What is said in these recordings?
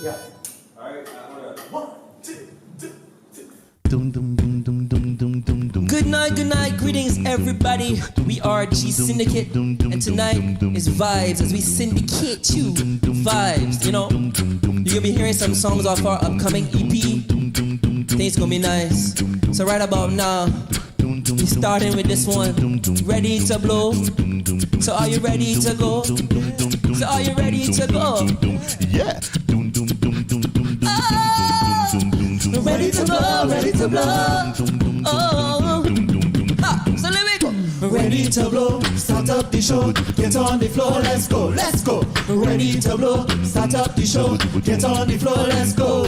Yeah. All right, One, two. Good night, greetings everybody. We are G-Syndicate, and tonight is vibes as we syndicate you vibes, you know. You're gonna be hearing some songs off our upcoming EP. Think it's gonna be nice. So right about now, we're starting with this one. Ready to blow? So are you ready to go? So are you ready to go? Yeah. Oh, ready to blow, ready to blow. Oh, so let me go. Ready to blow, start up the show, get on the floor, let's go, let's go. Ready to blow, start up the show, get on the floor, let's go.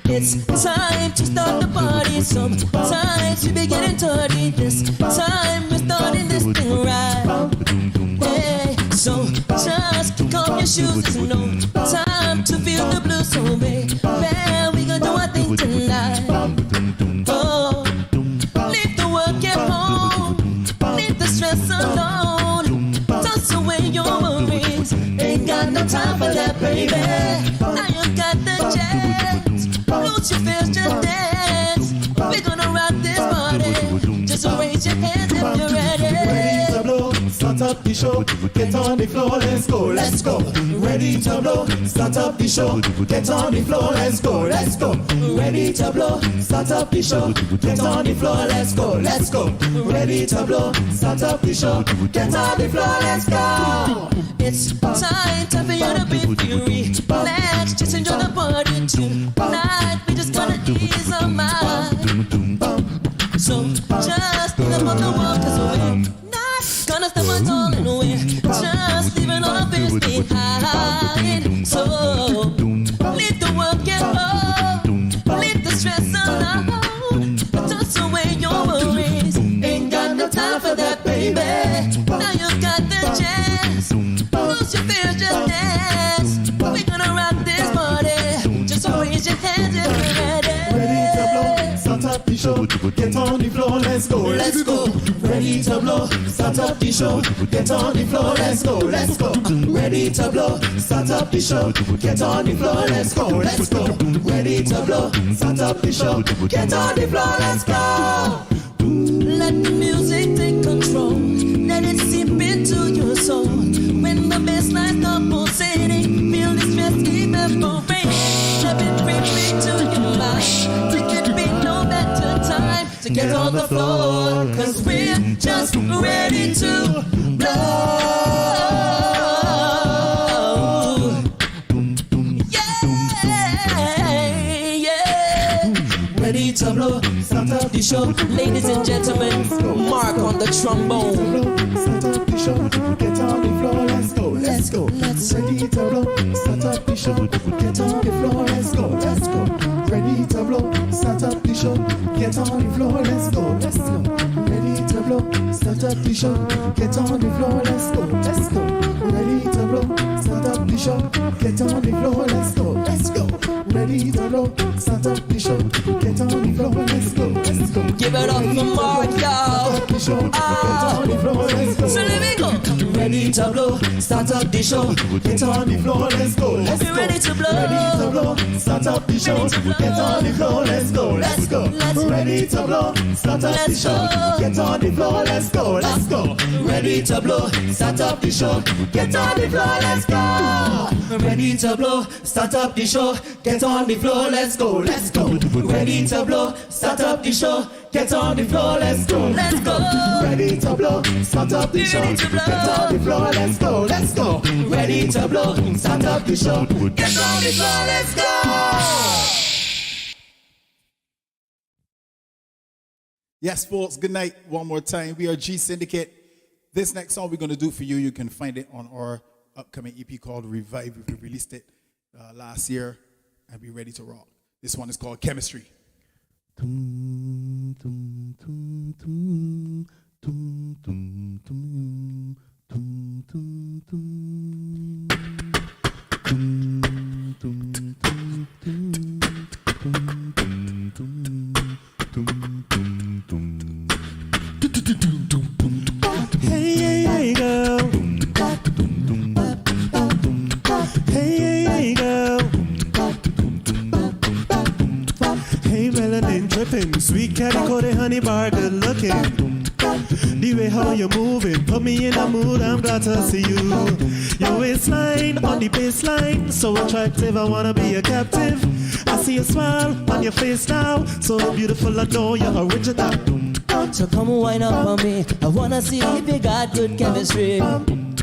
It's time to start the party. Sometimes we be getting dirty. This time we're starting this thing right. Hey, so just kick off your shoes. It's no time to feel the blues. So baby, we gonna do our thing tonight. Oh, leave the work at home, leave the stress alone, toss away your worries. Ain't got no time for that, baby. Now you got the chance. Lose your fears, just dance. We're gonna rock this party. Just raise your hands if you're ready. Ready to blow, start up the show, get on the floor, let's go, let's go. Ready to blow, start up the show, get on the floor, let's go, let's go. Ready to blow, start up the show, get on the floor, let's go, let's go. Ready to blow, start up the show, get on the floor, let's go. It's time for you to be free. Relax, just enjoy the party tonight. We just gonna ease our mind. So just leave them on the wall, 'cause we're not gonna stop us all in. We're just leaving all our fears behind. So leave the work at home, leave the stress alone, toss away your worries. Ain't got no time for that, baby. Now you've got the chance. Lose your fears, just dance. We're gonna rock this party. Just raise your hands if you're ready. Ready to blow, start up the show, get on the floor, let's go, let's go. Ready to blow, start up the show, get on the floor, let's go, let's go. Ready to blow, start up the show, get on the floor, let's go, let's go. Ready to blow, start up the show, get on the floor, let's go. Let the music take control. Let it seep into your soul. When the bass line starts pulsating, feel the stress keep evaporating. Let it creep into your mind. There could be no better time to get on the floor, 'cause we're just ready to blow. Ready to blow, start up the show. Ladies and gentlemen, Mark on the trombone. Start up the show, get on the floor, let's go, let's go. Ready to blow, start up the show, get on the floor, let's go, let's go. Ready to blow, start up the show, get on the floor, let's go, let's go. Ready to blow, start up the show, get on the floor, let's go, let's go. Ready to blow, start up the show, get on the floor, let's go, let's go. Ready to blow, start up the show, get on the floor, let's go, let's go. Give it up for Mark, y'all. So let me go. Ready to blow, start up the show, get on the floor, let's go, let's go. Ready to blow, ready to blow, start up the show, get on the floor, let's go, let's go. Ready to blow, start up the show, get on the floor, let's go, let's go. Ready to blow, start up the show, get on the floor, let's go. Ready to blow, start up the show, get on the floor, let's go, let's go. Ready to blow, start up the show, get on the floor, let's go, let's go. Ready to blow, start up the show, get on the floor, let's go, let's go. Ready to blow, start up the show, get on the floor, let's go. Yes, folks, good night one more time. We are G-Syndicate. This next song we're going to do for you, you can find it on our upcoming EP called Revive. We released it last year, and we're ready to rock. This one is called Chemistry. Hey girl, hey girl, bar, good looking. The way how you move it, put me in a mood, I'm glad to see you. Your waistline on the baseline, so attractive, I wanna be a captive. I see a smile on your face now, so beautiful, I know you're original. So come wind up on me, I wanna see if you got good chemistry.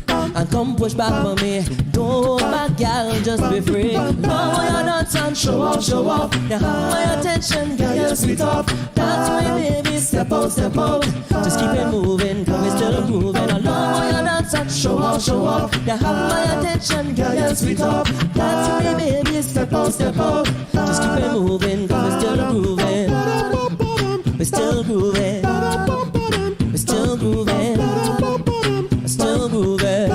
And come push back for me, don't hold back, girl, just be free. Now you're not on, show off, show off. Now have my attention, girl, you're sweet off. That's my baby, step out, step out. Just keep it moving, cause we still grooving. I love you're not on, show off, show off. Now have my attention, girl, you're sweet off. That's my baby, step out, step out. Just keep it moving, cause we still grooving. We're still grooving. We're still grooving. We're still grooving.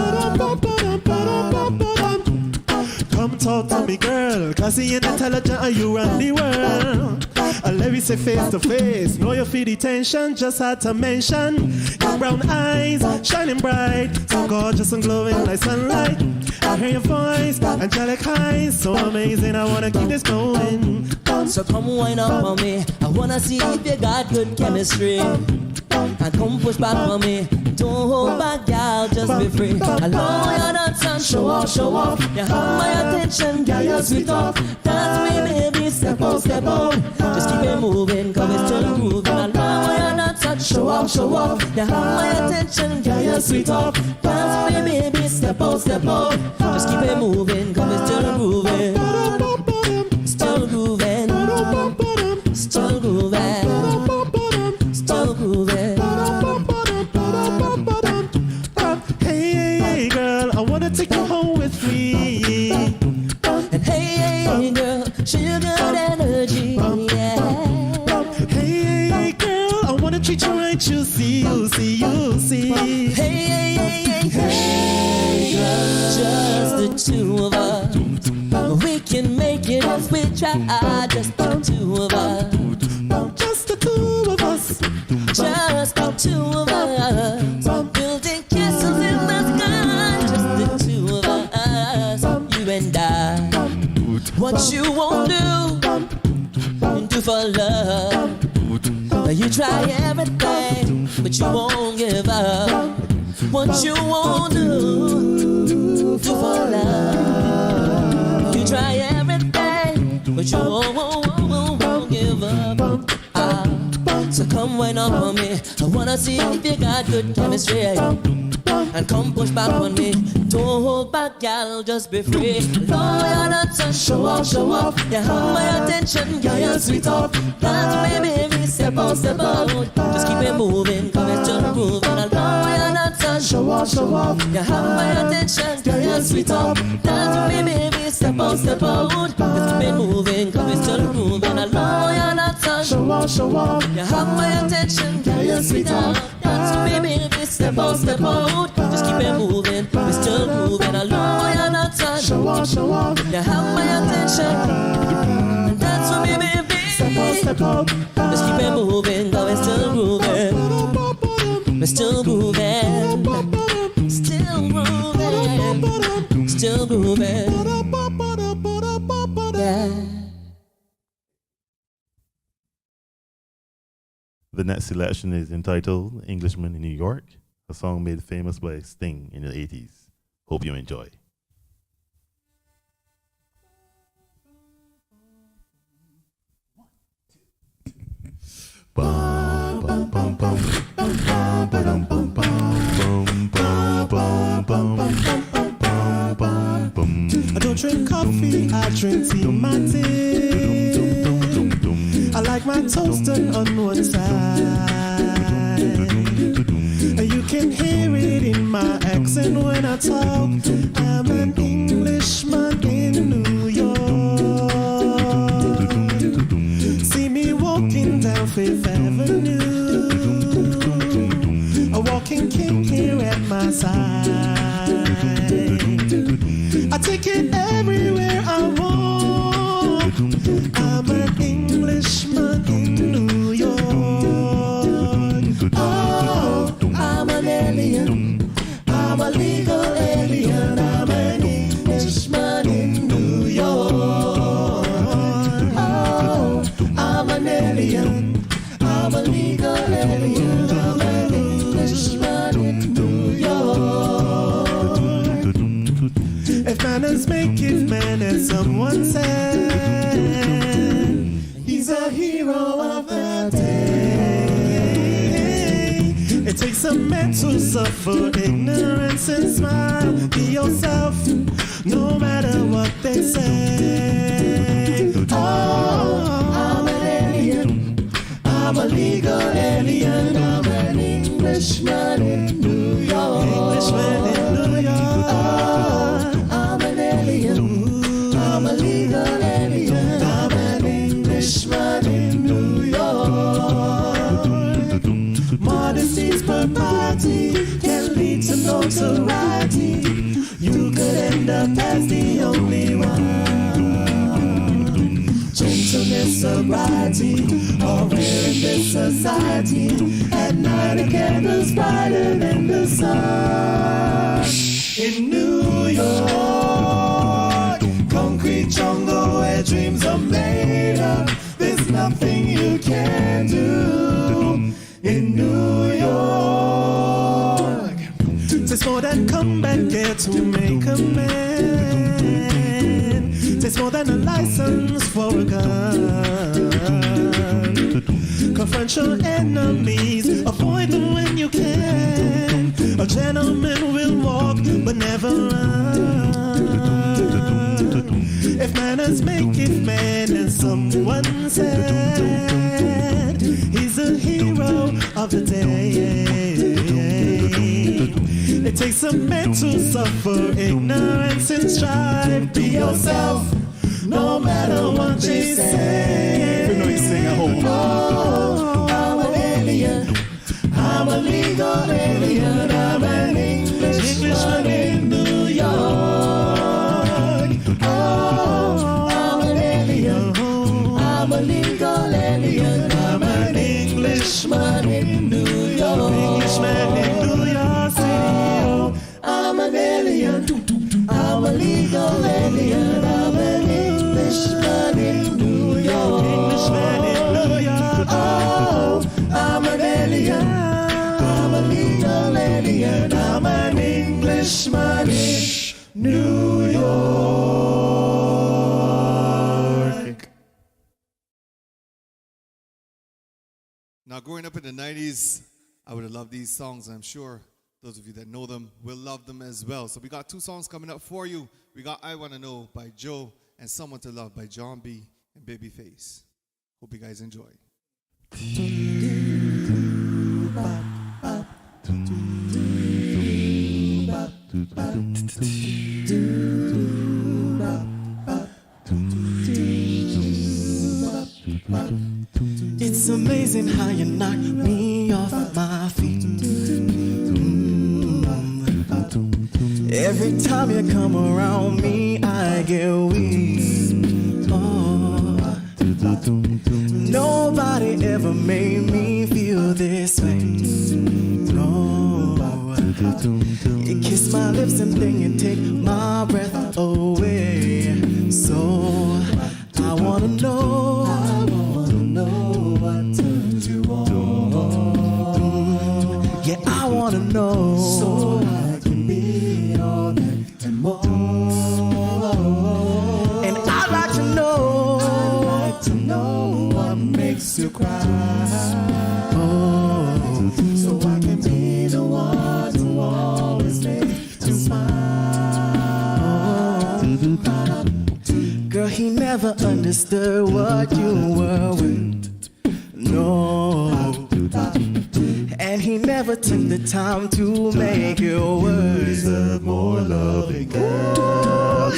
Come talk to me, girl. Classy and intelligent, and you run the world. And let me say face to face. Know you feel the tension, just had to mention. Your brown eyes, shining bright, so gorgeous and glowing like sunlight. I hear your voice, angelic eyes, so amazing. I wanna keep this going. So come wind up on me, I wanna see if you got good chemistry. And come push back on me, don't hold back, girl, just be free. I know you're not son, show off, show off. You have my attention, girl, you're sweet off. Dance me, baby, step out, step out. Just keep it moving, cause it's still grooving. I know you're not son, show off, show off. You have my attention, girl, you're sweet off. Dance me, baby, step out, step out. Just keep it moving, cause it's still grooving. Still grooving. Still grooving. Still grooving. Hey, girl, I wanna take you home with me. And hey, girl, show you good energy, yeah. Hey, girl, I wanna treat you right, you see, you see, you see. Hey, just the two of us. We can make it if we try, just the two of us. Just the two of us. Just the two of us. Building castles in the sky. Just the two of us. You and I. What you won't do for love. You try everything, but you won't give up. What you won't do for love. You try everything, but you won't give up. So come wind up on me, I wanna see if you got good chemistry. And come push back on me, don't hold back, girl, just be free. No, you're not so show off, show off. You have my attention, girl, you're sweet off. Dance with me, baby, step out, step out. Just keep it moving, come and turn grooving. I know you're not so show off, show off. You have my attention, girl, you're sweet off. Dance with me, baby, step out, step out. Just keep it moving, come and turn grooving. I know you're not so show off, show off. You have my attention, girl, you're sweet off. Dance with me, baby, step out, step out. Just keep it moving, we're still moving. I know you're not done. Show off, show off. You have my attention. And dance with me, baby. Step out, step out. Just keep it moving, though we're still grooving. We're still grooving. Still grooving. Still grooving. Yeah. The next selection is entitled Englishman in New York, a song made famous by Sting in the 80s. Hope you enjoy. I don't drink coffee, I drink tea, my tea. I like my toaster on one side. You can hear it in my accent when I talk. I'm an Englishman in New York. See me walking down Fifth Avenue, a walking king here at my side. I take it everywhere I walk. I'm an Englishman in New York. Oh, I'm an alien. I'm a legal alien. I'm an Englishman in New York. Oh, I'm an alien. I'm a legal manners make it man, as someone said. He's a hero of the day. It takes a man to suffer ignorance and smile. Be yourself, no matter what they say. Oh, I'm an alien. I'm a legal alien. I'm an Englishman in New York. Englishman in New York. Oh, I'm an alien. I'm a legal alien. I'm an Englishman in New York. Modesty's propriety can lead to notoriety. You could end up as the only one. Gentleness, sobriety, all rare in this society. At night a candle's brighter than the sun. In New York, concrete jungle where dreams are made up. There's nothing you can do. In New York, takes more than combat gear to make a man. Takes more than a license for a gun. Confront your enemies, avoid them when you can. A gentleman will walk but never run. If manners make it man, and someone said he's a hero of the day. It takes a man to suffer ignorance and strive. Be yourself, no matter what they say. You know you sing at home. Oh, I'm an alien. I'm a legal alien. I'm an Englishman in New York. Oh, I'm an alien. I'm a legal alien. I'm an Englishman in New York. Englishman in New York City. I'm an alien. I'm a legal alien. I'm an Englishman in New York. Englishman in New York. Oh, I'm an alien. I'm a legal alien. I'm an Englishman in New York. Now, growing up in the 90s, I would have loved these songs. I'm sure those of you that know them will love them as well. So we got two songs coming up for you. We got I Wanna Know by Joe and Someone to Love by John B. and Babyface. Hope you guys enjoy. It's amazing how you knock me off my feet. Every time you come around me, I get weak. Oh. Nobody ever made me feel this way. No. You kiss my lips and then you take my breath away. So I wanna know what turns you on. Yeah, I wanna know, so I can be all that and more. And I'd like to know what makes you cry. Oh, so I can be the one to always make you smile. Girl, he never understood what you were with. No. And he never took the time to make it worse. More loving girl.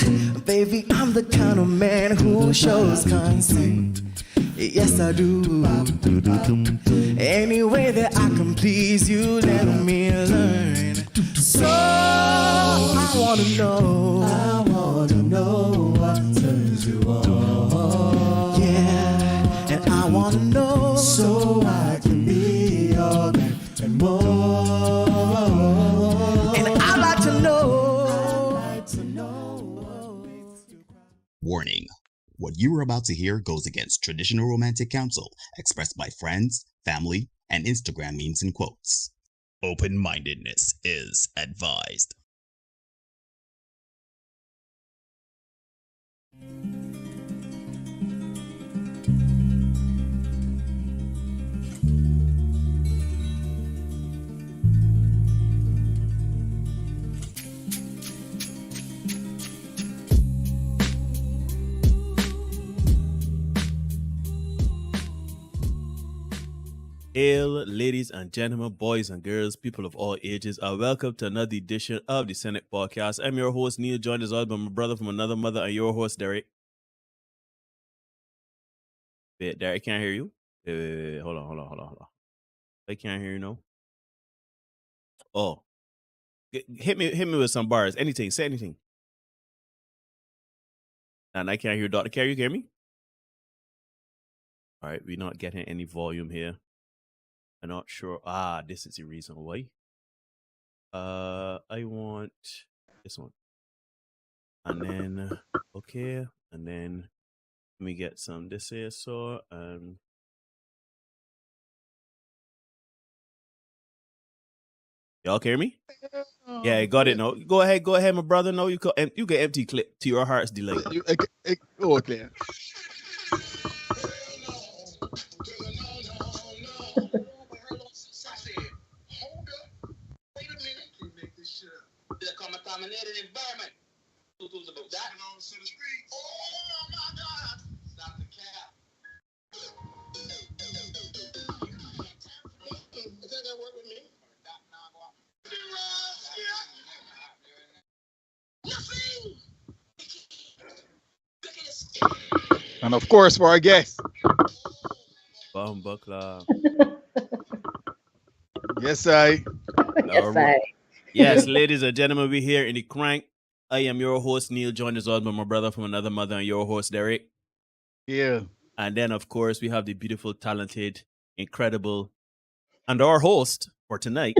Baby, I'm the kind of man who shows consent. Yes, I do. Any way that I can please you, let me learn. So I wanna know what turns you on. Yeah, and I wanna know, so I can be all that and more. And I'd like to know. Warning. What you are about to hear goes against traditional romantic counsel expressed by friends, family, and Instagram memes and quotes. Open-mindedness is advised. Hail, ladies and gentlemen, boys and girls, people of all ages, welcome to another edition of the Senate Podcast. I'm your host, Neil, joined as always by my brother from another mother, and your host, Derek. Wait, Derek, can't hear you? Wait, hold on. I can't hear you, no? Oh. Hit me with some bars. Anything, say anything. And I can't hear Dr. Kerri, you hear me? All right, we're not getting any volume here. I'm not sure. This is the reason why. I want this one. And then, okay. And then let me get some this here. So, y'all hear me? Yeah, I got it. No, go ahead, my brother. No, you can empty clip to your heart's delight. Okay. There come a contaminated environment. Who knows about that? On to the street. Oh my God! Stop the cap. Is that gonna work with me? And of course, for our guest. Buckler. Yes, I. Yes, ladies and gentlemen, we're here in the crank. I am your host, Neil, joined as always by my brother from another mother, and your host, Derek. Yeah. And then, of course, we have the beautiful, talented, incredible, and our host for tonight,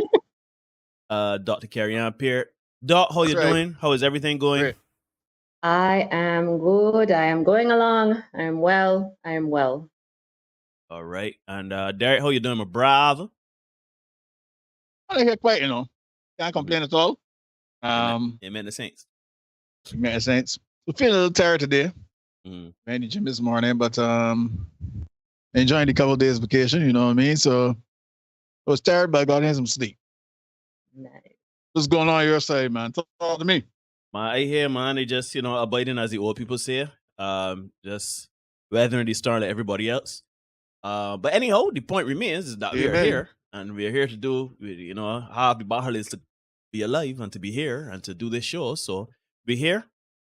Dr. Kerri Pierre. Doc, how you doing? How is everything going? Great. I am good. I am going along. I am well. All right. And Derek, how you doing, my brother? I hear quite, can't complain at all. Amen the saints. Amen the saints. We're feeling a little tired today. Mm-hmm. Ran the gym this morning, but enjoying the couple days vacation, you know what I mean? So I was tired, but I got in some sleep. Nice. What's going on your side, man? Talk to me. I hear, man, they just, abiding as the old people say. Just weathering the storm like everybody else. But anyhow, the point remains is that we are here, and we are here to do, half the battle is to be alive and to be here and to do this show. So we're here.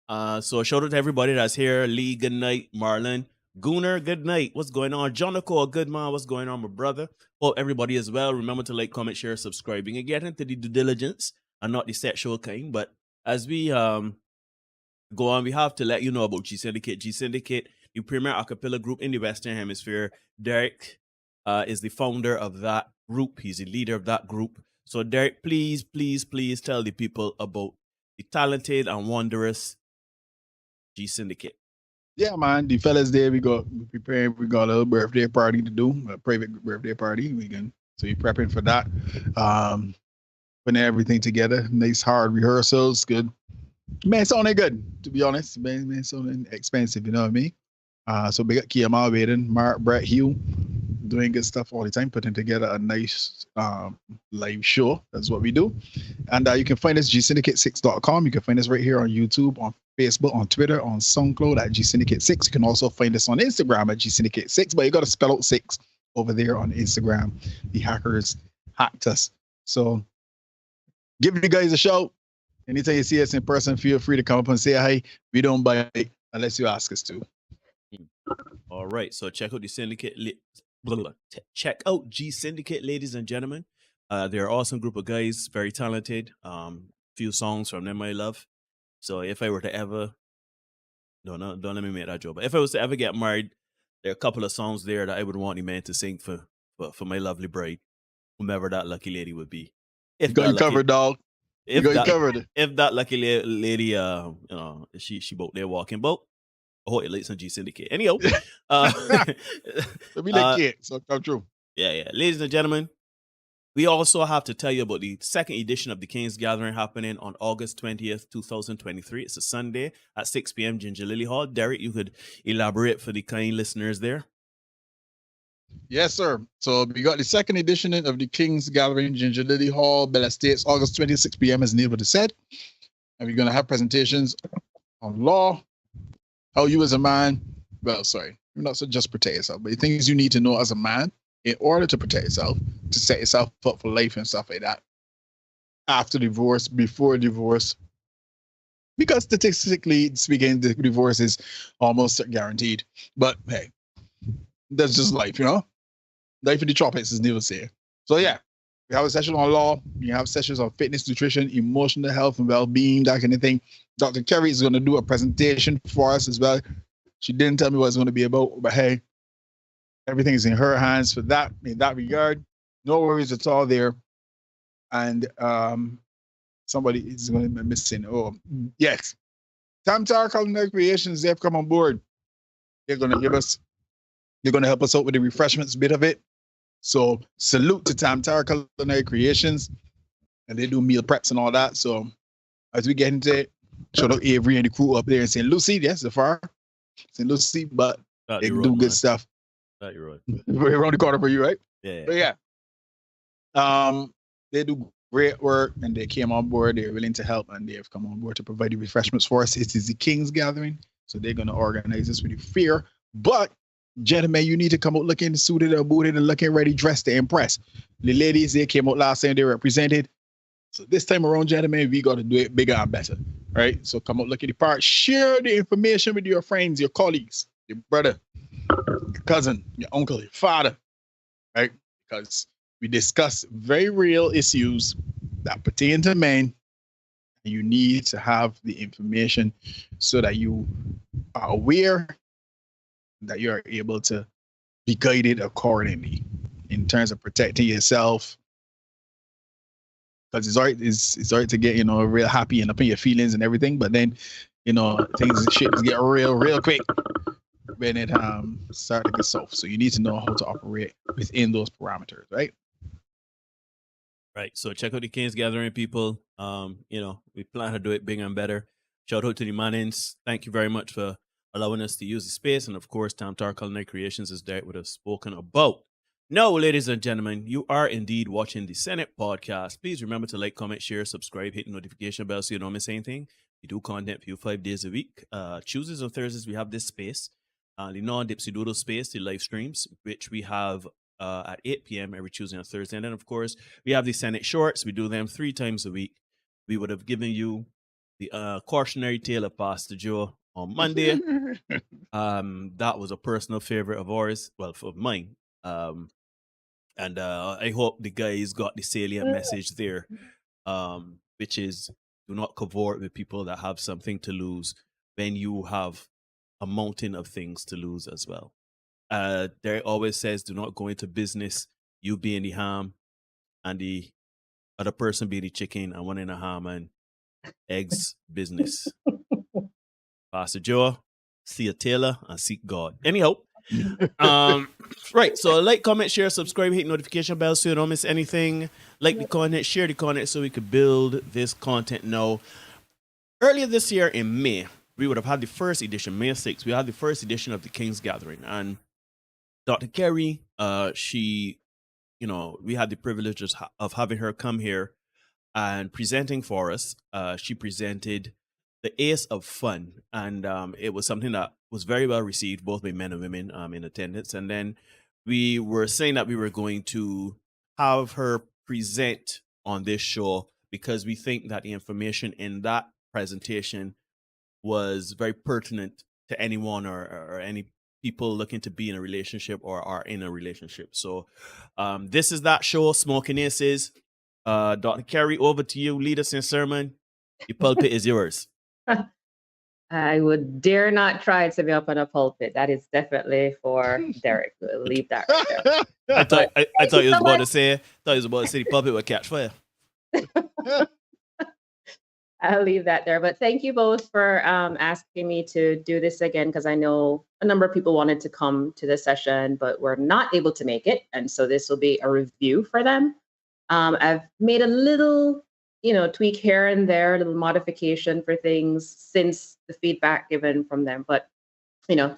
So shout out to everybody that's here. Lee, good night. Marlon, Gooner, good night. What's going on? Jonico, good man. What's going on, my brother? Hope everybody as well. Remember to like, comment, share, subscribing, and get into the due diligence and not the sexual kind. But as we go on, we have to let you know about G-Syndicate. G-Syndicate, the premier acapella group in the Western Hemisphere. Derek is the founder of that group. He's the leader of that group. So Derek, please tell the people about the talented and wondrous G-Syndicate. Yeah, man. The fellas there, we got a little birthday party to do, a private birthday party. So we're prepping for that. Putting everything together. Nice hard rehearsals. Good. Man, it's only good, to be honest. Man, it's only expensive, you know what I mean? So we got KMR waiting, Mark, Brett, Hugh, doing good stuff all the time, putting together a nice live show. That's what we do. And you can find us gsyndicate6.com. You can find us right here on YouTube, on Facebook, on Twitter, on SoundCloud at gsyndicate6. You can also find us on Instagram at gsyndicate6, but you got to spell out 6 over there on Instagram. The hackers hacked us. So give you guys a shout. Anytime you see us in person, feel free to come up and say hi. We don't bite unless you ask us to. All right, so check out the syndicate. Check out G-Syndicate, ladies and gentlemen. They're an awesome group of guys, very talented. Few songs from them I love. So if I were to ever, don't let me make that joke, but if I was to ever get married, there are a couple of songs there that I would want the man to sing for my lovely bride, whomever that lucky lady would be. You got you covered, dog. If you covered. If that lucky lady, she boat there walking boat. Oh, it leads on G-Syndicate. Anyhow, we like kids, so come true. Yeah. Ladies and gentlemen, We also have to tell you about the second edition of the King's Gathering happening on August 20th, 2023. It's a Sunday at 6 p.m. Ginger Lily Hall. Derek, you could elaborate for the kind listeners there. Yes, sir. So we got the second edition of the King's Gathering, Ginger Lily Hall, Bella Estates, August 20th, 6 p.m. as Neil said. And we're going to have presentations on law, how you as a man, well, sorry, not so just protect yourself, but the things you need to know as a man in order to protect yourself, to set yourself up for life and stuff like that. After divorce, before divorce, because statistically speaking, the divorce is almost guaranteed. But hey, that's just life, you know? Life in the tropics, as Neil say. So yeah, we have a session on law. We have sessions on fitness, nutrition, emotional health, and well-being, that kind of thing. Dr. Kerri is going to do a presentation for us as well. She didn't tell me what it's going to be about, but hey, everything is in her hands for that, in that regard. No worries at all there. And somebody is going to be missing. Oh, yes. Tamtar Culinary Creations, they've come on board. They're going to help us out with the refreshments bit of it. So salute to Tamtar Culinary Creations. And they do meal preps and all that. So as we get into it, shout out Avery and the crew up there in St. Lucie. Yes, the far St. Lucie, but they can do good stuff. You're right. We're around the corner for you, right? Yeah. But yeah. They do great work and they came on board. They're willing to help and they have come on board to provide the refreshments for us. It is the King's Gathering. So they're going to organize this with you fear. But gentlemen, you need to come out looking suited or booted and looking ready, dressed to impress. The ladies, they came out last time, they represented. So this time around, gentlemen, we got to do it bigger and better, right? So come out, look at the part, share the information with your friends, your colleagues, your brother, your cousin, your uncle, your father, right? Because we discuss very real issues that pertain to men. And you need to have the information so that you are aware that you are able to be guided accordingly in terms of protecting yourself. Because it's all right to get, you know, real happy and up in your feelings and everything, but then, you know, shit get real quick when it start to get soft. So you need to know how to operate within those parameters, right? Right. So check out the King's Gathering, people. You know, we plan to do it bigger and better. Shout out to the Mannings. Thank you very much for allowing us to use the space. And of course, Tamtar Culinary Creations is there with us spoken about. No, ladies and gentlemen, you are indeed watching the Senate podcast. Please remember to like, comment, share, subscribe, hit the notification bell so you don't miss anything. We do content for you 5 days a week. Tuesdays and Thursdays, we have this space, the non-Dipsy Doodle space, the live streams, which we have at 8 p.m. every Tuesday and Thursday. And then, of course, we have the Senate shorts. We do them 3 times a week. We would have given you the cautionary tale of Pastor Joe on Monday. That was a personal favorite of ours, well, for mine. And I hope the guys got the salient message there, which is do not cavort with people that have something to lose when you have a mountain of things to lose as well. Derek always says, do not go into business, you being the ham and the other person being the chicken and one in the ham and eggs business. Pastor Joe, see a tailor and seek God. Anyhow, right. So like, comment, share, subscribe, hit notification bell so you don't miss anything. Like the content, share the content so we could build this content now. Earlier this year in May, we would have had the first edition, May 6th, we had the first edition of the King's Gathering. And Dr. Kerri, she, you know, we had the privilege of having her come here and presenting for us. She presented the Ace of Fun, and it was something that was very well received, both by men and women in attendance. And then we were saying that we were going to have her present on this show because we think that the information in that presentation was very pertinent to anyone or any people looking to be in a relationship or are in a relationship. So this is that show, Smokin Aces. Dr. Kerri, over to you. Lead us in sermon. The pulpit is yours. I would dare not try to be up on a pulpit. That is definitely for Derek. We'll leave that right there. I thought you was about to say the pulpit would catch fire. I'll leave that there. But thank you both for asking me to do this again, because I know a number of people wanted to come to this session, but were not able to make it. And so this will be a review for them. I've made a little, tweak here and there, a little modification for things since the feedback given from them. But,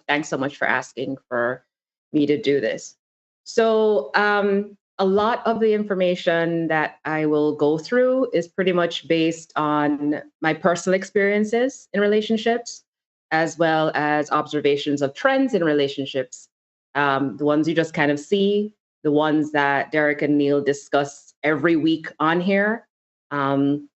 thanks so much for asking for me to do this. So, a lot of the information that I will go through is pretty much based on my personal experiences in relationships, as well as observations of trends in relationships. The ones you just kind of see, the ones that Derek and Neil discuss every week on here, and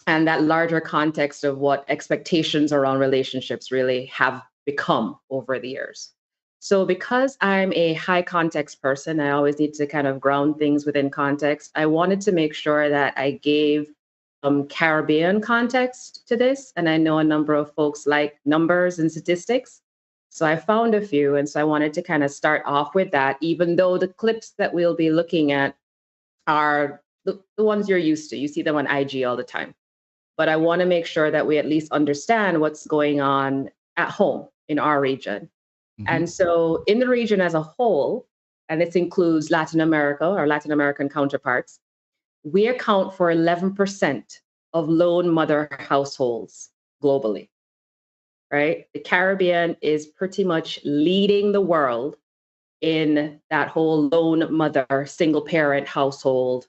that larger context of what expectations around relationships really have become over the years. So because I'm a high context person, I always need to kind of ground things within context. I wanted to make sure that I gave Caribbean context to this. And I know a number of folks like numbers and statistics. So I found a few. And so I wanted to kind of start off with that, even though the clips that we'll be looking at are the ones you're used to. You see them on IG all the time. But I want to make sure that we at least understand what's going on at home in our region. And so in the region as a whole, and this includes Latin America or Latin American counterparts, we account for 11% of lone mother households globally, right? The Caribbean is pretty much leading the world in that whole lone mother, single parent household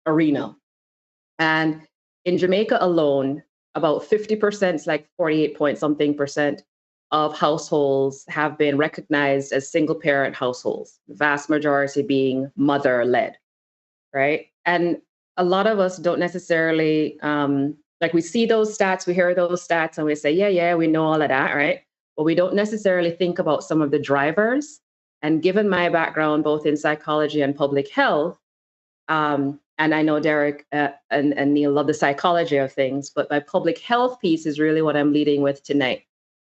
arena. And in Jamaica alone, about 50%, it's like 48 point something percent of households have been recognized as single parent households, the vast majority being mother led, right? And a lot of us don't necessarily, like we see those stats, we hear those stats and we say, yeah, we know all of that, right? But we don't necessarily think about some of the drivers. And given my background, both in psychology and public health, and I know Derek and Neil love the psychology of things, but my public health piece is really what I'm leading with tonight,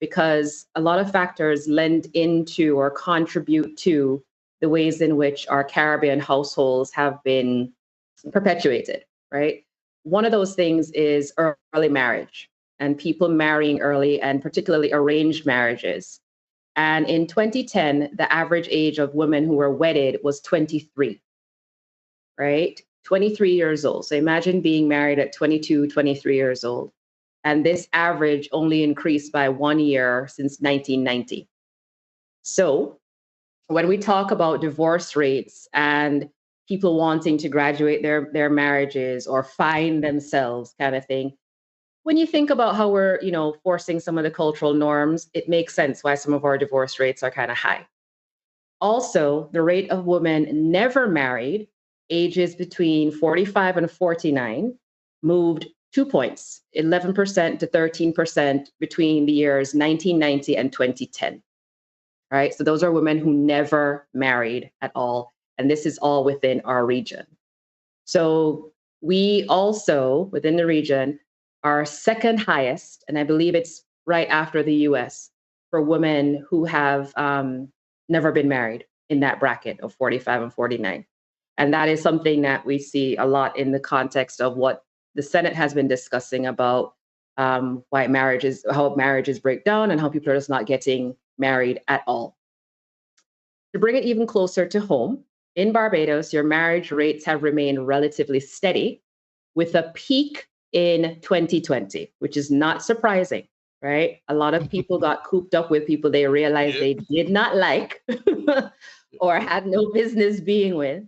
because a lot of factors lend into or contribute to the ways in which our Caribbean households have been perpetuated, right? One of those things is early marriage and people marrying early, and particularly arranged marriages. And in 2010, the average age of women who were wedded was 23, right? 23 years old. So imagine being married at 22, 23 years old. And this average only increased by 1 year since 1990. So when we talk about divorce rates and people wanting to graduate their marriages or find themselves kind of thing, when you think about how we're, forcing some of the cultural norms, it makes sense why some of our divorce rates are kind of high. Also, the rate of women never married, ages between 45 and 49, moved 2 points, 11% to 13% between the years 1990 and 2010. Right? So those are women who never married at all. And this is all within our region. So we also, within the region, are second highest, and I believe it's right after the US, for women who have never been married in that bracket of 45 and 49. And that is something that we see a lot in the context of what the Senate has been discussing about how marriages break down and how people are just not getting married at all. To bring it even closer to home, in Barbados, your marriage rates have remained relatively steady, with a peak in 2020, which is not surprising, right? A lot of people got cooped up with people they realized they did not like or had no business being with.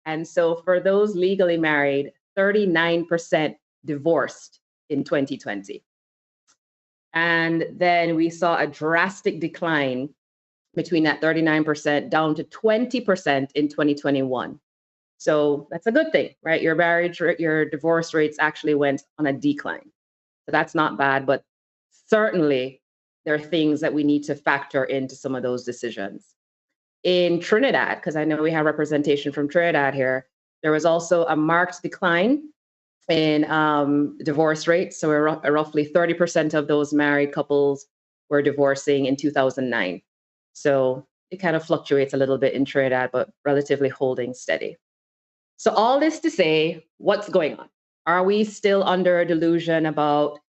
And so for those legally married, 39% divorced in 2020. And then we saw a drastic decline between that 39% down to 20% in 2021. So that's a good thing, right? Your divorce rates actually went on a decline. So that's not bad, but certainly there are things that we need to factor into some of those decisions. In Trinidad, because I know we have representation from Trinidad here, there was also a marked decline in divorce rates. So roughly 30% of those married couples were divorcing in 2009. So it kind of fluctuates a little bit in Trinidad, but relatively holding steady. So all this to say, what's going on? Are we still under a delusion about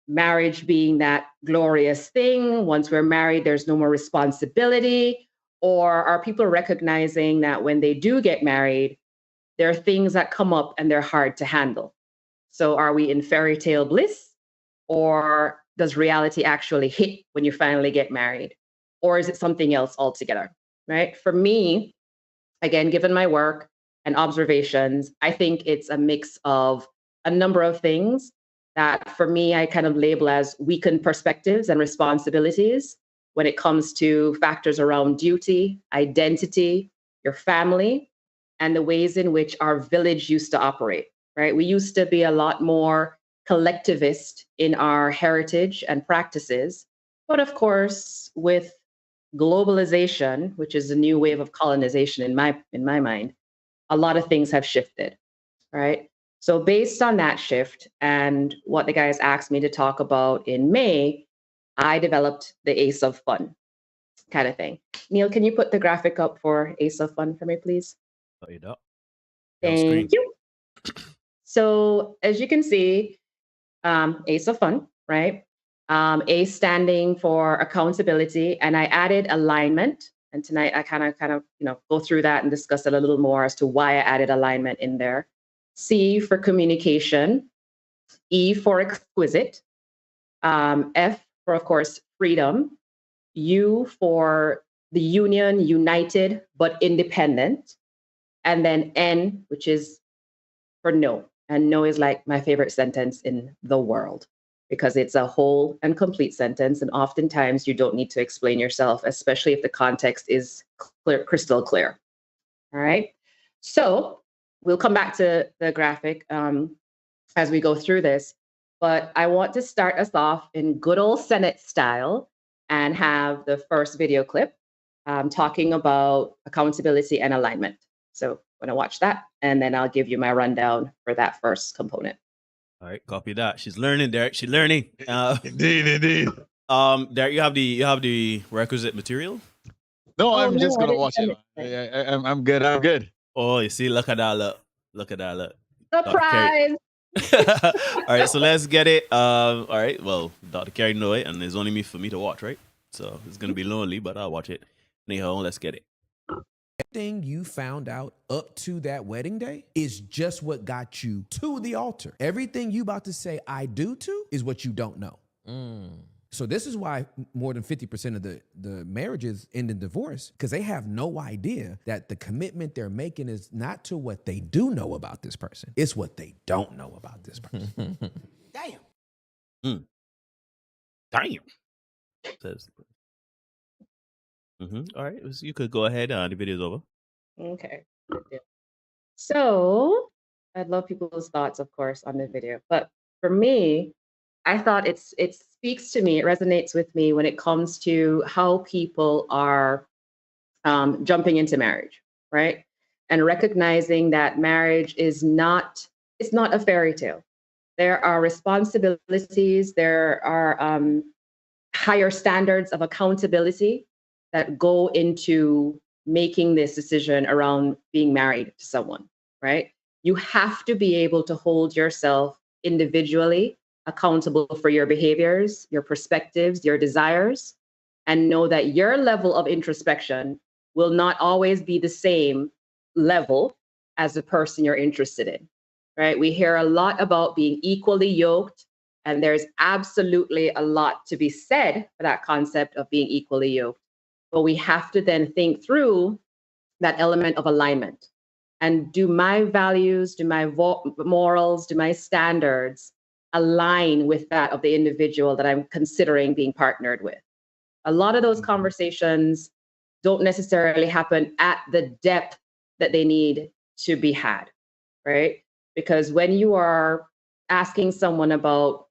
marriage being that glorious thing? Once we're married, there's no more responsibility? Or are people recognizing that when they do get married, there are things that come up and they're hard to handle. So are we in fairy tale bliss, or does reality actually hit when you finally get married? Or is it something else altogether, right? For me, again, given my work and observations, I think it's a mix of a number of things that for me, I kind of label as weakened perspectives and responsibilities when it comes to factors around duty, identity, your family, and the ways in which our village used to operate, right? We used to be a lot more collectivist in our heritage and practices. But of course, with globalization, which is a new wave of colonization in my mind, a lot of things have shifted, right? So based on that shift and what the guys asked me to talk about in May, I developed the Ace of Fun kind of thing. Neil, can you put the graphic up for Ace of Fun for me, please? Oh, you don't. Thank you. So as you can see, Ace of Fun, right? A standing for accountability, and I added alignment. And tonight I kind of go through that and discuss it a little more as to why I added alignment in there. C for communication, E for exquisite, F for, of course, freedom, U for the union, united but independent, and then N, which is for no. And no is like my favorite sentence in the world because it's a whole and complete sentence. And oftentimes you don't need to explain yourself, especially if the context is clear, crystal clear. All right. So we'll come back to the graphic as we go through this. But I want to start us off in good old Senate style and have the first video clip talking about accountability and alignment. So I'm going to watch that, and then I'll give you my rundown for that first component. All right, copy that. She's learning, Derek. She's learning. Indeed. Derek, you have the requisite material. No, I'm just gonna watch it. I'm good. Oh, you see, look at that look at that look. Surprise! All right, so let's get it. All right, well, Dr. Kerri know it, and it's only for me to watch, right? So it's gonna be lonely, but I'll watch it. Anyhow, let's get it. Everything you found out up to that wedding day is just what got you to the altar. Everything you about to say I do to is what you don't know. So this is why more than 50% of the marriages end in divorce, because they have no idea that the commitment they're making is not to what they do know about this person. It's what they don't know about this person. Damn. Damn. Says. All right, you could go ahead. The video's over. Okay. So I'd love people's thoughts, of course, on the video. But for me, I thought it speaks to me, it resonates with me when it comes to how people are jumping into marriage, right? And recognizing that marriage is not a fairy tale. There are responsibilities, there are higher standards of accountability that go into making this decision around being married to someone, right? You have to be able to hold yourself individually accountable for your behaviors, your perspectives, your desires, and know that your level of introspection will not always be the same level as the person you're interested in, right? We hear a lot about being equally yoked, and there's absolutely a lot to be said for that concept of being equally yoked. But we have to then think through that element of alignment. And do my values, do my morals, do my standards align with that of the individual that I'm considering being partnered with? A lot of those conversations don't necessarily happen at the depth that they need to be had, right? Because when you are asking someone about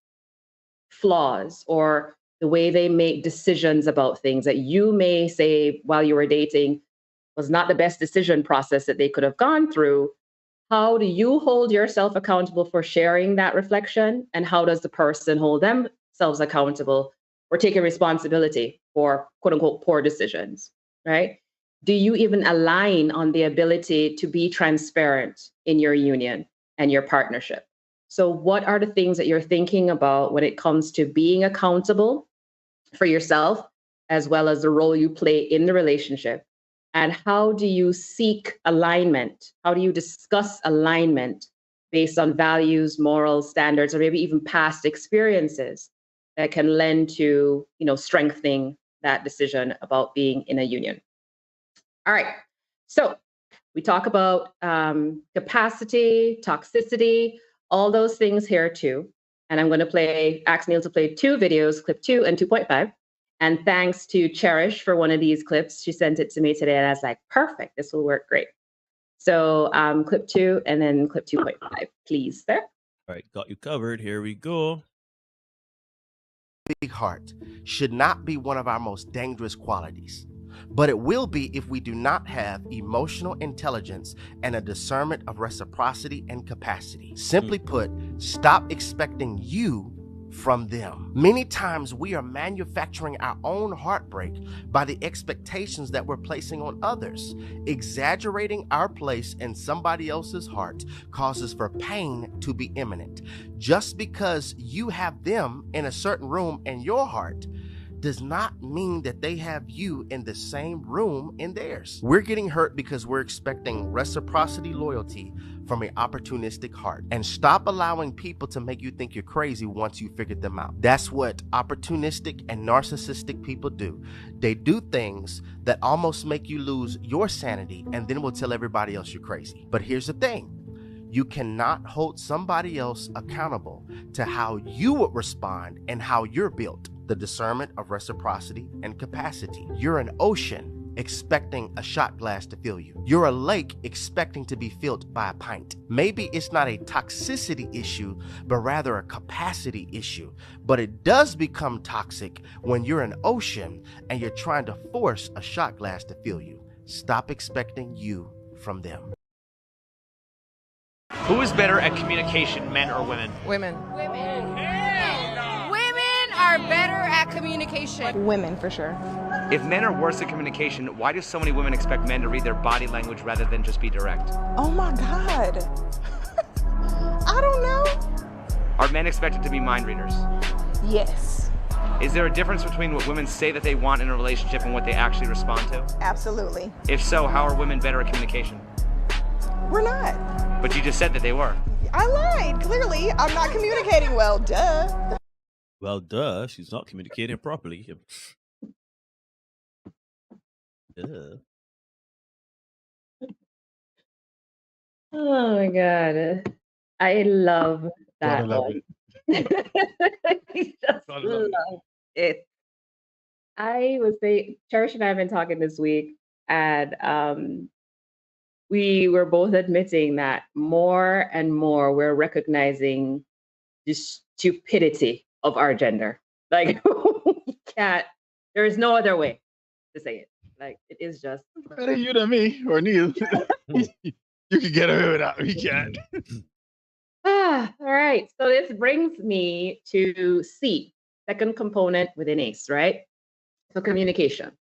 flaws or the way they make decisions about things that you may say while you were dating was not the best decision process that they could have gone through, how do you hold yourself accountable for sharing that reflection? And how does the person hold themselves accountable for taking responsibility for quote unquote poor decisions, right? Do you even align on the ability to be transparent in your union and your partnership? So what are the things that you're thinking about when it comes to being accountable for yourself, as well as the role you play in the relationship? And how do you seek alignment? How do you discuss alignment based on values, morals, standards, or maybe even past experiences that can lend to, strengthening that decision about being in a union? All right. So we talk about capacity, toxicity, all those things here too. And I'm going to ask Neil to play 2 videos, clip 2 and 2.5. And thanks to Cherish for one of these clips. She sent it to me today and I was like, perfect, this will work great. So clip 2 and then clip 2.5, please, sir. All right, got you covered. Here we go. Big heart should not be one of our most dangerous qualities, but it will be if we do not have emotional intelligence and a discernment of reciprocity and capacity. Simply put, stop expecting you from them. Many times we are manufacturing our own heartbreak by the expectations that we're placing on others. Exaggerating our place in somebody else's heart causes for pain to be imminent. Just because you have them in a certain room in your heart does not mean that they have you in the same room in theirs. We're getting hurt because we're expecting reciprocity loyalty from an opportunistic heart. And stop allowing people to make you think you're crazy once you figured them out. That's what opportunistic and narcissistic people do. They do things that almost make you lose your sanity and then will tell everybody else you're crazy. But here's the thing. You cannot hold somebody else accountable to how you would respond and how you're built. The discernment of reciprocity and capacity. You're an ocean expecting a shot glass to fill you. You're a lake expecting to be filled by a pint. Maybe it's not a toxicity issue, but rather a capacity issue. But it does become toxic when you're an ocean and you're trying to force a shot glass to fill you. Stop expecting you from them. Who is better at communication, men or women? Women. Are better at communication. Women, for sure. If men are worse at communication, why do so many women expect men to read their body language rather than just be direct? Oh my God. I don't know. Are men expected to be mind readers? Yes. Is there a difference between what women say that they want in a relationship and what they actually respond to? Absolutely. If so, how are women better at communication? We're not. But you just said that they were. I lied. Clearly, I'm not communicating well. Duh. Well, duh, she's not communicating properly. Duh. Oh my God. I love that one. I just love it. I would say, Cherish and I have been talking this week, and we were both admitting that more and more we're recognizing the stupidity of our gender. Like, there is no other way to say it. Like, it is just. Better you than me or Neil. You can get away with that. We can't. All right. So this brings me to C, second component within ACE, right? So communication.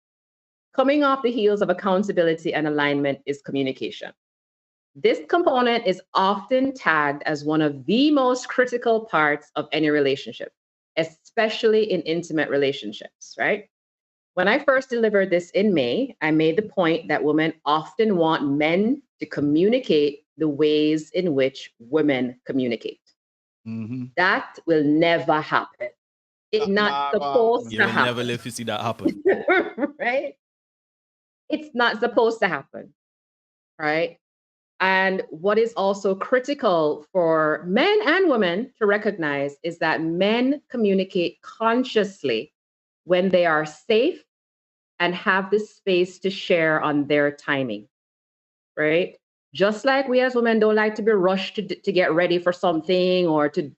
Coming off the heels of accountability and alignment is communication. This component is often tagged as one of the most critical parts of any relationship, especially in intimate relationships, right? When I first delivered this in May, I made the point that women often want men to communicate the ways in which women communicate. Mm-hmm. That will never happen. It's not supposed to happen. You'll never live to see that happen. Right? It's not supposed to happen, right? And what is also critical for men and women to recognize is that men communicate consciously when they are safe and have the space to share on their timing, right? Just like we as women don't like to be rushed to get ready for something or to,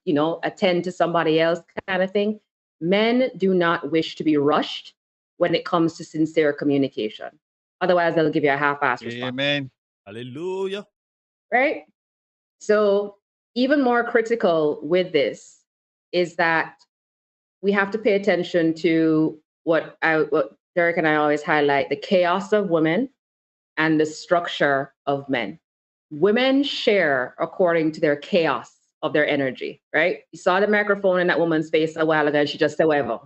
attend to somebody else kind of thing. Men do not wish to be rushed when it comes to sincere communication. Otherwise, they'll give you a half-assed response. Amen. Hallelujah. Right? So even more critical with this is that we have to pay attention to what Derek and I always highlight, the chaos of women and the structure of men. Women share according to their chaos of their energy, right? You saw the microphone in that woman's face a while ago and she just said, whatever.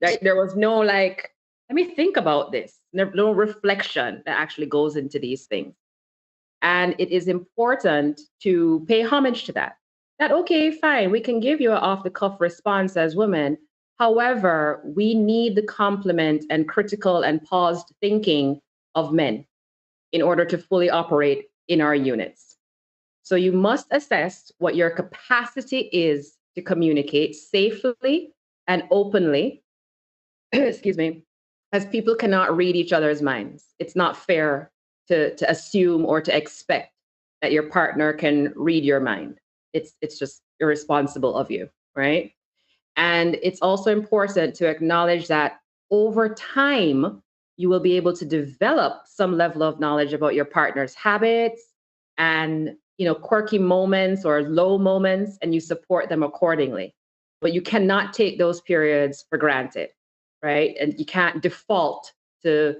Right? There was no let me think about this. no reflection that actually goes into these things. And it is important to pay homage to that. That, okay, fine, we can give you an off the cuff response as women. However, we need the complement and critical and paused thinking of men in order to fully operate in our units. So you must assess what your capacity is to communicate safely and openly, excuse me, as people cannot read each other's minds. It's not fair to assume or to expect that your partner can read your mind. It's just irresponsible of you, right? And it's also important to acknowledge that over time, you will be able to develop some level of knowledge about your partner's habits and, quirky moments or low moments, and you support them accordingly. But you cannot take those periods for granted, right? And you can't default to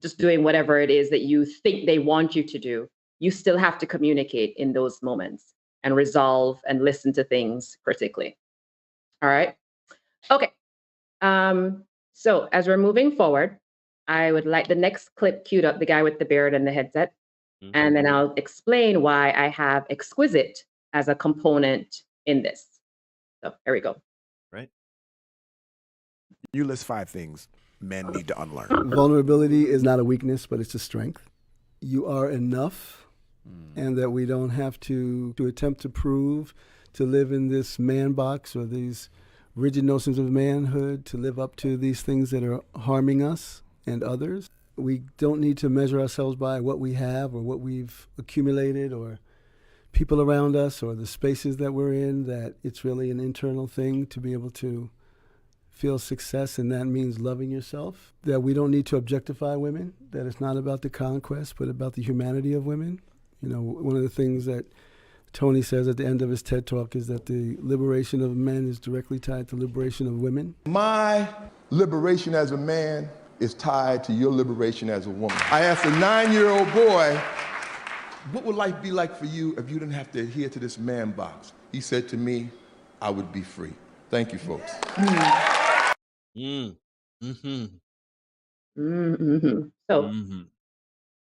just doing whatever it is that you think they want you to do. You still have to communicate in those moments and resolve and listen to things critically. All right. Okay. So as we're moving forward, I would like the next clip queued up, the guy with the beard and the headset. And then I'll explain why I have exquisite as a component in this. So here we go. Right. You list 5 things men need to unlearn. Vulnerability is not a weakness, but it's a strength. You are enough, and that we don't have to attempt to prove, to live in this man box or these rigid notions of manhood, to live up to these things that are harming us and others. We don't need to measure ourselves by what we have or what we've accumulated or people around us or the spaces that we're in, that it's really an internal thing to be able to feel success, and that means loving yourself. That we don't need to objectify women, that it's not about the conquest, but about the humanity of women. One of the things that Tony says at the end of his TED Talk is that the liberation of men is directly tied to liberation of women. My liberation as a man is tied to your liberation as a woman. I asked a 9-year-old boy, what would life be like for you if you didn't have to adhere to this man box? He said to me, I would be free. Thank you, folks. So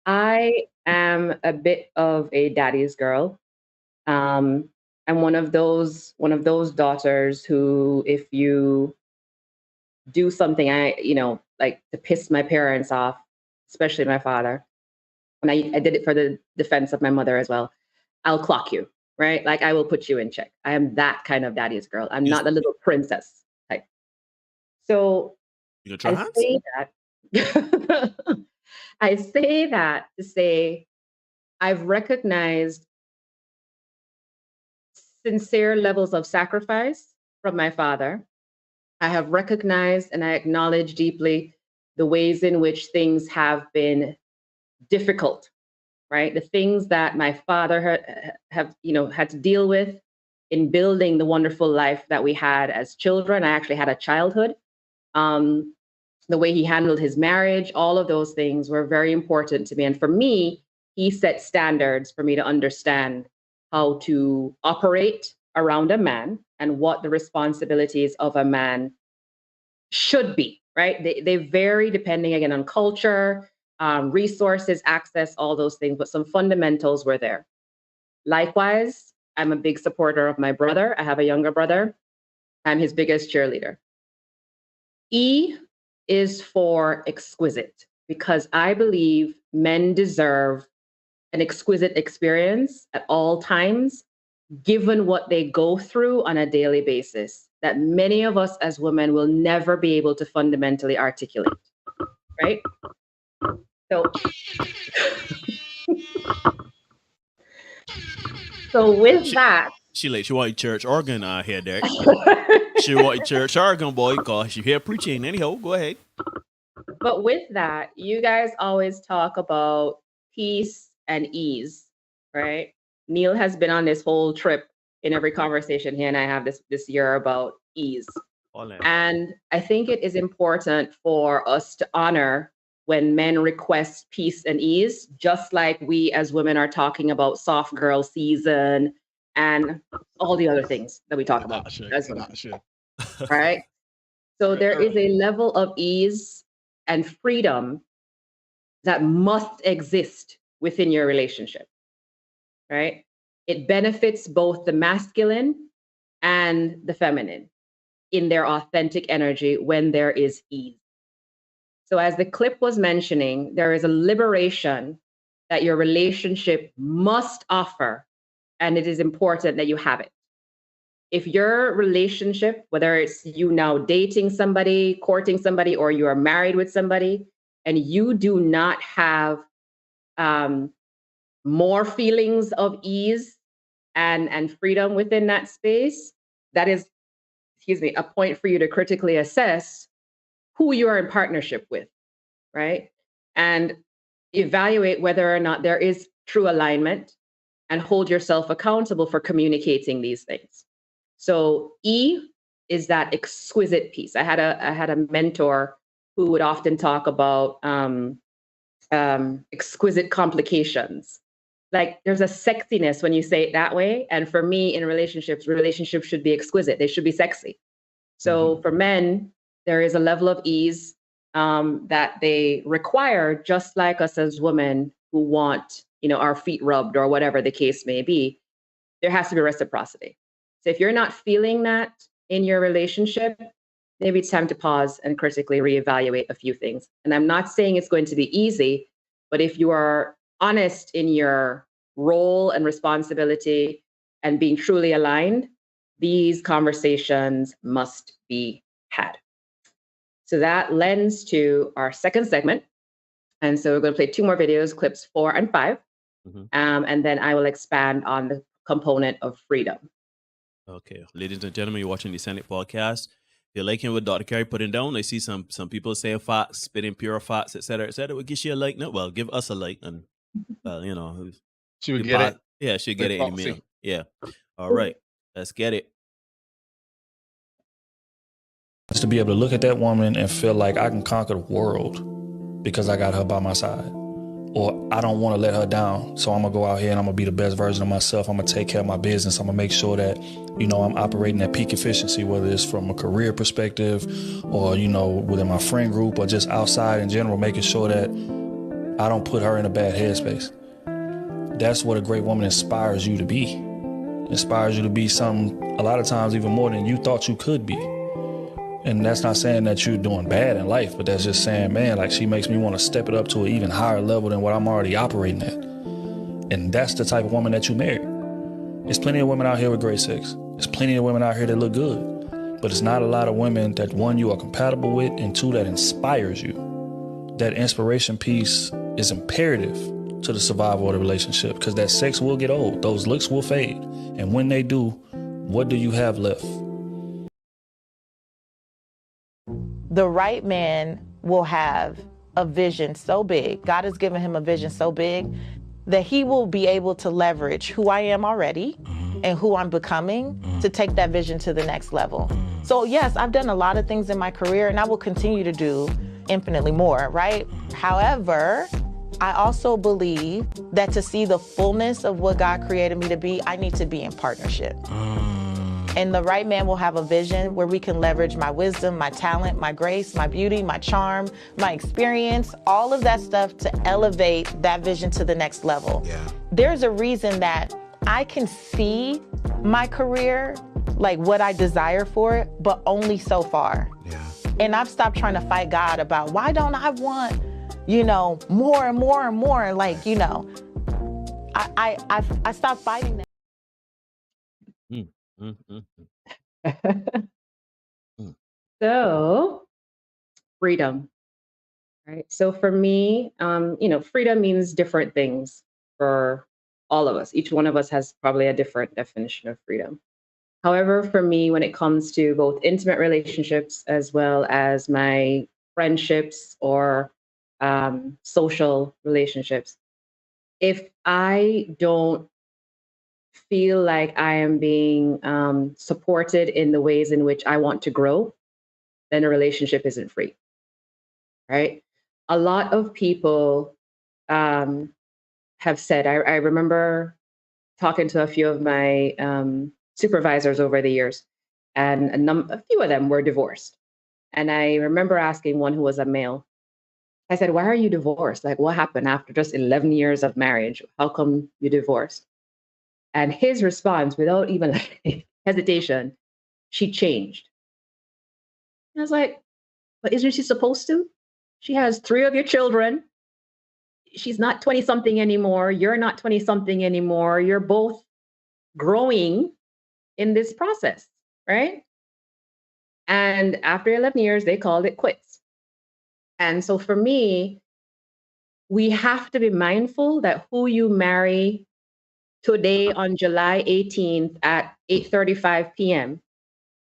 I am a bit of a daddy's girl. I'm one of those daughters who, if you do something, like to piss my parents off, especially my father, and I did it for the defense of my mother as well, I'll clock you, right? Like I will put you in check. I am that kind of daddy's girl. I'm not the little princess type. So you gonna try say that. I say that to say I've recognized sincere levels of sacrifice from my father. I have recognized and I acknowledge deeply the ways in which things have been difficult, right? The things that my father had to deal with in building the wonderful life that we had as children. I actually had a childhood. The way he handled his marriage, all of those things were very important to me. And for me, he set standards for me to understand how to operate around a man and what the responsibilities of a man should be, right? They vary depending, again, on culture, resources, access, all those things, but some fundamentals were there. Likewise, I'm a big supporter of my brother. I have a younger brother. I'm his biggest cheerleader. E is for exquisite, because I believe men deserve an exquisite experience at all times, given what they go through on a daily basis, that many of us as women will never be able to fundamentally articulate, right? So with that, she want your church organ here, Derek. She want your church organ, boy, because you hear preaching. Anyhow, go ahead. But with that, you guys always talk about peace and ease, right? Neil has been on this whole trip in every conversation he and I have this year about ease. And I think it is important for us to honor when men request peace and ease, just like we as women are talking about soft girl season and all the other things that we talk about as women. Right? So there is a level of ease and freedom that must exist within your relationship, right? It benefits both the masculine and the feminine in their authentic energy when there is ease. So, as the clip was mentioning, there is a liberation that your relationship must offer, and it is important that you have it. If your relationship, whether it's you now dating somebody, courting somebody, or you are married with somebody, and you do not have more feelings of ease and freedom within that space, that is, a point for you to critically assess who you are in partnership with, right? And evaluate whether or not there is true alignment and hold yourself accountable for communicating these things. So E is that exquisite piece. I had a mentor who would often talk about exquisite complications. Like there's a sexiness when you say it that way. And for me, in relationships should be exquisite. They should be sexy. So for men, there is a level of ease that they require, just like us as women who want, our feet rubbed or whatever the case may be. There has to be reciprocity. So if you're not feeling that in your relationship, maybe it's time to pause and critically reevaluate a few things. And I'm not saying it's going to be easy, but if you are honest in your role and responsibility and being truly aligned, these conversations must be had. So that lends to our second segment. And so we're going to play 2 more videos, clips 4 and 5. And then I will expand on the component of freedom. Okay, ladies and gentlemen, you're watching the Senate podcast. If you're liking what Dr. Kerri put in down, I see some people saying facts, spitting pure facts, etc., etc. We'll give you a like. No, well, give us a like, and she would get it. Yeah, she'll get it in a minute. Yeah. All right, let's get it. To be able to look at that woman and feel like I can conquer the world because I got her by my side. Or I don't want to let her down, so I'm going to go out here and I'm going to be the best version of myself. I'm going to take care of my business. I'm going to make sure that, I'm operating at peak efficiency, whether it's from a career perspective or, within my friend group or just outside in general, making sure that I don't put her in a bad headspace. That's what a great woman inspires you to be. Inspires you to be something, a lot of times, even more than you thought you could be. And that's not saying that you're doing bad in life, but that's just saying, man, like she makes me want to step it up to an even higher level than what I'm already operating at. And that's the type of woman that you marry. There's plenty of women out here with great sex. There's plenty of women out here that look good. But it's not a lot of women that, 1, you are compatible with, and 2, that inspires you. That inspiration piece is imperative to the survival of the relationship because that sex will get old. Those looks will fade. And when they do, what do you have left? The right man will have a vision so big. God has given him a vision so big that he will be able to leverage who I am already and who I'm becoming to take that vision to the next level. So yes, I've done a lot of things in my career and I will continue to do infinitely more, right? However, I also believe that to see the fullness of what God created me to be, I need to be in partnership. And the right man will have a vision where we can leverage my wisdom, my talent, my grace, my beauty, my charm, my experience, all of that stuff to elevate that vision to the next level. Yeah. There's a reason that I can see my career, like what I desire for it, but only so far. Yeah. And I've stopped trying to fight God about why don't I want, more and more and more. Like, I stopped fighting that. So, freedom, right? So for me, freedom means different things for all of us. Each one of us has probably a different definition of freedom. However, for me, when it comes to both intimate relationships as well as my friendships or social relationships, if I don't feel like I am being supported in the ways in which I want to grow, then a relationship isn't free, right? A lot of people have said, I remember talking to a few of my supervisors over the years, and a few of them were divorced. And I remember asking one who was a male, I said, why are you divorced? Like, what happened after just 11 years of marriage? How come you divorced? And his response, without even hesitation, she changed. And I was like, but isn't she supposed to? She has 3 of your children. She's not 20-something anymore. You're not 20-something anymore. You're both growing in this process, right? And after 11 years, they called it quits. And so for me, we have to be mindful that who you marry today on July 18th at 8:35 p.m.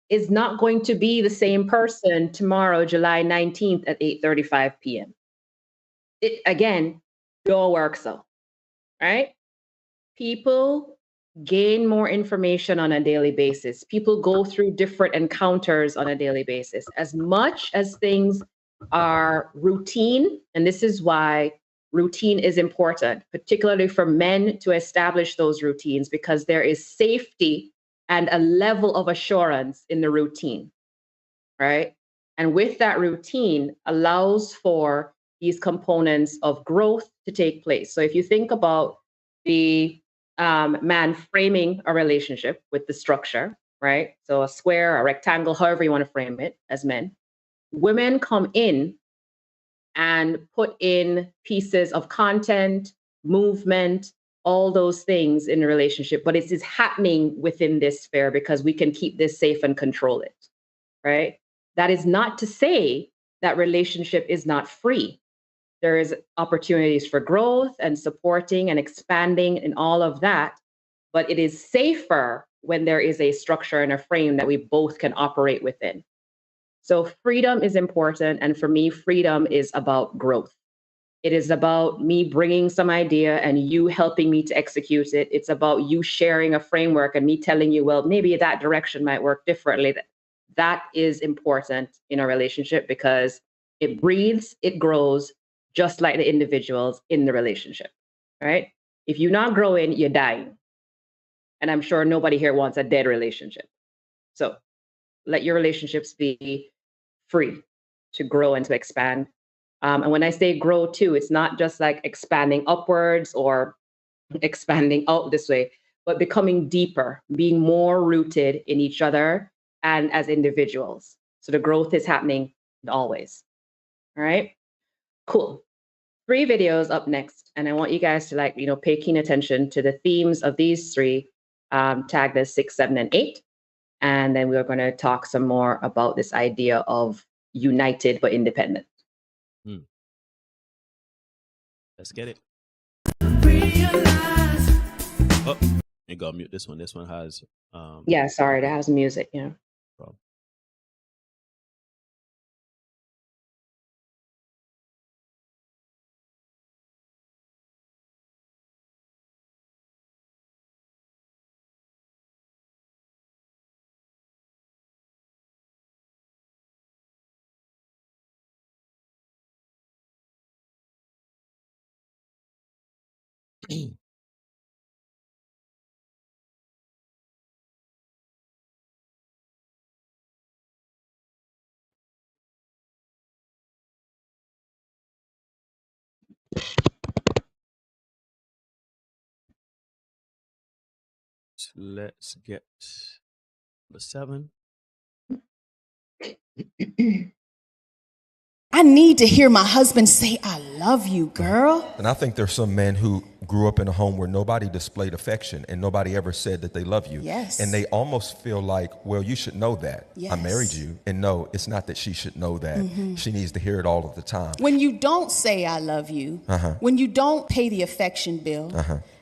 is not going to be the same person tomorrow, July 19th at 8:35 p.m. It, again, don't work so, right? People gain more information on a daily basis. People go through different encounters on a daily basis. As much as things are routine, and this is why routine is important, particularly for men to establish those routines, because there is safety and a level of assurance in the routine, right? And with that routine allows for these components of growth to take place. So if you think about the man framing a relationship with the structure, right? So a square, a rectangle, however you want to frame it as men. Women come in and put in pieces of content, movement, all those things in a relationship, but it is happening within this sphere because we can keep this safe and control it, right? That is not to say that relationship is not free. There is opportunities for growth and supporting and expanding and all of that, but it is safer when there is a structure and a frame that we both can operate within. So freedom is important. And for me, freedom is about growth. It is about me bringing some idea and you helping me to execute it. It's about you sharing a framework and me telling you, well, maybe that direction might work differently. That is important in a relationship because it breathes, it grows, just like the individuals in the relationship, right? If you're not growing, you're dying. And I'm sure nobody here wants a dead relationship. So let your relationships be free to grow and to expand. And when I say grow too, it's not just like expanding upwards or expanding out this way, but becoming deeper, being more rooted in each other and as individuals. So the growth is happening always. All right, cool. 3 videos up next. And I want you guys to pay keen attention to the themes of these 3, tagged as 6, 7, and 8. And then we're going to talk some more about this idea of united but independent. Let's get it. Oh, you gotta mute this one. This one has Yeah, sorry, that has music, yeah. Problem. Let's get number 7. I need to hear my husband say, I love you, girl. And I think there's some men who grew up in a home where nobody displayed affection and nobody ever said that they love you. Yes. And they almost feel like, well, you should know that. Yes. I married you. And no, it's not that she should know that. Mm-hmm. She needs to hear it all of the time. When you don't say I love you, when you don't pay the affection bill,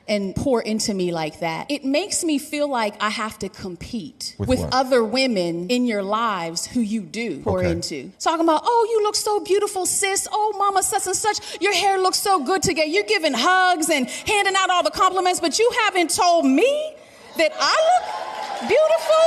and pour into me like that, it makes me feel like I have to compete with other women in your lives who you do pour into. Talking about, oh, you look so beautiful, sis. Oh, mama, such and such. Your hair looks so good together. You're giving hugs and handing out all the compliments, but you haven't told me that I look beautiful.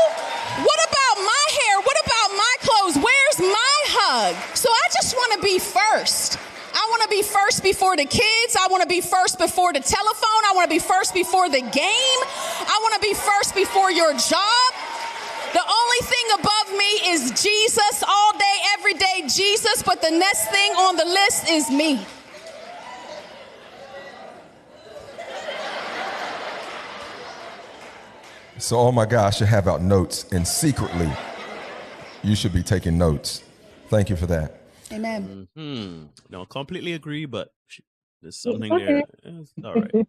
What about my hair? What about my clothes? Where's my hug? So I just want to be first. I want to be first before the kids. I want to be first before the telephone. I want to be first before the game. I want to be first before your job. The only thing above me is Jesus all day, every day, Jesus. But the next thing on the list is me. So, oh my gosh, I should have out notes, and secretly, you should be taking notes. Thank you for that. Amen. Don't completely agree, but there's something there. It's all right.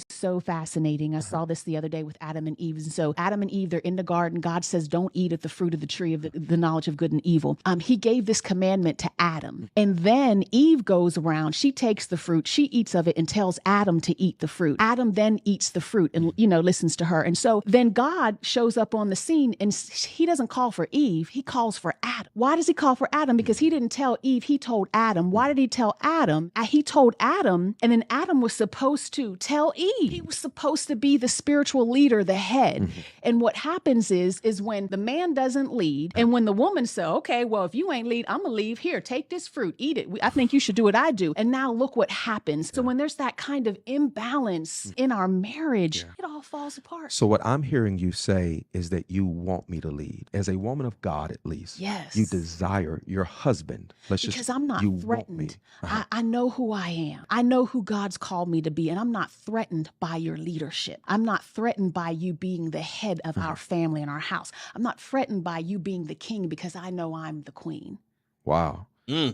So fascinating. I saw this the other day with Adam and Eve. And so Adam and Eve, they're in the garden. God says, don't eat of the fruit of the tree of the knowledge of good and evil. He gave this commandment to Adam. And then Eve goes around, she takes the fruit, she eats of it and tells Adam to eat the fruit. Adam then eats the fruit and, listens to her. And so then God shows up on the scene and he doesn't call for Eve, he calls for Adam. Why does he call for Adam? Because he didn't tell Eve, he told Adam. Why did he tell Adam? He told Adam, and then Adam was supposed to tell Eve. He was supposed to be the spiritual leader, the head. And what happens is when the man doesn't lead, and when the woman says, okay, well, if you ain't lead, I'm gonna leave. Here, take this fruit, eat it. I think you should do what I do. And now look what happens. So when there's that kind of imbalance in our marriage, it all falls apart. So what I'm hearing you say is that you want me to lead. As a woman of God, at least. Yes. You desire your husband. Because I'm not threatened. I know who I am. I know who God's called me to be, and I'm not threatened by your leadership. I'm not threatened by you being the head of our family and our house. I'm not threatened by you being the king because I know I'm the queen. Wow. So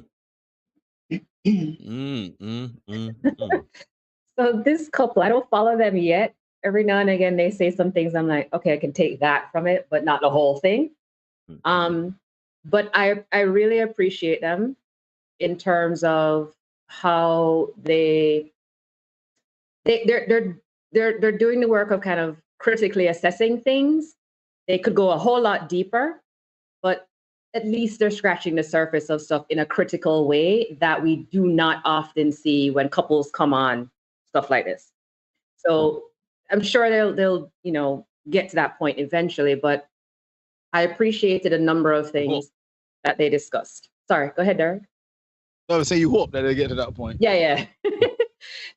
this couple, I don't follow them yet. Every now and again, they say some things. I'm like, okay, I can take that from it, but not the whole thing. But I really appreciate them in terms of how they're doing the work of kind of critically assessing things. They could go a whole lot deeper, but at least they're scratching the surface of stuff in a critical way that we do not often see when couples come on stuff like this. So I'm sure they'll get to that point eventually, but I appreciated a number of things that they discussed. Sorry, go ahead, Derek. I would say you hope that they get to that point. Yeah.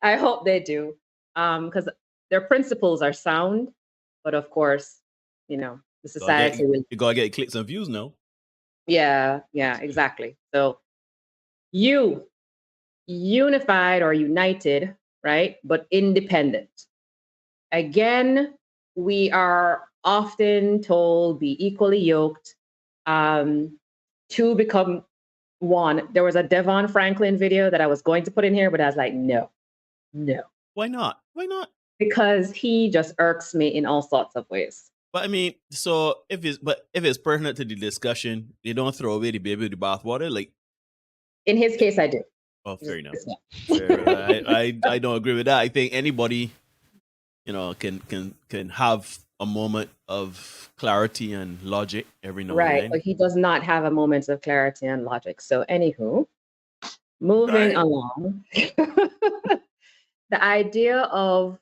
I hope they do. Because their principles are sound, but of course, the society will. You gotta get clicks and views now. Yeah, exactly. So you unified or united, right? But independent. Again, we are often told be equally yoked, to become one. There was a Devon Franklin video that I was going to put in here, but I was like, no. Why not? Because he just irks me in all sorts of ways. But I mean, so if it's pertinent to the discussion, you don't throw away the baby with the bathwater. Like in his case, I do. Oh, fair enough. I don't agree with that. I think anybody, can have a moment of clarity and logic every now and then. Right, but he does not have a moment of clarity and logic. So, anywho, moving along. The idea of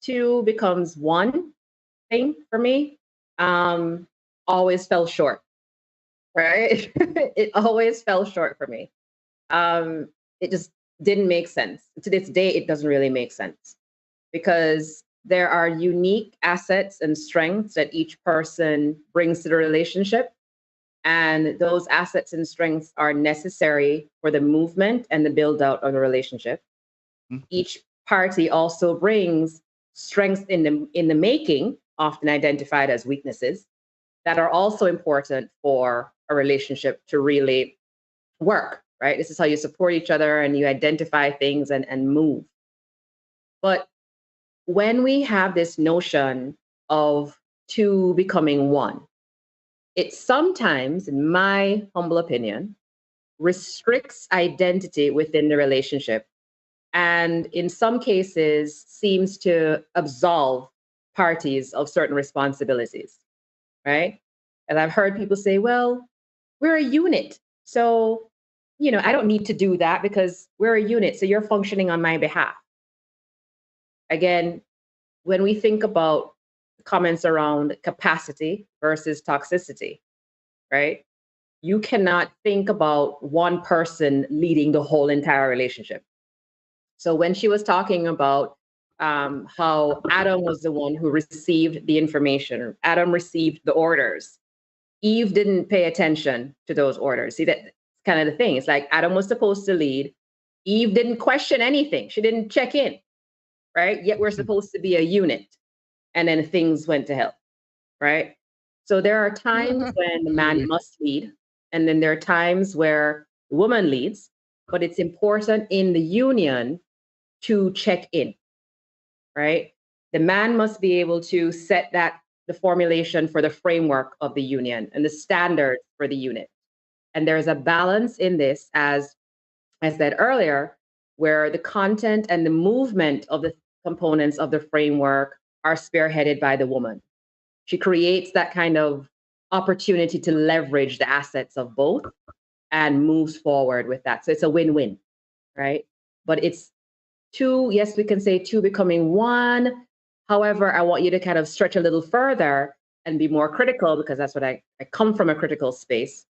two becomes one thing for me always fell short, right? It always fell short for me. It just didn't make sense. To this day, it doesn't really make sense because there are unique assets and strengths that each person brings to the relationship. And those assets and strengths are necessary for the movement and the build out of the relationship. Each party also brings strengths in the making, often identified as weaknesses, that are also important for a relationship to really work, right? This is how you support each other and you identify things and move. But when we have this notion of two becoming one, it sometimes, in my humble opinion, restricts identity within the relationship. And in some cases, seems to absolve parties of certain responsibilities, right? And I've heard people say, well, we're a unit. So, I don't need to do that because we're a unit. So you're functioning on my behalf. Again, when we think about comments around capacity versus toxicity, right? You cannot think about one person leading the whole entire relationship. So when she was talking about how Adam was the one who received the information, Adam received the orders, Eve didn't pay attention to those orders. See, that kind of the thing. It's like Adam was supposed to lead. Eve didn't question anything. She didn't check in, right? Yet we're supposed to be a unit. And then things went to hell, right? So there are times when the man must lead, and then there are times where the woman leads, but it's important in the union to check in, right? The man must be able to set the formulation for the framework of the union and the standards for the unit. And there's a balance in this, as I said earlier, where the content and the movement of the components of the framework are spearheaded by the woman. She creates that kind of opportunity to leverage the assets of both and moves forward with that. So it's a win-win, right? But it's two, yes, we can say two becoming one. However, I want you to kind of stretch a little further and be more critical, because that's what I come from, a critical space,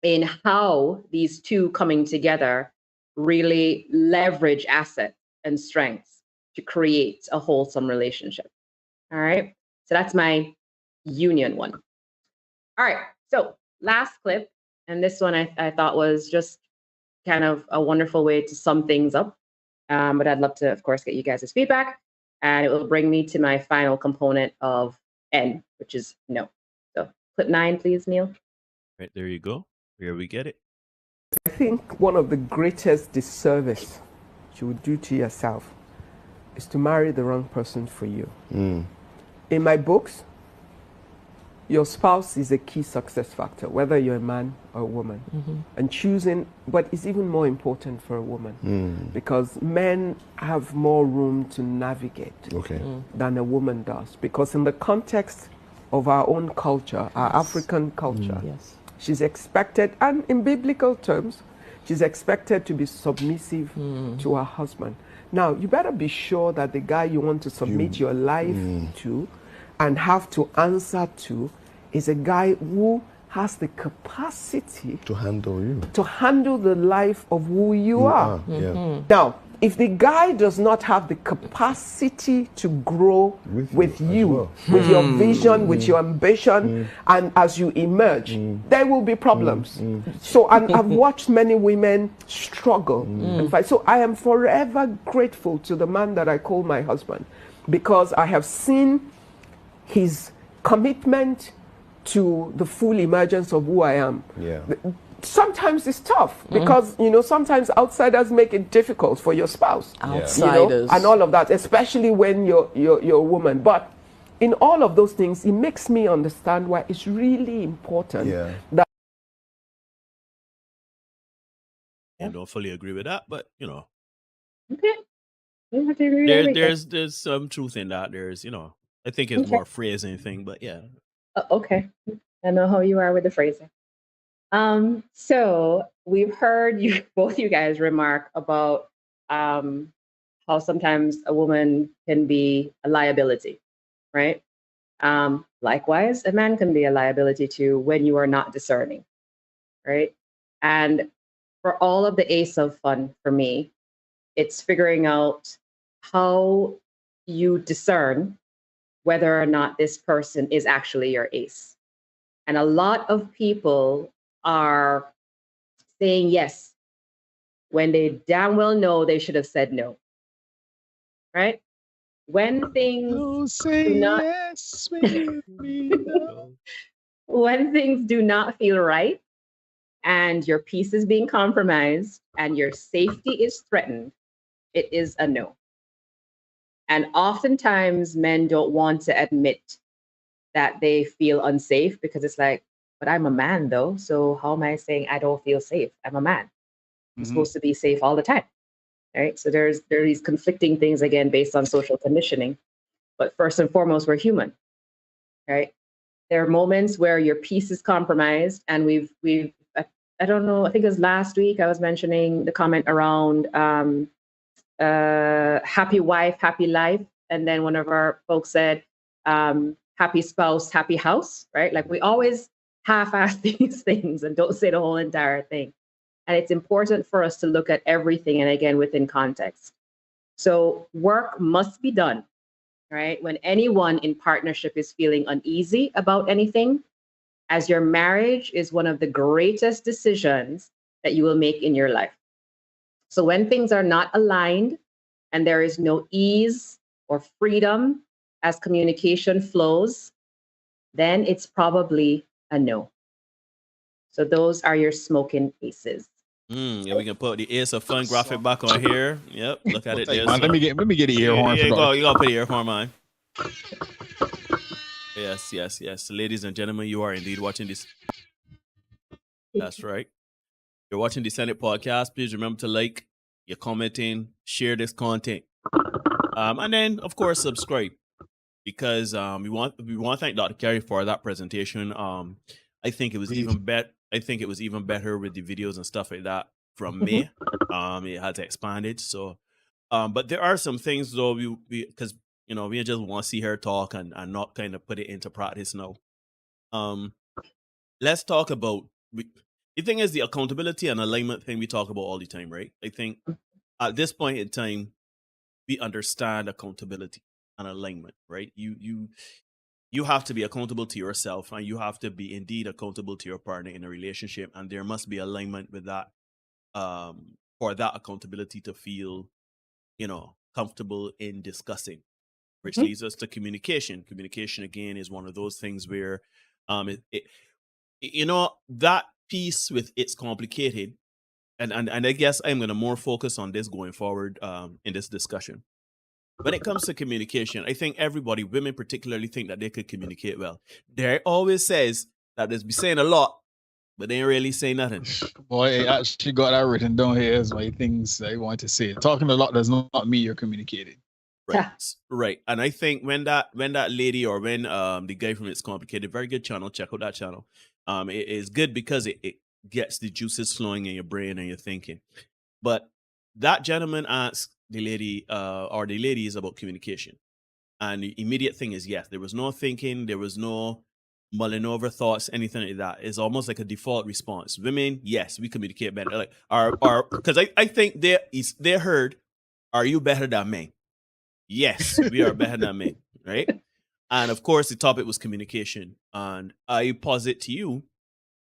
in how these two coming together really leverage assets and strengths to create a wholesome relationship. All right. So that's my union one. All right. So last clip, and this one I thought was just kind of a wonderful way to sum things up. But I'd love to, of course, get you guys' feedback. And it will bring me to my final component of N, which is no. So clip 9, please, Neil. Right, there you go. Here we get it. I think one of the greatest disservice you would do to yourself is to marry the wrong person for you. In my books, your spouse is a key success factor, whether you're a man or a woman. And choosing, but it's even more important for a woman because men have more room to navigate than a woman does. Because in the context of our own culture, our African culture, she's expected, and in biblical terms, she's expected to be submissive to her husband. Now, you better be sure that the guy you want to submit your life to and have to answer to is a guy who has the capacity to handle you, to handle the life of who you are. Now, if the guy does not have the capacity to grow with you, with your vision, with your ambition, and as you emerge, there will be problems. So I've watched many women struggle and fight. So I am forever grateful to the man that I call my husband, because I have seen his commitment to the full emergence of who I am. Sometimes it's tough because, you know, sometimes outsiders make it difficult for your spouse. Outsiders. You know, and all of that, especially when you're a woman. But in all of those things, it makes me understand why it's really important that I don't fully agree with that, but you know, Okay. You don't have to agree with everything. there's some truth in that. There's, you know, I think it's more phrase than anything, but yeah. Okay. I know how you are with the phrasing. So we've heard you, both you guys, remark about how sometimes a woman can be a liability, right? Likewise, a man can be a liability too when you are not discerning, right? And for all of the ace of fun for me, it's figuring out how you discern whether or not this person is actually your ace. And a lot of people are saying yes when they damn well know they should have said no. Right? When things do not when things do not feel right and your peace is being compromised and your safety is threatened, it is a no. And oftentimes men don't want to admit that they feel unsafe because it's like, but I'm a man though, so how am I saying I don't feel safe? I'm a man. I'm supposed to be safe all the time, right? So there are these conflicting things, again, based on social conditioning. But first and foremost, we're human, right? There are moments where your peace is compromised, and we've I don't know, I think it was last week I was mentioning the comment around happy wife, happy life, and then one of our folks said happy spouse, happy house, right? Like we always half-ass these things and don't say the whole entire thing. And it's important for us to look at everything, and again, within context. So work must be done, right? When anyone in partnership is feeling uneasy about anything, as your marriage is one of the greatest decisions that you will make in your life. So when things are not aligned and there is no ease or freedom as communication flows, then it's probably a no. So those are your Smokin Aces. Yeah, we can put the Ace of Fun graphic back on here. Yep, look at it there. Man, let me get the ear horn. Yeah, you gotta put the ear horn on. Yes. Ladies and gentlemen, you are indeed watching this. That's right. You're watching the Senate podcast. Please remember to like, you're commenting, share this content. And then, of course, subscribe. Because we want to thank Dr. Kerri for that presentation. I think it was even better with the videos and stuff like that from me. It has expanded. So, but there are some things though because we just want to see her talk and not kind of put it into practice now. Let's talk about the thing is the accountability and alignment thing we talk about all the time, right? I think at this point in time, we understand accountability and alignment, right? You have to be accountable to yourself, and you have to be indeed accountable to your partner in a relationship, and there must be alignment with that for that accountability to feel comfortable in discussing, which leads us to communication. Communication again is one of those things where that piece with it's complicated, and I guess I'm going to more focus on this going forward in this discussion. When it comes to communication, I think everybody, women particularly, think that they could communicate well. They always says that they be saying a lot, but they ain't really say nothing. Boy, I actually got that written down here as my things I want to say. Talking a lot does not mean you're communicating. Right. And I think when that lady or when the guy from It's Complicated, very good channel, check out that channel. It is good because it gets the juices flowing in your brain and your thinking. But that gentleman asked the lady or the ladies about communication. And the immediate thing is yes. There was no thinking. There was no mulling over thoughts, anything like that. It's almost like a default response. Women, yes, we communicate better. Like because I think they heard, are you better than men? Yes, we are better than men, right? And of course, the topic was communication. And I posit to you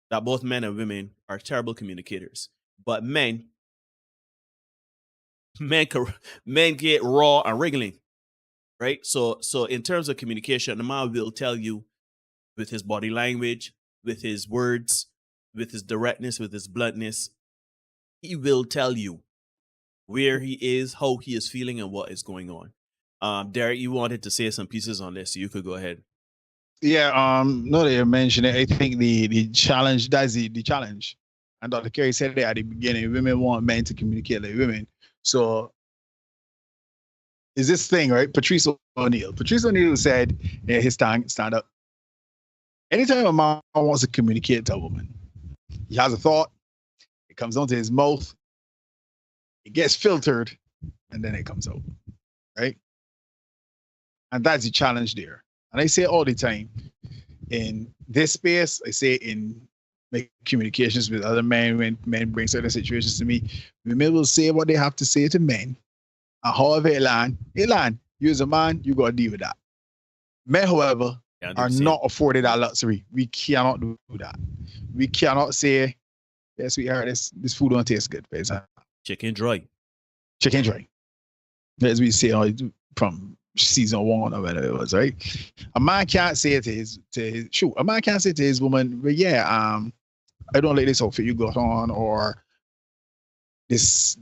that both men and women are terrible communicators. But men get raw and wriggling, right? So in terms of communication, the man will tell you with his body language, with his words, with his directness, with his bluntness, he will tell you where he is, how he is feeling, and what is going on. Derek, you wanted to say some pieces on this, so you could go ahead. Yeah, no, that you mentioned it. I think the challenge, that's the challenge. And Dr. Kerri said it at the beginning, women want men to communicate like women. So is this thing, right? Patrice O'Neal said in his stand up, anytime a man wants to communicate to a woman, he has a thought, it comes onto his mouth, it gets filtered, and then it comes out, right? And that's the challenge there. And I say all the time, in this space, I say in my communications with other men, when men bring certain situations to me, women will say what they have to say to men. And however it land, you as a man, you got to deal with that. Men, however, are not afforded that luxury. We cannot do that. We cannot say, yes, sweetheart, this food don't taste good, for example. Chicken dry. As we say from season 1 or whatever it was, right? A man can't say to his woman, well, yeah, I don't like this outfit you got on, or this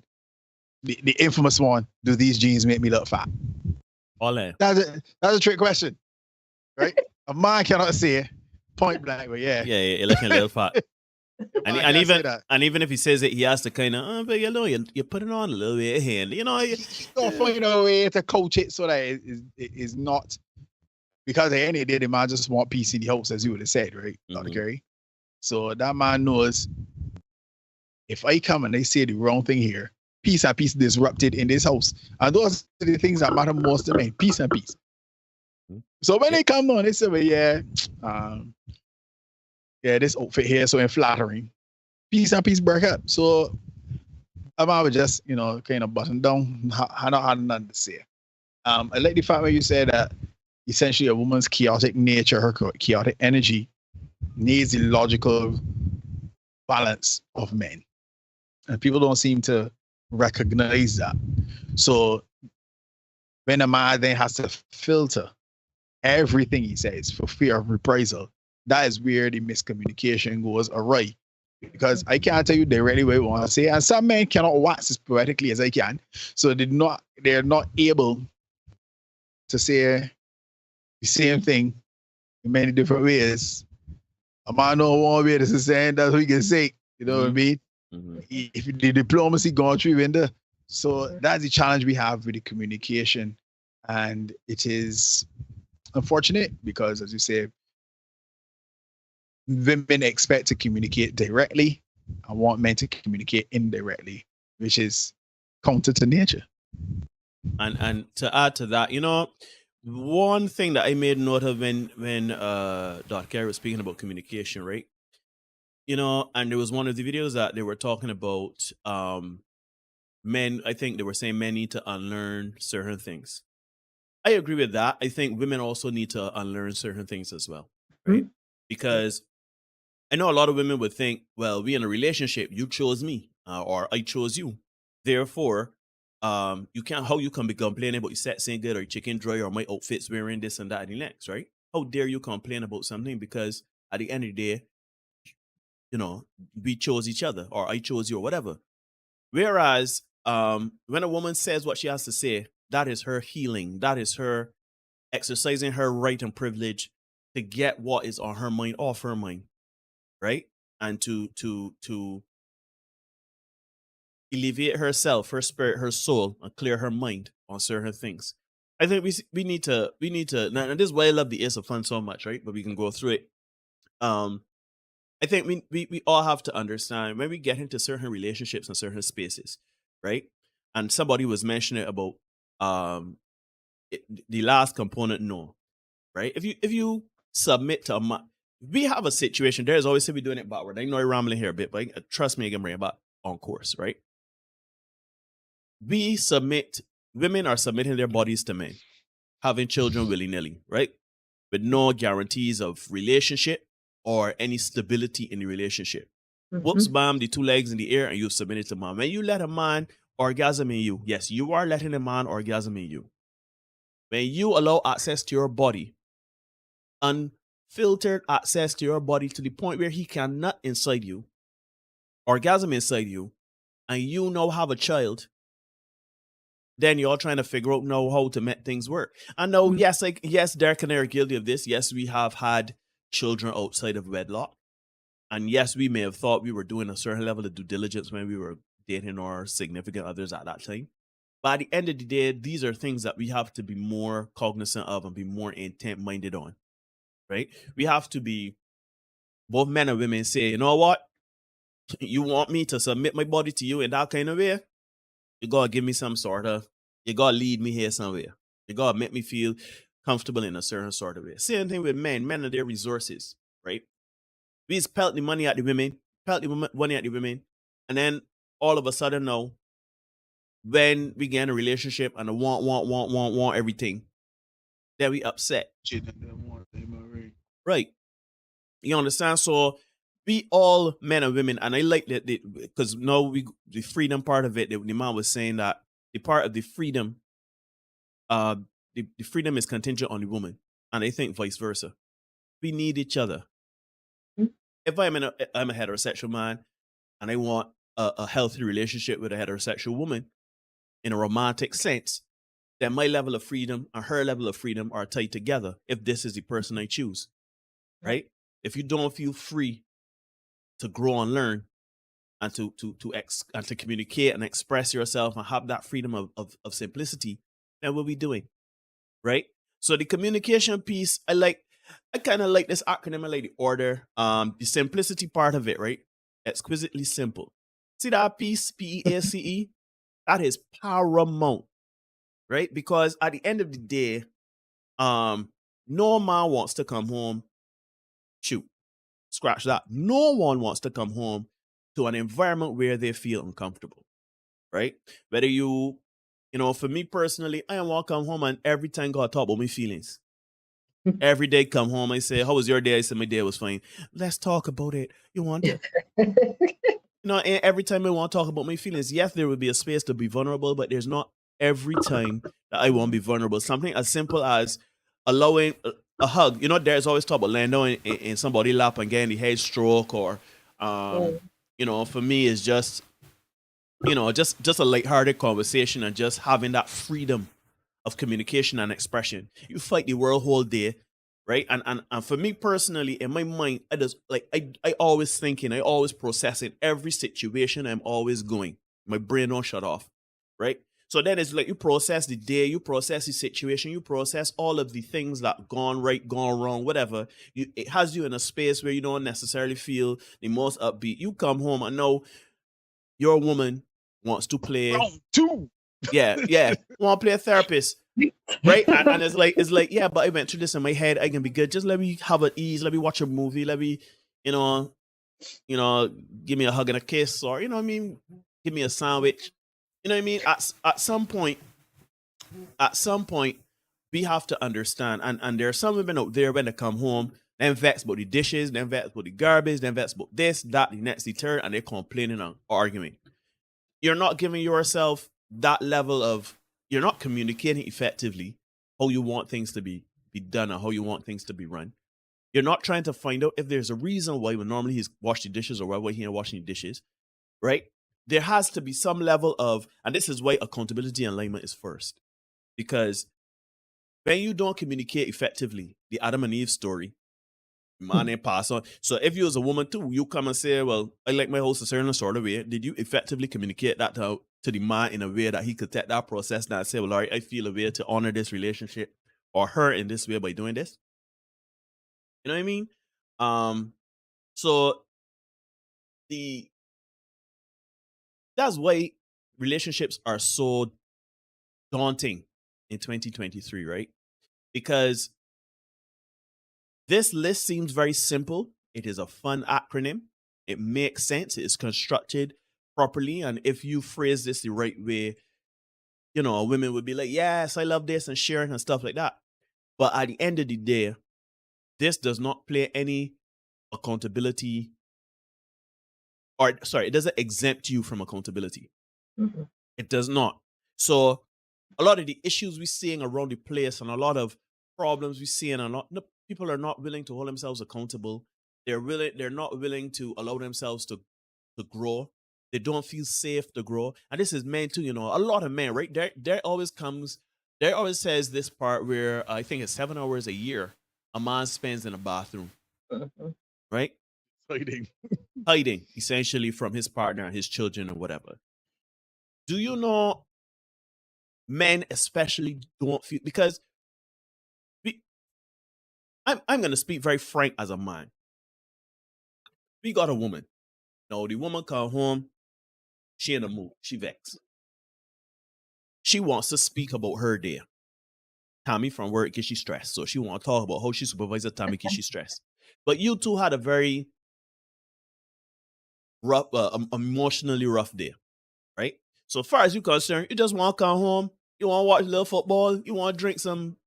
the infamous one, do these jeans make me look fat? That's a trick question, right? A man cannot say point blank, but yeah, you're looking a little fat. And even if he says it, he has to kind of, but you put it on a little bit ahead. You find a way to coach it so that it is not, because at the end of the day, the man just want peace in the house, as you would have said, right, Dr. Kerri? So that man knows, if I come and they say the wrong thing here, peace and peace disrupted in this house. And those are the things that matter most to me, peace and peace. So when they come on, they say, well, this outfit here is so flattering. Peace and peace break up. So I would just, kind of button down. I don't have nothing to say. I like the fact where you said that essentially a woman's chaotic nature, her chaotic energy, needs the logical balance of men. And people don't seem to recognize that. So when a man then has to filter everything he says for fear of reprisal, that is where the miscommunication goes awry. Because I can't tell you directly what I want to say, and some men cannot wax as poetically as I can, so they're not able to say the same thing in many different ways. A man know one way to say, that's what he can say. You know what I mean? If the diplomacy gone through in there. So that's the challenge we have with the communication. And it is unfortunate because, as you say, women expect to communicate directly and want men to communicate indirectly, which is counter to nature. And to add to that, one thing that I made note of when Dr. Kerri was speaking about communication, right? And there was one of the videos that they were talking about men. I think they were saying men need to unlearn certain things. I agree with that. I think women also need to unlearn certain things as well, right? Because I know a lot of women would think, well, we in a relationship, you chose me or I chose you. Therefore, how you can be complaining about your sex ain't good or your chicken dry or my outfit's wearing this and that and the next, right? How dare you complain about something because at the end of the day, we chose each other or I chose you or whatever. Whereas when a woman says what she has to say, that is her healing. That is her exercising her right and privilege to get what is on her mind off her mind, right? And to alleviate herself, her spirit, her soul, and clear her mind on certain things. I think we need to. Now, and this is why I love the Ace of Fun so much, right? But we can go through it. I think we all have to understand when we get into certain relationships and certain spaces, right? And somebody was mentioning about the last component, no, right? If you submit to we have a situation. There's always we doing it backward. I know I'm rambling here a bit, but trust me, I can bring it back on course, right? Women are submitting their bodies to men, having children willy-nilly, right? With no guarantees of relationship or any stability in the relationship. Whoops, bam, the two legs in the air and you submit it to man. When you let a man orgasm in you, yes, you are letting a man orgasm in you. When you allow access to your body, unfiltered access to your body to the point where he can nut inside you, orgasm inside you, and you now have a child, then you're trying to figure out now how to make things work. I know, yes, Derek and I are guilty of this. Yes, we have had children outside of wedlock. And yes, we may have thought we were doing a certain level of due diligence when we were dating our significant others at that time. But at the end of the day, these are things that we have to be more cognizant of and be more intent-minded on, right? We have to be, both men and women say, you know what? You want me to submit my body to you in that kind of way? You gotta give me you gotta lead me here somewhere. You gotta make me feel comfortable in a certain sort of way. Same thing with men. Men are their resources, right? We just pelt the money at the women, and then all of a sudden now, when we get in a relationship and want everything, then we upset. Right. You understand? So we all, men and women, and I like that because now the freedom part of it, the man was saying that the part of the freedom, the freedom is contingent on the woman. And I think vice versa. We need each other. If I'm a heterosexual man and I want a healthy relationship with a heterosexual woman in a romantic sense, then my level of freedom and her level of freedom are tied together if this is the person I choose, right? If you don't feel free to grow and learn and to communicate and express yourself and have that freedom of simplicity, then what are we doing, right? So the communication piece, I kind of like this acronym. I like the order. The simplicity part of it, right? Exquisitely simple. See that piece, PEACE? That is paramount, right? Because at the end of the day, no man wants to come home. Scratch that. No one wants to come home to an environment where they feel uncomfortable, right? Whether for me personally, I don't want to come home and every time God talk about my feelings. Every day come home, I say, how was your day? I said, my day was fine. Let's talk about it. You want to? You know, and every time I want to talk about my feelings, yes, there will be a space to be vulnerable, but there's not every time that I won't be vulnerable. Something as simple as allowing a hug. You know, there's always talk about laying down in somebody's lap and getting the head stroke, or, you know, for me, it's just, you know, just a lighthearted conversation and just having that freedom of communication and expression. You fight the world whole day, right? And for me personally, in my mind, I just like I always thinking, I always processing every situation. I'm always going. My brain don't shut off, right? So then it's like you process the day, you process the situation, you process all of the things that gone right, gone wrong, whatever. It has you in a space where you don't necessarily feel the most upbeat. You come home and know your woman wants to play. Yeah, want to play a therapist, right? And it's like, yeah, but I went through this in my head. I can be good. Just let me have an ease. Let me watch a movie. Let me, you know, give me a hug and a kiss, or you know what I mean, give me a sandwich. You know what I mean? At some point, we have to understand. And there are some women out there when they come home, then vex about the dishes, then vex about the garbage, then vex about this, that, the next, the third, and they're complaining and arguing. You're not giving yourself that level of, you're not communicating effectively how you want things to be done or how you want things to be run. You're not trying to find out if there's a reason why when normally he's washed the dishes or why he ain't washing the dishes, right? There has to be some level of, and this is why accountability and alignment is first. Because when you don't communicate effectively, the Adam and Eve story, man ain't pass on. So if you as a woman too, you come and say, well, I like my house a certain sort of way. Did you effectively communicate that to the man in a way that he could take that process and say, well, all right, I feel a way to honor this relationship or her in this way by doing this? You know what I mean? So that's why relationships are so daunting in 2023, right? Because this list seems very simple. It is a fun acronym. It makes sense. It is constructed properly. And if you phrase this the right way, you know, women would be like, yes, I love this, and sharing and stuff like that. But at the end of the day, this does not play any accountability, or sorry, it doesn't exempt you from accountability. Mm-hmm. It does not. So a lot of the issues we're seeing around the place and a lot of problems we're seeing, people are not willing to hold themselves accountable. They're not willing to allow themselves to grow. They don't feel safe to grow. And this is men too, you know, a lot of men, right? There always says this part where I think it's 7 hours a year a man spends in a bathroom. Right? Hiding essentially from his partner, his children, or whatever. Do you know men especially don't feel, because I'm going to speak very frank as a man. We got a woman. No, the woman come home, she in a mood, she vexed. She wants to speak about her day. Tommy from work gets she stressed, so she want to talk about how she supervisor Tommy gets she stressed. But you two had a very rough, emotionally rough day, right? So far as you're concerned, you just want to come home, you want to watch a little football, you want to drink some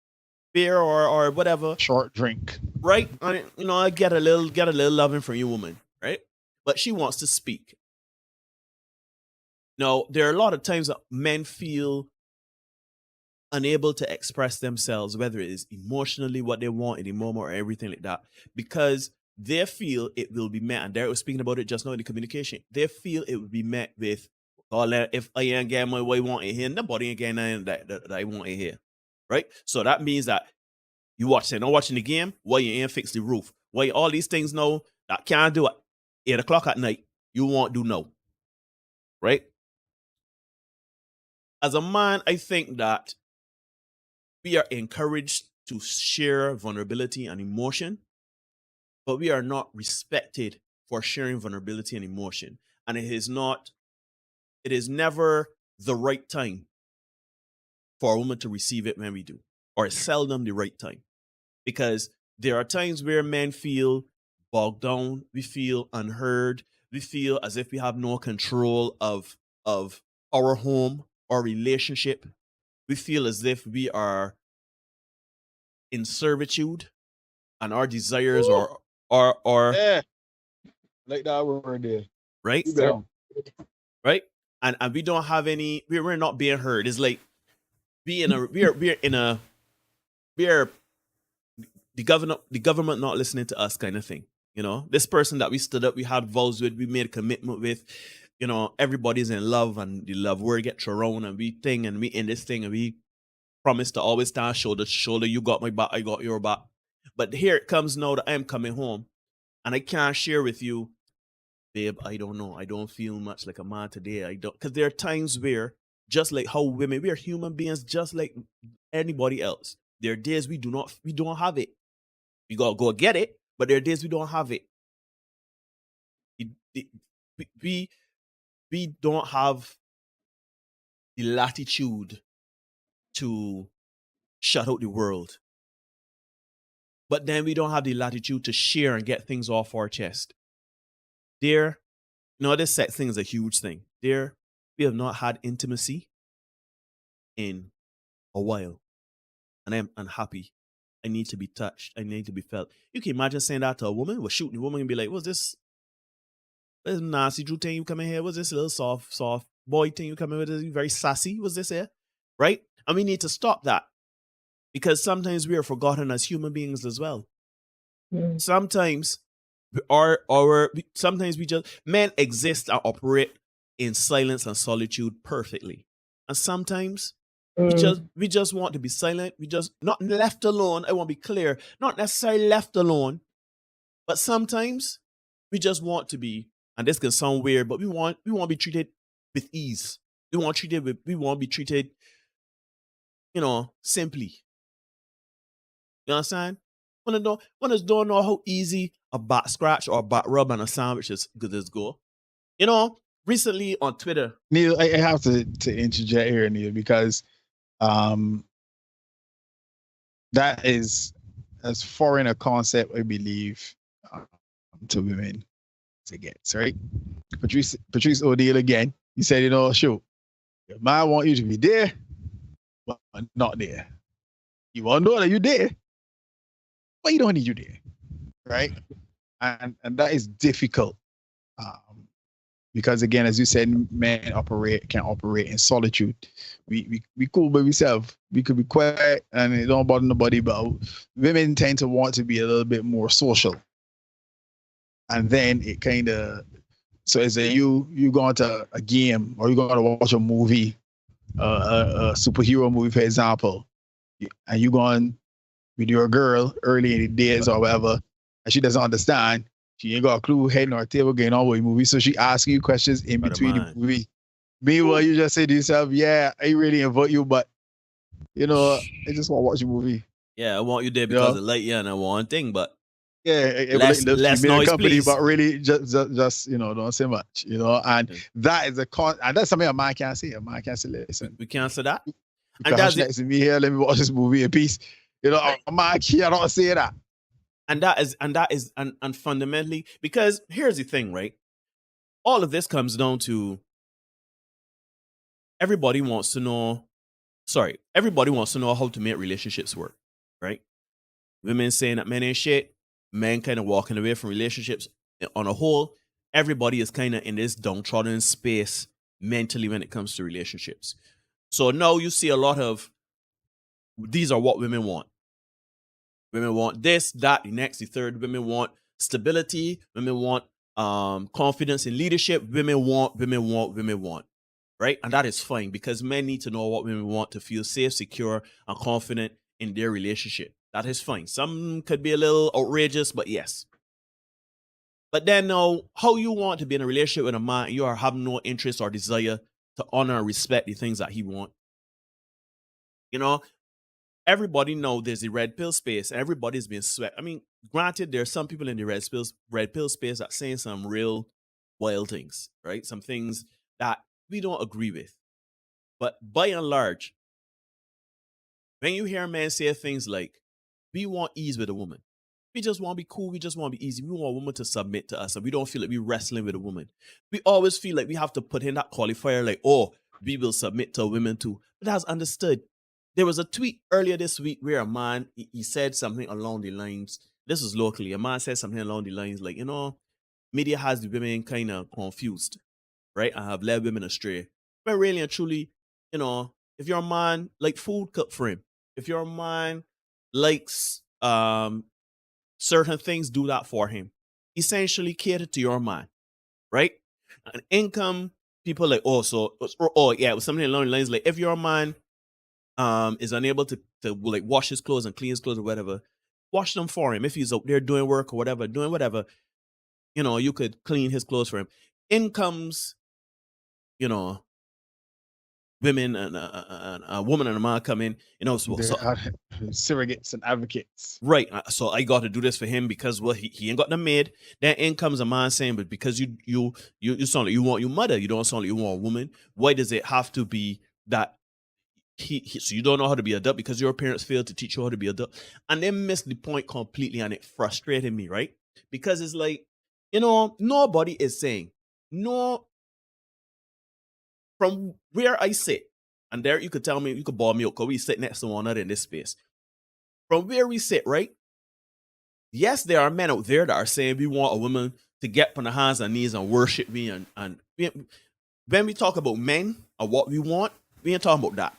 beer or whatever. Short drink. Right? And, you know, I get a little loving from your woman, right? But she wants to speak. Now, there are a lot of times that men feel unable to express themselves, whether it is emotionally what they want in the moment or everything like that, because they feel it will be met, and Derek was speaking about it just now in the communication, they feel it will be met with, oh, if I ain't getting my way I want it here, nobody ain't getting nothing that I want it here, right? So that means that you not watching the game, why you ain't fix the roof, why all these things know that can't do it 8 o'clock at night, you won't do no, right? As a man, I think that we are encouraged to share vulnerability and emotion, but we are not respected for sharing vulnerability and emotion. And it is never the right time for a woman to receive it when we do, or it's seldom the right time. Because there are times where men feel bogged down, we feel unheard, we feel as if we have no control of our home, our relationship. We feel as if we are in servitude, and our desires are Yeah. Like that word there. right? Yeah. Right? And we don't have any. We're not being heard. It's like we're the government not listening to us kind of thing. You know, this person that we stood up, we had vows with, we made a commitment with. You know, everybody's in love, and the love word gets around, and we think, and we in this thing, and we promise to always stand shoulder to shoulder. You got my back, I got your back. But here it comes now that I'm coming home, and I can't share with you, babe. I don't know. I don't feel much like a man today. I don't, because there are times where, just like how women, we are human beings, just like anybody else. There are days we don't have it. We gotta go get it, but there are days we don't have it. We don't have the latitude to shut out the world. But then we don't have the latitude to share and get things off our chest. Dear, this sex thing is a huge thing. Dear, we have not had intimacy in a while. And I'm unhappy. I need to be touched. I need to be felt. You can imagine saying that to a woman. We're shooting the woman and be like, what's this nasty Drew thing you come in here? What's this little soft boy thing you come in with? Is very sassy? What's this here? Right? And we need to stop that. Because sometimes we are forgotten as human beings as well. Sometimes sometimes men exist and operate in silence and solitude perfectly. And sometimes we just want to be silent. We just not left alone. I want to be clear. Not necessarily left alone, but sometimes we just want to be, and this can sound weird, but we want to be treated with ease. We want to be treated, simply. You understand? When don't know how easy a back scratch or a back rub and a sandwich is go. Recently on Twitter. Neil, I have to interject here, Neil, because that is as foreign a concept, I believe, to women as it gets, right? Patrice O'Neal again, he said, sure, your man want you to be there, but not there. You want to know that you're there, but you don't need you there, right? And that is difficult. Because again, as you said, men can operate in solitude. We cool by ourselves. We could be quiet and it don't bother nobody, but women tend to want to be a little bit more social. And then it kind of, so as you go to a game or you go to watch a movie, a superhero movie, for example, and you going with your girl early in the days or whatever, and she doesn't understand. She ain't got a clue head nor tail going on with the movie, so she asks you questions in between the movie. Meanwhile, you just say to yourself, "Yeah, I really invite you, but I just want to watch the movie." Yeah, I want you there because I like you and I want one thing, but less noise, company, please. but really just don't say much, and that is and that's something a man can't say. A man can't say, listen, we can't say that. And that's next to me here. Let me watch this movie in peace. A man cannot say that. And that is fundamentally, because here's the thing, right? All of this comes down to everybody wants to know how to make relationships work, right? Women saying that men ain't shit, men kind of walking away from relationships. On a whole, everybody is kind of in this downtrodden space mentally when it comes to relationships. So now you see a lot of, these are what women want. Women want this, that, the next, the third. Women want stability. Women want confidence in leadership. Women want. Right? And that is fine, because men need to know what women want to feel safe, secure, and confident in their relationship. That is fine. Some could be a little outrageous, but yes. But then now, how you want to be in a relationship with a man, you are having no interest or desire to honor and respect the things that he wants. Everybody knows there's the red pill space. Everybody's being swept. I mean, granted, there are some people in the red pill space that saying some real wild things, right? Some things that we don't agree with. But by and large, when you hear men say things like, we want ease with a woman. We just want to be cool. We just want to be easy. We want a woman to submit to us, and we don't feel like we're wrestling with a woman. We always feel like we have to put in that qualifier like, we will submit to women too. But that's understood. There was a tweet earlier this week where a man, he said something along the lines, this was locally, a man said something along the lines like, media has the women kind of confused, right? And have led women astray. But really and truly, you know, if your man like food cooked for him, if your man likes certain things, do that for him. Essentially cater to your man, right? And income, people like, yeah, with something along the lines like, if your man is unable to like wash his clothes and clean his clothes or whatever, wash them for him. If he's out there doing work or whatever, doing whatever, you know, you could clean his clothes for him. Incomes, you know, women and a woman and a man come in, you know, so surrogates and advocates. Right. So I got to do this for him because he ain't got the maid. Then in comes a man saying, but because you sound like you want your mother, you don't sound like you want a woman. Why does it have to be that so you don't know how to be adult because your parents failed to teach you how to be adult? And they missed the point completely, and it frustrated me, right? Because it's like, you know, nobody is saying no. From where I sit, and there you could tell me, you could ball me up because we sit next to one another in this space. From where we sit, right? Yes, there are men out there that are saying we want a woman to get on the hands and knees and worship me. And when we talk about men and what we want, we ain't talking about that,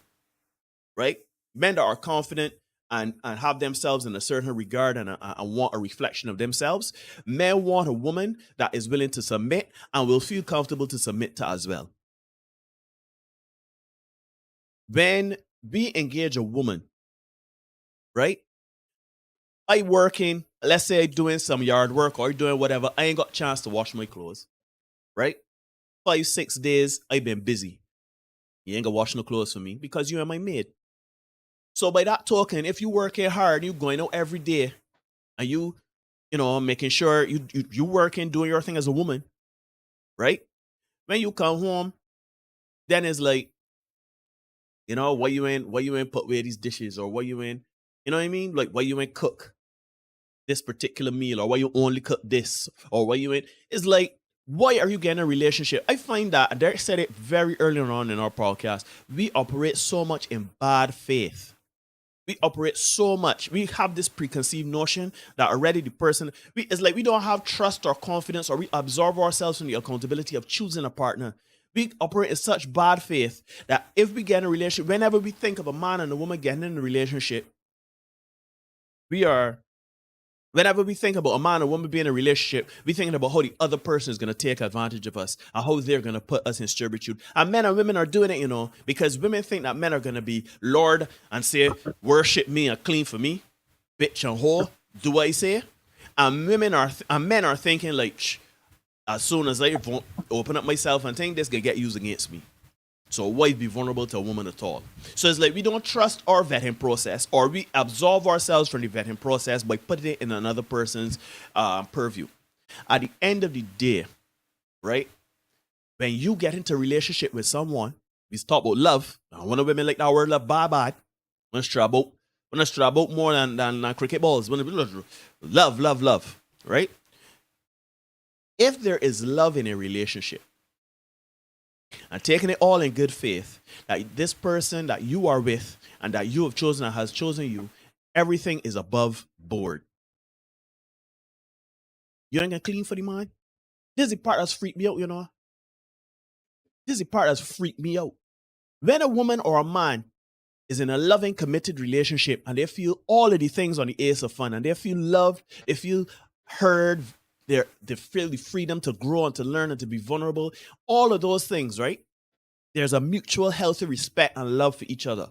right? Men that are confident and have themselves in a certain regard and want a reflection of themselves. Men want a woman that is willing to submit and will feel comfortable to submit to as well. When we engage a woman, right? I working, let's say I doing some yard work or doing whatever. I ain't got a chance to wash my clothes, right? 5-6 days, I've been busy. You ain't gonna wash no clothes for me because you are my maid. So by that token, if you working hard, you going out every day, and you know, making sure you working, doing your thing as a woman, right? When you come home, then it's like, you know, why you ain't put away these dishes, or why you ain't, you know what I mean? Like, why you ain't cook this particular meal, or why you only cook this, or why you ain't. It's like, why are you getting a relationship? I find that, and Derek said it very early on in our podcast, we operate so much in bad faith. We operate so much. We have this preconceived notion that already the person, it's like we don't have trust or confidence, or we absolve ourselves from the accountability of choosing a partner. We operate in such bad faith that if we get in a relationship, whenever we think of a man and a woman getting in a relationship, whenever we think about a man and a woman being in a relationship, we're thinking about how the other person is going to take advantage of us and how they're going to put us in servitude. And men and women are doing it, you know, because women think that men are going to be Lord and say, worship me and clean for me, bitch and whore, do I say? And men are thinking like, as soon as I open up myself and think this can get used against me. So why be vulnerable to a woman at all? So it's like we don't trust our vetting process, or we absolve ourselves from the vetting process by putting it in another person's purview. At the end of the day, right, when you get into a relationship with someone, we talk about love. One of women like that word love bad. When it's about more than cricket balls. When love, right? If there is love in a relationship, and taking it all in good faith, that this person that you are with and that you have chosen and has chosen you, everything is above board. You ain't gonna clean for the man? This is the part that's freaked me out, you know? This is the part that's freaked me out. When a woman or a man is in a loving, committed relationship and they feel all of the things on the ace of fun, and they feel loved, they feel heard, they feel the freedom to grow and to learn and to be vulnerable, all of those things, right? There's a mutual healthy respect and love for each other.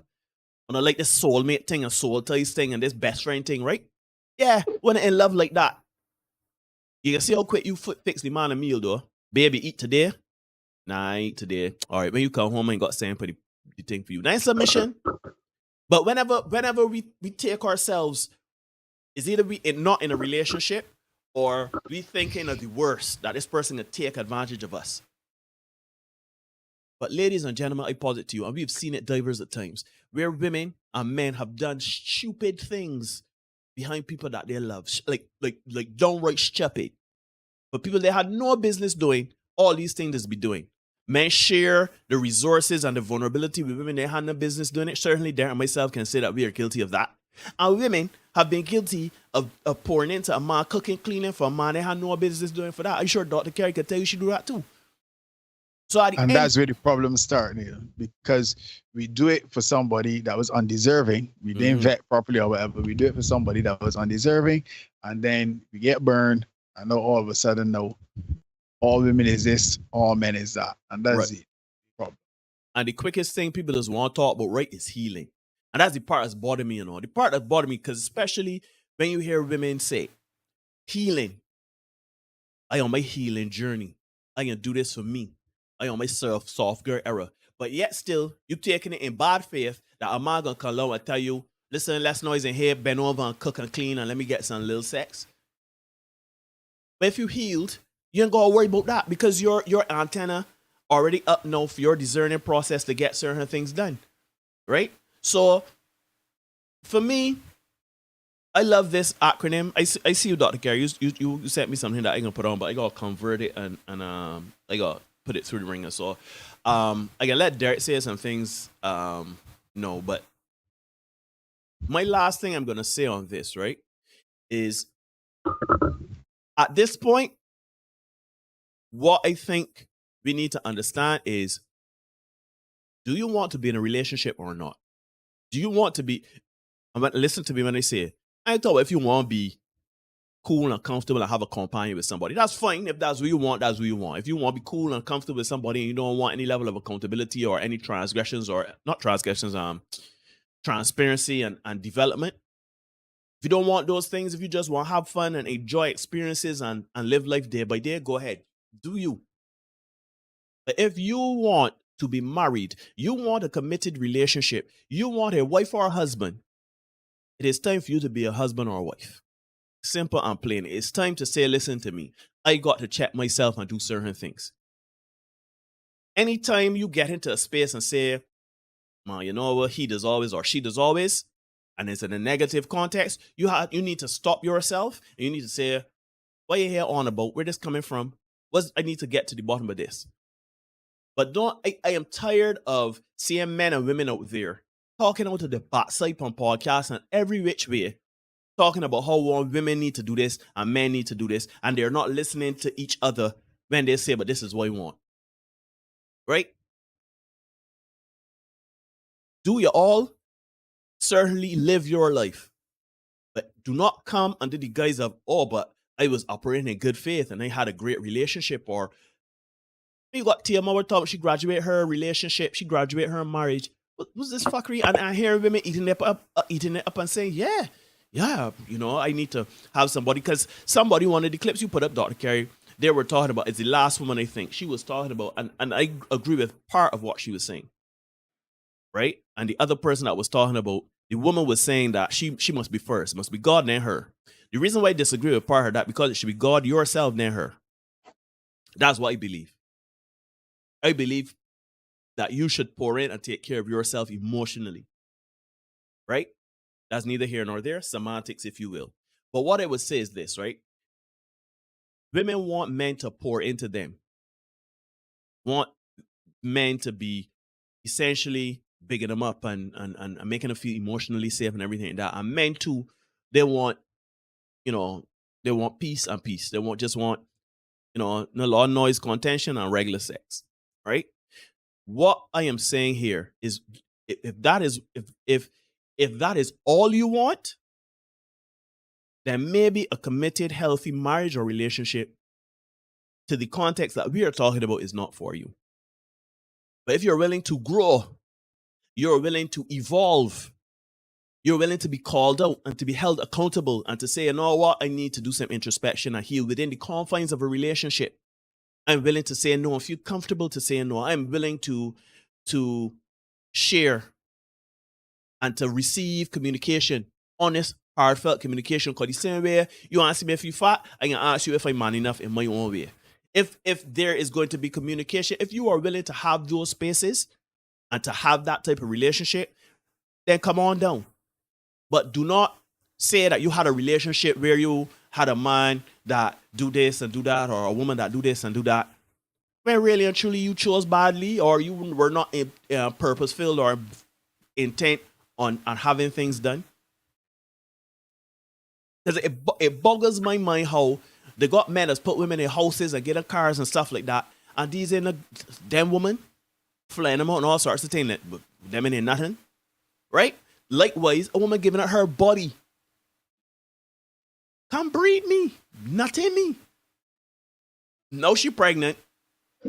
And I like this soulmate thing and soul ties thing and this best friend thing, right? Yeah, when in love like that, you can see how quick you fix the man a meal though. Baby, eat today? Nah, I eat today. All right, when you come home, I ain't got same for the thing for you. Nice submission. But whenever we take ourselves, it's either we not in a relationship, or we thinking of the worst, that this person can take advantage of us. But ladies and gentlemen, I posit to you, and we've seen it divers of times, where women and men have done stupid things behind people that they love, like downright stupid. But people they had no business doing, all these things they be doing. Men share the resources and the vulnerability with women they had no business doing it. Certainly, Darren and myself can say that we are guilty of that. And women have been guilty of pouring into a man, cooking, cleaning for a man they had no business doing for that. I'm sure Dr. Kerri can tell you she do that too. So at the And end, that's where the problem starts, Neil, because we do it for somebody that was undeserving. We didn't vet properly or whatever. We do it for somebody that was undeserving, and then we get burned. And now all of a sudden, no, all women is this, all men is that, and that's Right. the problem. And the quickest thing people just want to talk about, right, is healing. And that's the part that's bothering me, you know. The part that bothers me, because especially when you hear women say, healing, I on my healing journey. I can do this for me. I on my soft girl era. But yet still, you taking it in bad faith that a man gonna come along and tell you, listen, less noise in here, bend over and cook and clean and let me get some little sex. But if you healed, you ain't gotta worry about that because your antenna already up now for your discerning process to get certain things done. Right? So for me, I love this acronym. I see you, Dr. Kerri. You sent me something that I can put on, but I gotta convert it and I gotta put it through the ringer. So I can let Derek say some things. No, but my last thing I'm gonna say on this, right, is at this point, what I think we need to understand is, do you want to be in a relationship or not? Do you want to be, listen to me when I say, I thought if you want to be cool and comfortable and have a companion with somebody, that's fine. If that's what you want, that's what you want. If you want to be cool and comfortable with somebody and you don't want any level of accountability or any transgressions or not transgressions, transparency and development. If you don't want those things, if you just want to have fun and enjoy experiences and live life day by day, go ahead. Do you. But if you want to be married, you want a committed relationship, you want a wife or a husband, it is time for you to be a husband or a wife. Simple and plain. It's time to say, listen to me. I got to check myself and do certain things. Anytime you get into a space and say, man, you know what, he does always or she does always, and it's in a negative context, you need to stop yourself and you need to say, what you here on about? Where this coming from? I need to get to the bottom of this. But I am tired of seeing men and women out there talking out of the backside on podcasts and every which way, talking about how women need to do this and men need to do this, and they're not listening to each other when they say, but this is what I want. Right? Do you all? Certainly live your life. But do not come under the guise of, oh, but I was operating in good faith and I had a great relationship. Or you got Tia Mauer talking, she graduated her relationship, she graduated her marriage. What was this fuckery? And I hear women eating it up and saying, yeah, you know, I need to have somebody. Because somebody, one of the clips you put up, Dr. Kerri, they were talking about, it's the last woman I think she was talking about, and I agree with part of what she was saying. Right? And the other person that was talking about, the woman was saying that she must be first, must be God than her. The reason why I disagree with part of that, because it should be God yourself than her. That's what I believe. I believe that you should pour in and take care of yourself emotionally. Right? That's neither here nor there. Semantics, if you will. But what I would say is this, right? Women want men to pour into them. Want men to be essentially bigging them up and making them feel emotionally safe and everything like that. And men too, they want, you know, they want peace and peace. They just want, you know, no law, noise, contention, and regular sex. Right? What I am saying here is, if that is all you want, then maybe a committed, healthy marriage or relationship to the context that we are talking about is not for you. But if you're willing to grow, you're willing to evolve, you're willing to be called out and to be held accountable and to say, you know what, I need to do some introspection and heal within the confines of a relationship. I'm willing to say no. I feel comfortable to say no. I'm willing to share and to receive communication, honest, heartfelt communication. Because the same way you ask me if you fat, I can ask you if I'm man enough in my own way. If there is going to be communication, if you are willing to have those spaces and to have that type of relationship, then come on down. But do not say that you had a relationship where you had a man that do this and do that, or a woman that do this and do that, when really and truly you chose badly, or you were not purpose-filled or intent on having things done. Because it boggles my mind how they got men that's put women in houses and get them cars and stuff like that. And these in them woman flying them out and all sorts of things. But them ain't nothing. Right? Likewise, a woman giving up her body. Come breed me. Nothing me. Now she pregnant.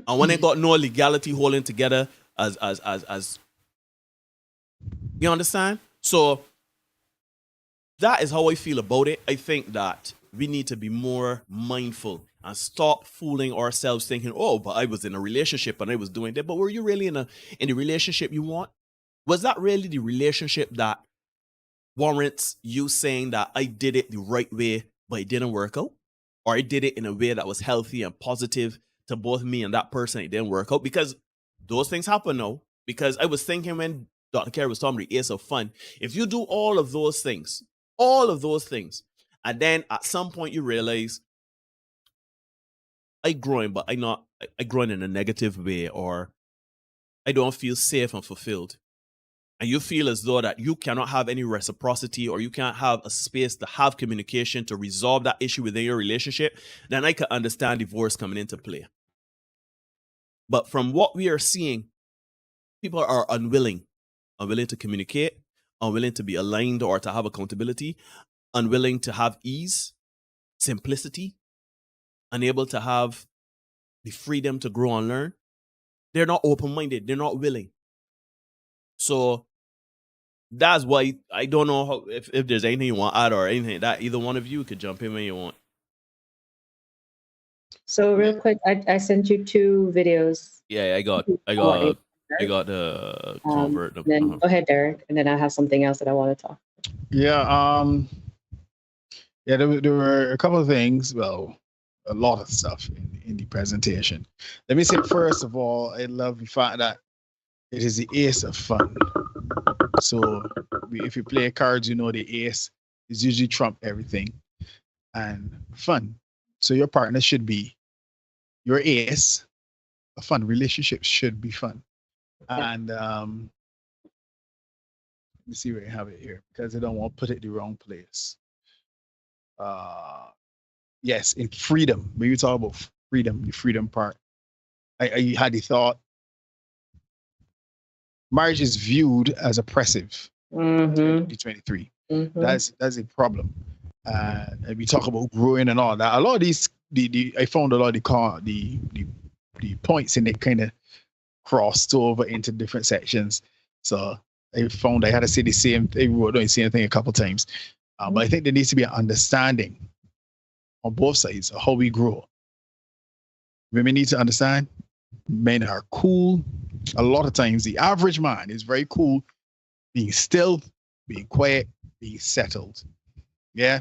And when they got no legality holding together as you understand? So that is how I feel about it. I think that we need to be more mindful and stop fooling ourselves thinking, oh, but I was in a relationship and I was doing that. But were you really in the relationship you want? Was that really the relationship that warrants you saying that I did it the right way, but it didn't work out? Or I did it in a way that was healthy and positive to both me and that person, it didn't work out? Because those things happen now. Because I was thinking when Dr. Kerri was talking about the ace of fun, if you do all of those things, and then at some point you realize I growing, but I growing in a negative way, or I don't feel safe and fulfilled. And you feel as though that you cannot have any reciprocity, or you can't have a space to have communication to resolve that issue within your relationship, then I can understand divorce coming into play. But from what we are seeing, people are unwilling to communicate, unwilling to be aligned or to have accountability, unwilling to have ease, simplicity, unable to have the freedom to grow and learn. They're not open-minded. They're not willing. So that's why I don't know if there's anything you want to add or anything that either one of you could jump in when you want. So real quick, I sent you 2 videos. Yeah, I got the convert. Then go ahead, Derek, and then I have something else that I want to talk. Yeah, there were a couple of things. Well, a lot of stuff in the presentation. Let me say first of all, I love the fact that it is the ace of fun. So if you play cards, you know the ace is usually trump everything and fun. So your partner should be your ace. A fun relationship should be fun. And let me see where I have it here because I don't want to put it the wrong place. Yes, in freedom. When you talk about freedom, the freedom part, I had the thought marriage is viewed as oppressive. 2023. That's a problem. And we talk about growing and all that. A lot of these, I found a lot of the points in it kind of crossed over into different sections. So I found I had to say the same. They wrote the same thing a couple times. But I think there needs to be an understanding on both sides of how we grow. Women need to understand men are cool. A lot of times, the average man is very cool, being still, being quiet, being settled. Yeah.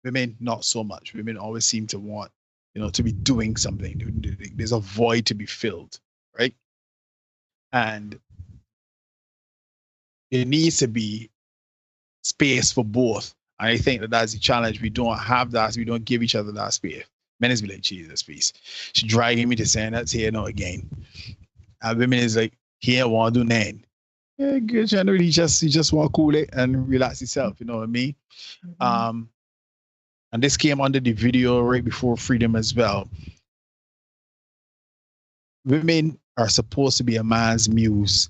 Women, not so much. Women always seem to want, to be doing something. There's a void to be filled, right? And there needs to be space for both. And I think that's the challenge. We don't have that. We don't give each other that space. Men is like, Jesus, please. She's dragging me to saying that's here now again. And women is like, he ain't want to do nothing. Yeah, good. Generally, he just want to cool it and relax himself. You know what I mean? And this came under the video right before freedom as well. Women are supposed to be a man's muse.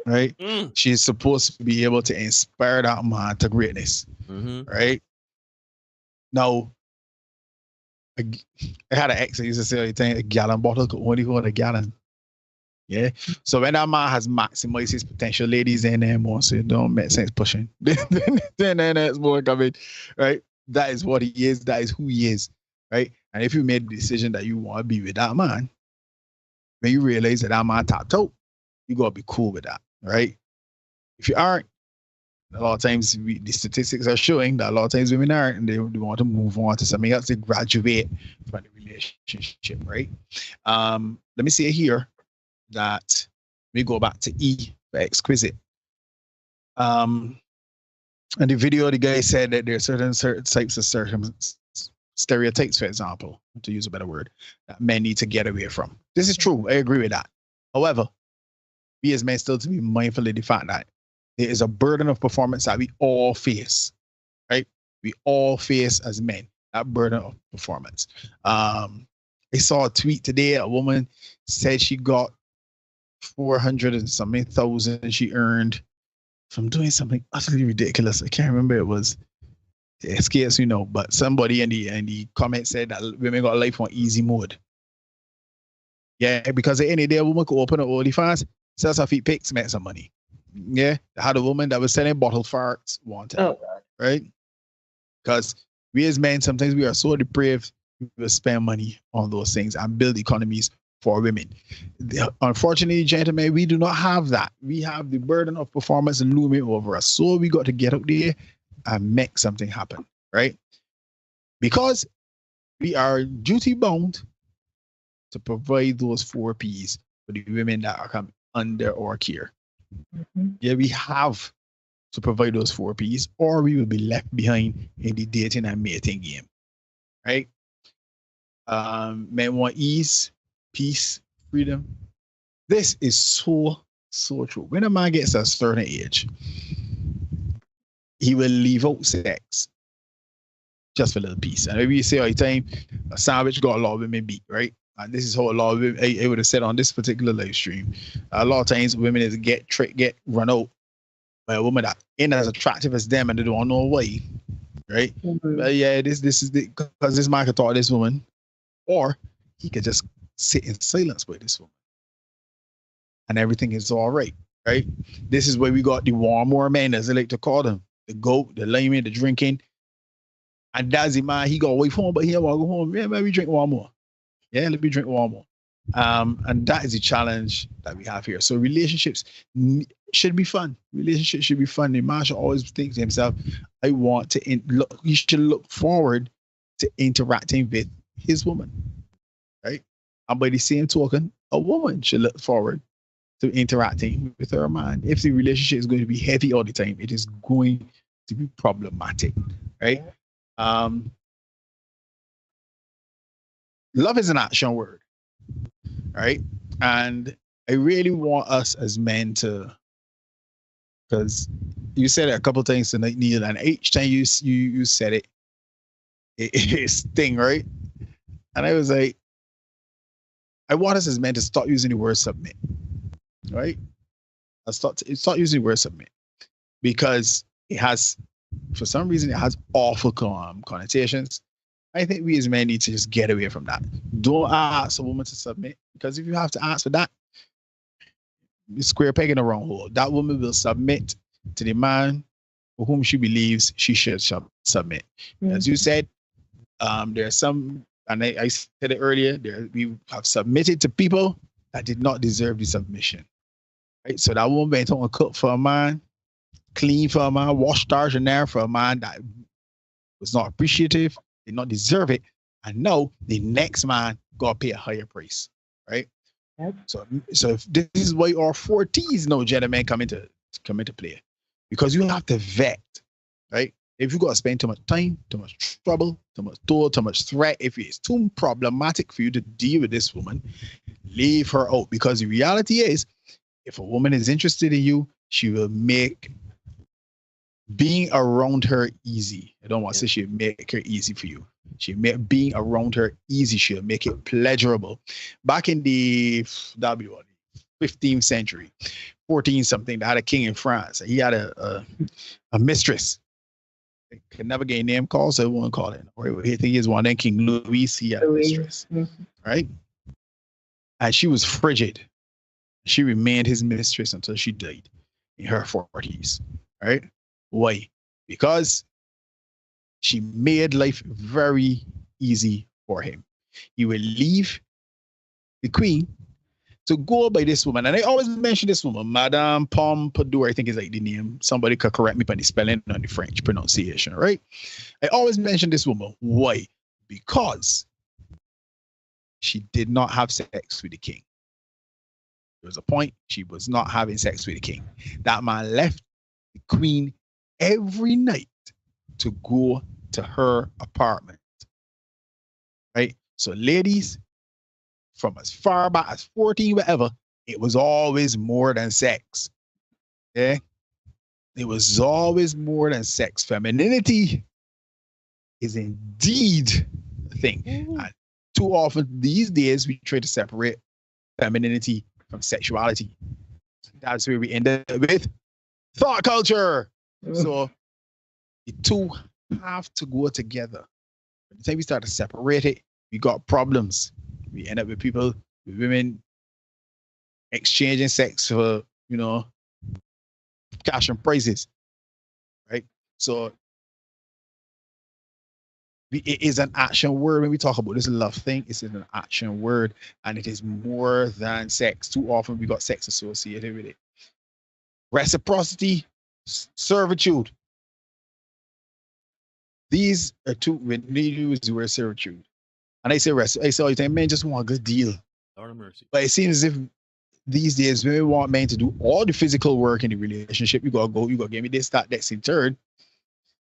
Right? She's supposed to be able to inspire that man to greatness. Right? Now, I had an ex that used to say, a gallon bottle could only hold a gallon. Yeah. So when that man has maximized his potential, ladies in there more, so it don't make sense pushing. then there's more coming. Right? That is what he is. That is who he is. Right? And if you made the decision that you want to be with that man, when you realize that man tapped out, you gotta be cool with that, right? If you aren't, a lot of times the statistics are showing that a lot of times women aren't, and they want to move on to something else to graduate from the relationship, right? Let me say here that we go back to E for exquisite. And the video, the guy said that there are certain types of certain stereotypes, for example, to use a better word, that men need to get away from. This is true. I agree with that. However, we as men still to be mindful of the fact that there is a burden of performance that we all face, right? we all face as men, that burden of performance. I saw a tweet today. A woman said she got 400 and something thousand she earned from doing something utterly ridiculous. I can't remember it was. It escapes me now, but somebody in the comment said that women got life on easy mode. Yeah, because at any day a woman could open up OnlyFans, sell some feet pics, make some money. Yeah, I had a woman that was selling bottle farts wanted. Oh God. Right? Because we as men, sometimes we are so depraved, we will spend money on those things and build economies for women. Unfortunately, gentlemen, we do not have that. We have the burden of performance looming over us. So we got to get out there and make something happen, right? Because we are duty bound to provide those 4 P's for the women that are coming under our care. Yeah, we have to provide those 4 P's, or we will be left behind in the dating and mating game, right? Men want ease, peace, freedom. This is so true. When a man gets a certain age, he will leave out sex just for a little peace. And maybe you say all the time, a sandwich got a lot of women beat, right? And this is how a lot of women, I would have said on this particular live stream, a lot of times women is get run out by a woman that ain't as attractive as them and they don't know why, right? But yeah, this is because this man could talk to this woman, or he could just sit in silence with this woman, and everything is all right, right? This is where we got the warm men, as they like to call them, the goat, the layman, the drinking, and that's the man. He got away from home, but he don't want to go home. Yeah, maybe drink one more. Yeah, let me drink one more. And that is the challenge that we have here. So relationships should be fun. Relationships should be fun. The man should always think to himself, I want to look. He should look forward to interacting with his woman, right? And by the same token, a woman should look forward to interacting with her man. If the relationship is going to be heavy all the time, it is going to be problematic, right? Love is an action word, right? And I really want us as men to, because you said it a couple of times tonight, Neil, and each time you said it, it sting, right? And I was like, I want us as men to stop using the word submit, right? Start using the word submit, because it has, for some reason, it has awful connotations. I think we as men need to just get away from that. Don't ask a woman to submit, because if you have to ask for that, you square peg in the wrong hole. That woman will submit to the man for whom she believes she should submit. As you said, there are some, and I said it earlier, we have submitted to people that did not deserve the submission. Right? So that woman went on and cook for a man, clean for a man, wash stars in there for a man that was not appreciative, did not deserve it, and now the next man got to pay a higher price, right? Yep. So if this is why our 4 T's now, gentlemen, come into play, because you have to vet, right? If you got to spend too much time, too much trouble, too much toil, too much threat, if it's too problematic for you to deal with this woman, leave her out, because the reality is, if a woman is interested in you, she will make being around her easy. I don't want to say she'll make her easy for you. She'll make being around her easy. She'll make it pleasurable. Back in the 15th century, 14 something, they had a king in France. He had a mistress. They could never get a name called, so everyone called it. Or I think he was one. Then King Louis, he had a mistress, right? And she was frigid. She remained his mistress until she died in her 40s, right? Why? Because she made life very easy for him. He will leave the queen to go by this woman. And I always mention this woman, Madame Pompadour, I think is like the name. Somebody could correct me by the spelling on the French pronunciation, right? I always mention this woman. Why? Because she did not have sex with the king. There was a point she was not having sex with the king. That man left the queen every night to go to her apartment, right? So ladies, from as far back as 14, whatever, it was always more than sex. Yeah, it was always more than sex. Femininity is indeed a thing. And too often these days we try to separate femininity from sexuality. That's where we end up with thought culture. So the two have to go together. By the time we start to separate it, we got problems. We end up with people, with women exchanging sex for, cash and prizes, right? So it is an action word. When we talk about this love thing, it's an action word, and it is more than sex. Too often we got sex associated with it. Reciprocity, servitude. These are two, when they use the word servitude. And I say all the time, men just want a good deal. Lord of mercy. But it seems as if these days women want men to do all the physical work in the relationship. You gotta give me this, that, that's in turn.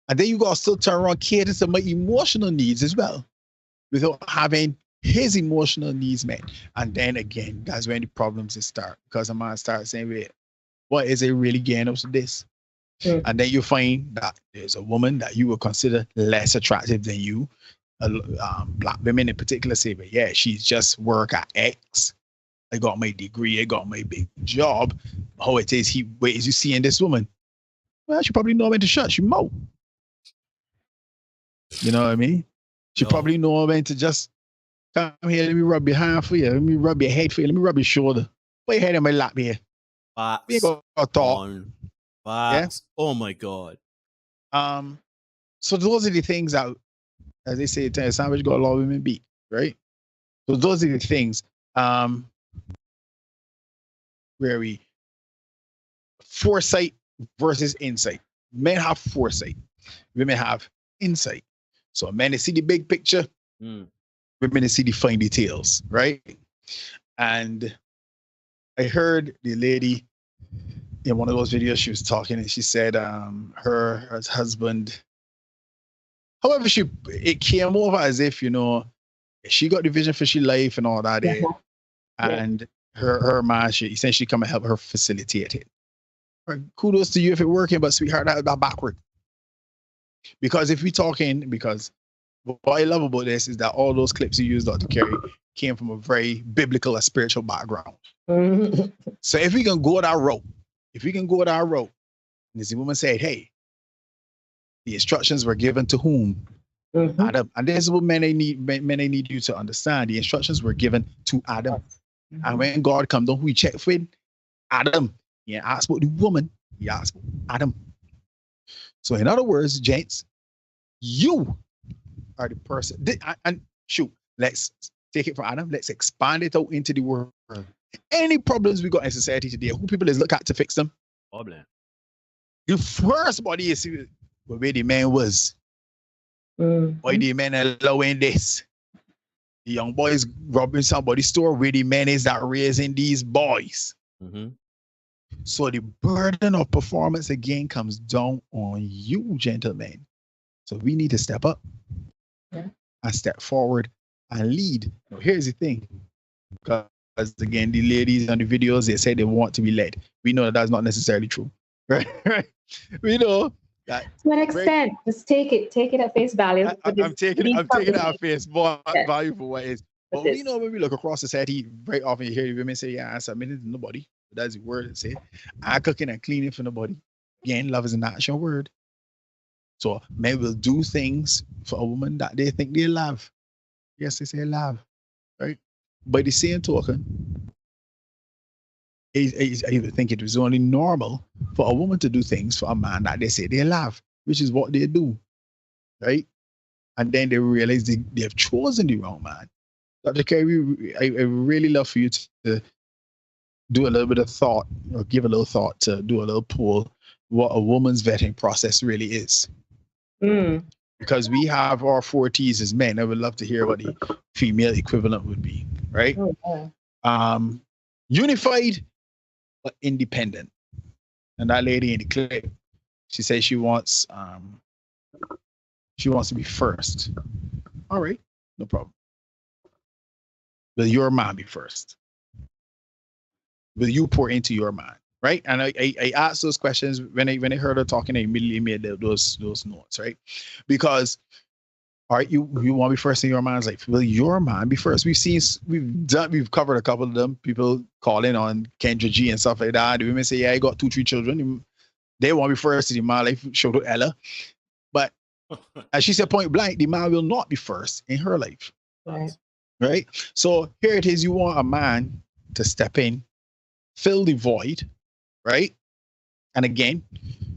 And then you gotta still turn around cater to my emotional needs as well, without having his emotional needs met. And then again, that's when the problems start, because a man starts saying, wait, what is it really getting up to this? And then you find that there's a woman that you would consider less attractive than you. Black women in particular say, but yeah, she's just work at X. I got my degree, I got my big job. How it is, is you seeing this woman? Well, she probably know when to shut. She mouth. You know what I mean? She probably know when to just come here, let me rub your hand for you. Let me rub your head for you. Let me rub your shoulder. Put your head in my lap here. We ain't got a thought. Yeah? Oh my God. So those are the things that, as they say, sandwich got a lot of women beat, right? So those are the things where we foresight versus insight. Men have foresight, women have insight. So men they see the big picture, women they see the fine details, right? And I heard the lady in one of those videos, she was talking and she said her husband, however, it came over as if, she got the vision for she life and all that. And her man, she essentially come and help her facilitate it. Kudos to you if it's working, but sweetheart, that's backward. Because if we're talking, because what I love about this is that all those clips you used, Dr. Kerri, came from a very biblical and spiritual background. So if we can go that route, and this woman said, hey, the instructions were given to whom? Adam. And this is what men I need you to understand. The instructions were given to Adam. And when God comes down, who he checked with? Adam. He asked about the woman. He asked about Adam. So in other words, gents, you are the person. And shoot, let's take it from Adam. Let's expand it out into the world. Any problems we got in society today, who people is look at to fix them? Problem. The first body is where the man was. Why the man allowing this? The young boys robbing somebody's store, where the man is that raising these boys. So the burden of performance again comes down on you, gentlemen. So we need to step up and step forward and lead. Now, here's the thing. Because again, the ladies on the videos, they say they want to be led. We know that that's not necessarily true. Right? We know that. To an extent, just take it at face value. I'm taking it at face value for what it is. But we know when we look across society, very often you hear the women say, yeah, I submitted to nobody. That's the word that say, I cooking and cleaning for nobody. Again, love is an action word. So men will do things for a woman that they think they love. Yes, they say love, right? By the same token, I think it was only normal for a woman to do things for a man that they say they love, which is what they do, right? And then they realize they have chosen the wrong man. Dr. Kerri, I really love for you to do a little bit of thought, or give a little thought to do a little poll, what a woman's vetting process really is. Because we have our 40s as men. I would love to hear what the female equivalent would be, right? Unified but independent. And that lady in the clip, she says she wants to be first. All right, no problem. Will your man be first? Will you pour into your man? Right? And I asked those questions when I heard her talking. I immediately made those notes, right? Because All right, you want to be first in your man's life. Will your man be first? We've covered a couple of them. People calling on Kendra G and stuff like that. The women say, yeah, I got 2-3 children. They want to be first in my life. Show to Ella. But as she said point blank, the man will not be first in her life. Right? So here it is. You want a man to step in, fill the void, right? And again,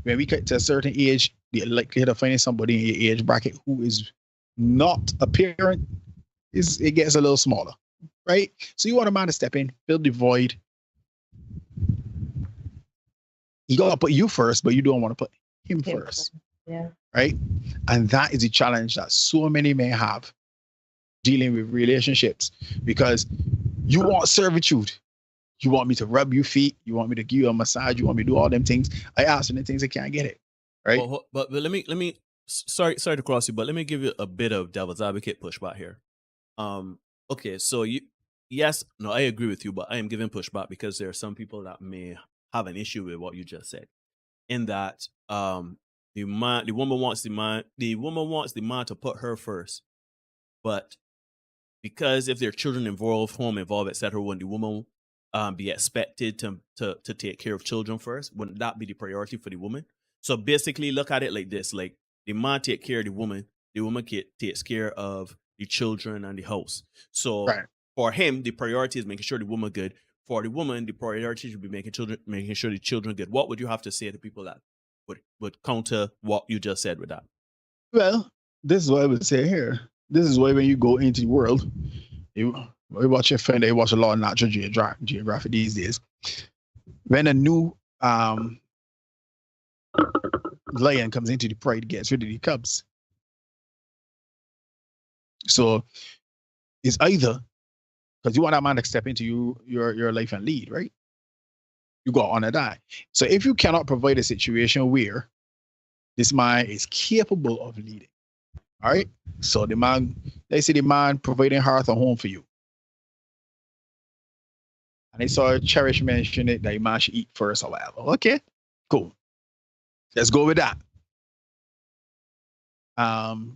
when we get to a certain age, the likelihood of finding somebody in your age bracket who is not a parent it gets a little smaller, right? So you want a man to step in, fill the void. You gotta put you first, but you don't want to put him first. Yeah. Right? And that is the challenge that so many men have dealing with relationships, because you want servitude. You want me to rub your feet. You want me to give you a massage. You want me to do all them things. I ask for the things I can't get it. Right? But let me sorry to cross you, but let me give you a bit of devil's advocate pushback here. Okay, so I agree with you, but I am giving pushback because there are some people that may have an issue with what you just said. In that the woman wants the man to put her first, but because if there are children involved, home involved, etc., when the woman be expected to take care of children first, wouldn't that be the priority for the woman? So basically, look at it like this: like the man take care of the woman takes care of the children and the house. So for him, the priority is making sure the woman good. For the woman, the priority should be making sure the children good. What would you have to say to people that would counter what you just said with that? Well, this is what I would say here. This is why when you go into the world, you watch your friend, you watch a lot of Natural Geographic these days. When a new lion comes into the pride, it gets rid of the cubs. So it's either, because you want that man to step into your life and lead, right? You got to honor that. So if you cannot provide a situation where this man is capable of leading, all right? So the man providing hearth and home for you. And they saw Cherish mention it that the man should eat first or whatever. Okay, cool. Let's go with that.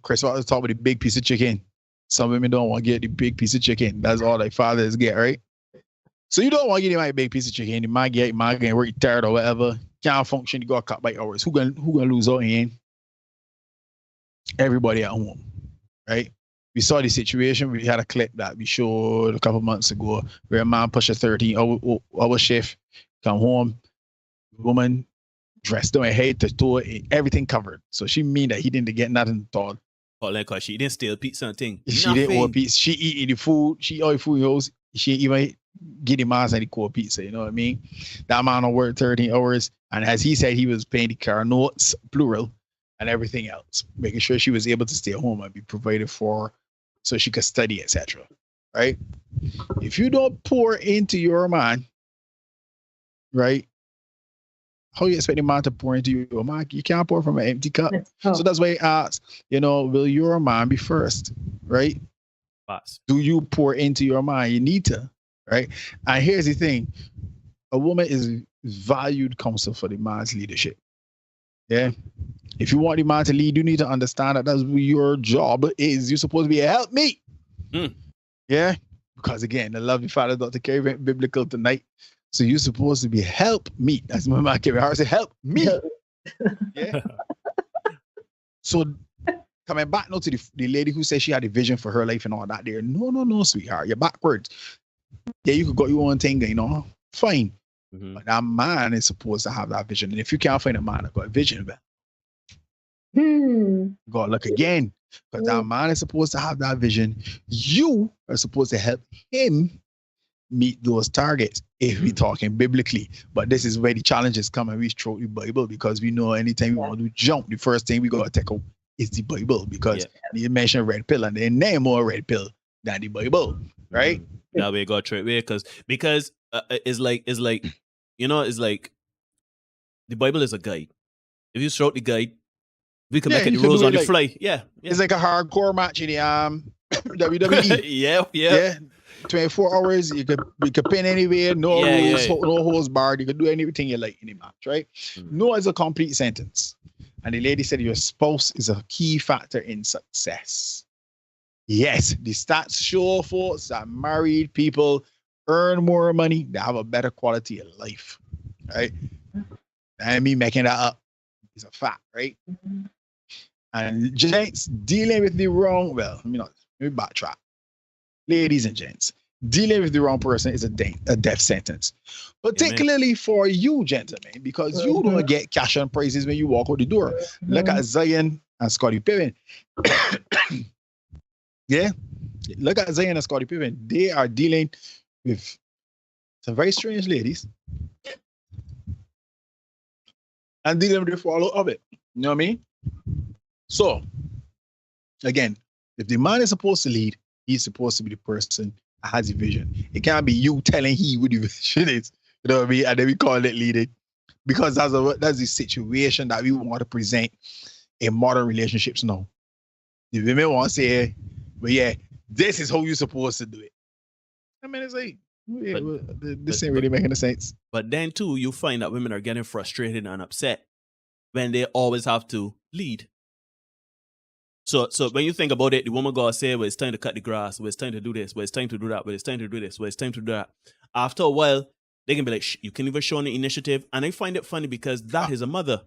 Chris was talking about the big piece of chicken. Some women don't want to get the big piece of chicken. That's all their fathers get, right? So you don't want to get him a big piece of chicken. You might get work tired or whatever. Can't function. You got cut by hours. Who gonna lose out in? Everybody at home, right? We saw the situation. We had a clip that we showed a couple months ago where a man pushed a 13-hour shift, come home, woman dressed down head to toe, everything covered. So she mean that he didn't get nothing at all. Like she didn't steal pizza and thing. She didn't order pizza. She eating the food. She all the food he owes. She even get him and the core pizza. You know what I mean? That man on work 13 hours, and as he said, he was paying the car notes, plural, and everything else, making sure she was able to stay home and be provided for, so she could study, etc. Right? If you don't pour into your man, right? How you expect the man to pour into you? Man, you can't pour from an empty cup. So that's why I ask, will your man be first, right? Do you pour into your man? You need to, right? And here's the thing. A woman is valued counsel for the man's leadership. Yeah? If you want the man to lead, you need to understand that that's what your job is. You're supposed to be a helpmeet. Yeah? Because again, the lovely Father, Dr. Kerri, went biblical tonight. So you're supposed to be help me. That's my man Kerri Hart said, help me. Yeah. So coming back now to the lady who said she had a vision for her life and all that there. No, sweetheart. You're backwards. Yeah, you could got your own thing, fine. But that man is supposed to have that vision. And if you can't find a man that got a vision, God, look again. Because that man is supposed to have that vision. You are supposed to help him meet those targets if we're talking biblically. But this is where the challenges come, and we throw the Bible, because we know anytime we want to jump, the first thing we got to take out is the Bible, because you mentioned red pill and they name more red pill than the Bible, right? That way got straight way, because it's like it's like the Bible is a guide. If you throw out the guide, we can make it the rules on the fly. Yeah. It's like a hardcore match in the WWE. yeah. 24 hours, you could pin anywhere, no rules, no holds barred. You could do anything you like in the match, right? No is a complete sentence. And the lady said your spouse is a key factor in success. Yes, the stats show, folks, that married people earn more money, they have a better quality of life, right? And me making that up is a fact, right? And gents, dealing with the wrong, well, let me backtrack. Ladies and gents, dealing with the wrong person is a death sentence. Particularly for you, gentlemen, because you don't get cash and prizes when you walk out the door. Look at Zion and Scottie Pippen. Yeah, look at Zion and Scottie Pippen. They are dealing with some very strange ladies and dealing with the fallout of it. You know what I mean? So, again, if the man is supposed to lead, he's supposed to be the person that has a vision. It can't be you telling he what the vision is. You know what I mean? And then we call it leading. Because that's the situation that we want to present in modern relationships now. The women want to say, but yeah, this is how you're supposed to do it. I mean, it's like, this ain't really making sense. But then too, you find that women are getting frustrated and upset when they always have to lead. So when you think about it, the woman gotta say, well, it's time to cut the grass, well, it's time to do this, well, it's time to do that, well, it's time to do this, well, it's time to do that. After a while, they can be like, you can even show the initiative. And I find it funny because that is a mother.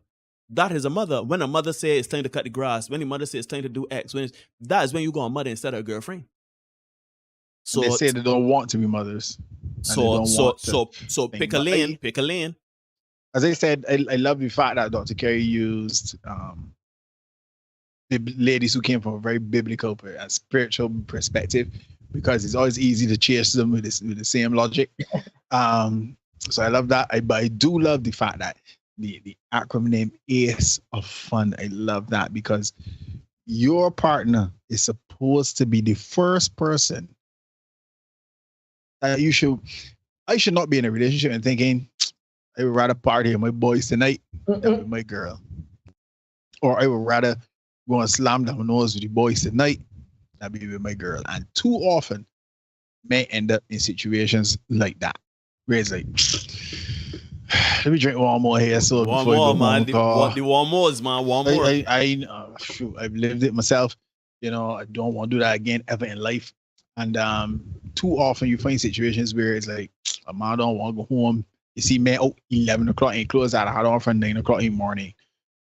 That is a mother. When a mother says it's time to cut the grass, when the mother says it's time to do X, that is when you go on mother instead of a girlfriend. So and they say they don't want to be mothers. So pick a lane, pick a lane. As I said, I love the fact that Dr. Kerri used the ladies who came from a very biblical and spiritual perspective, because it's always easy to chase them with the same logic. So I love that. But I do love the fact that the acronym ACE of fun. I love that, because your partner is supposed to be the first person that I should not be in a relationship and thinking, I would rather party with my boys tonight than with my girl. Or I would rather go and slam down nose with the boys tonight than be with my girl. And too often men end up in situations like that, where it's like, let me drink one more here. So one more, man. The one more is, man. One more. I've lived it myself. You know, I don't want to do that again ever in life. And too often you find situations where it's like, a man don't want to go home. You see men, 11 o'clock ain't closed out. I had on from 9 o'clock in the morning,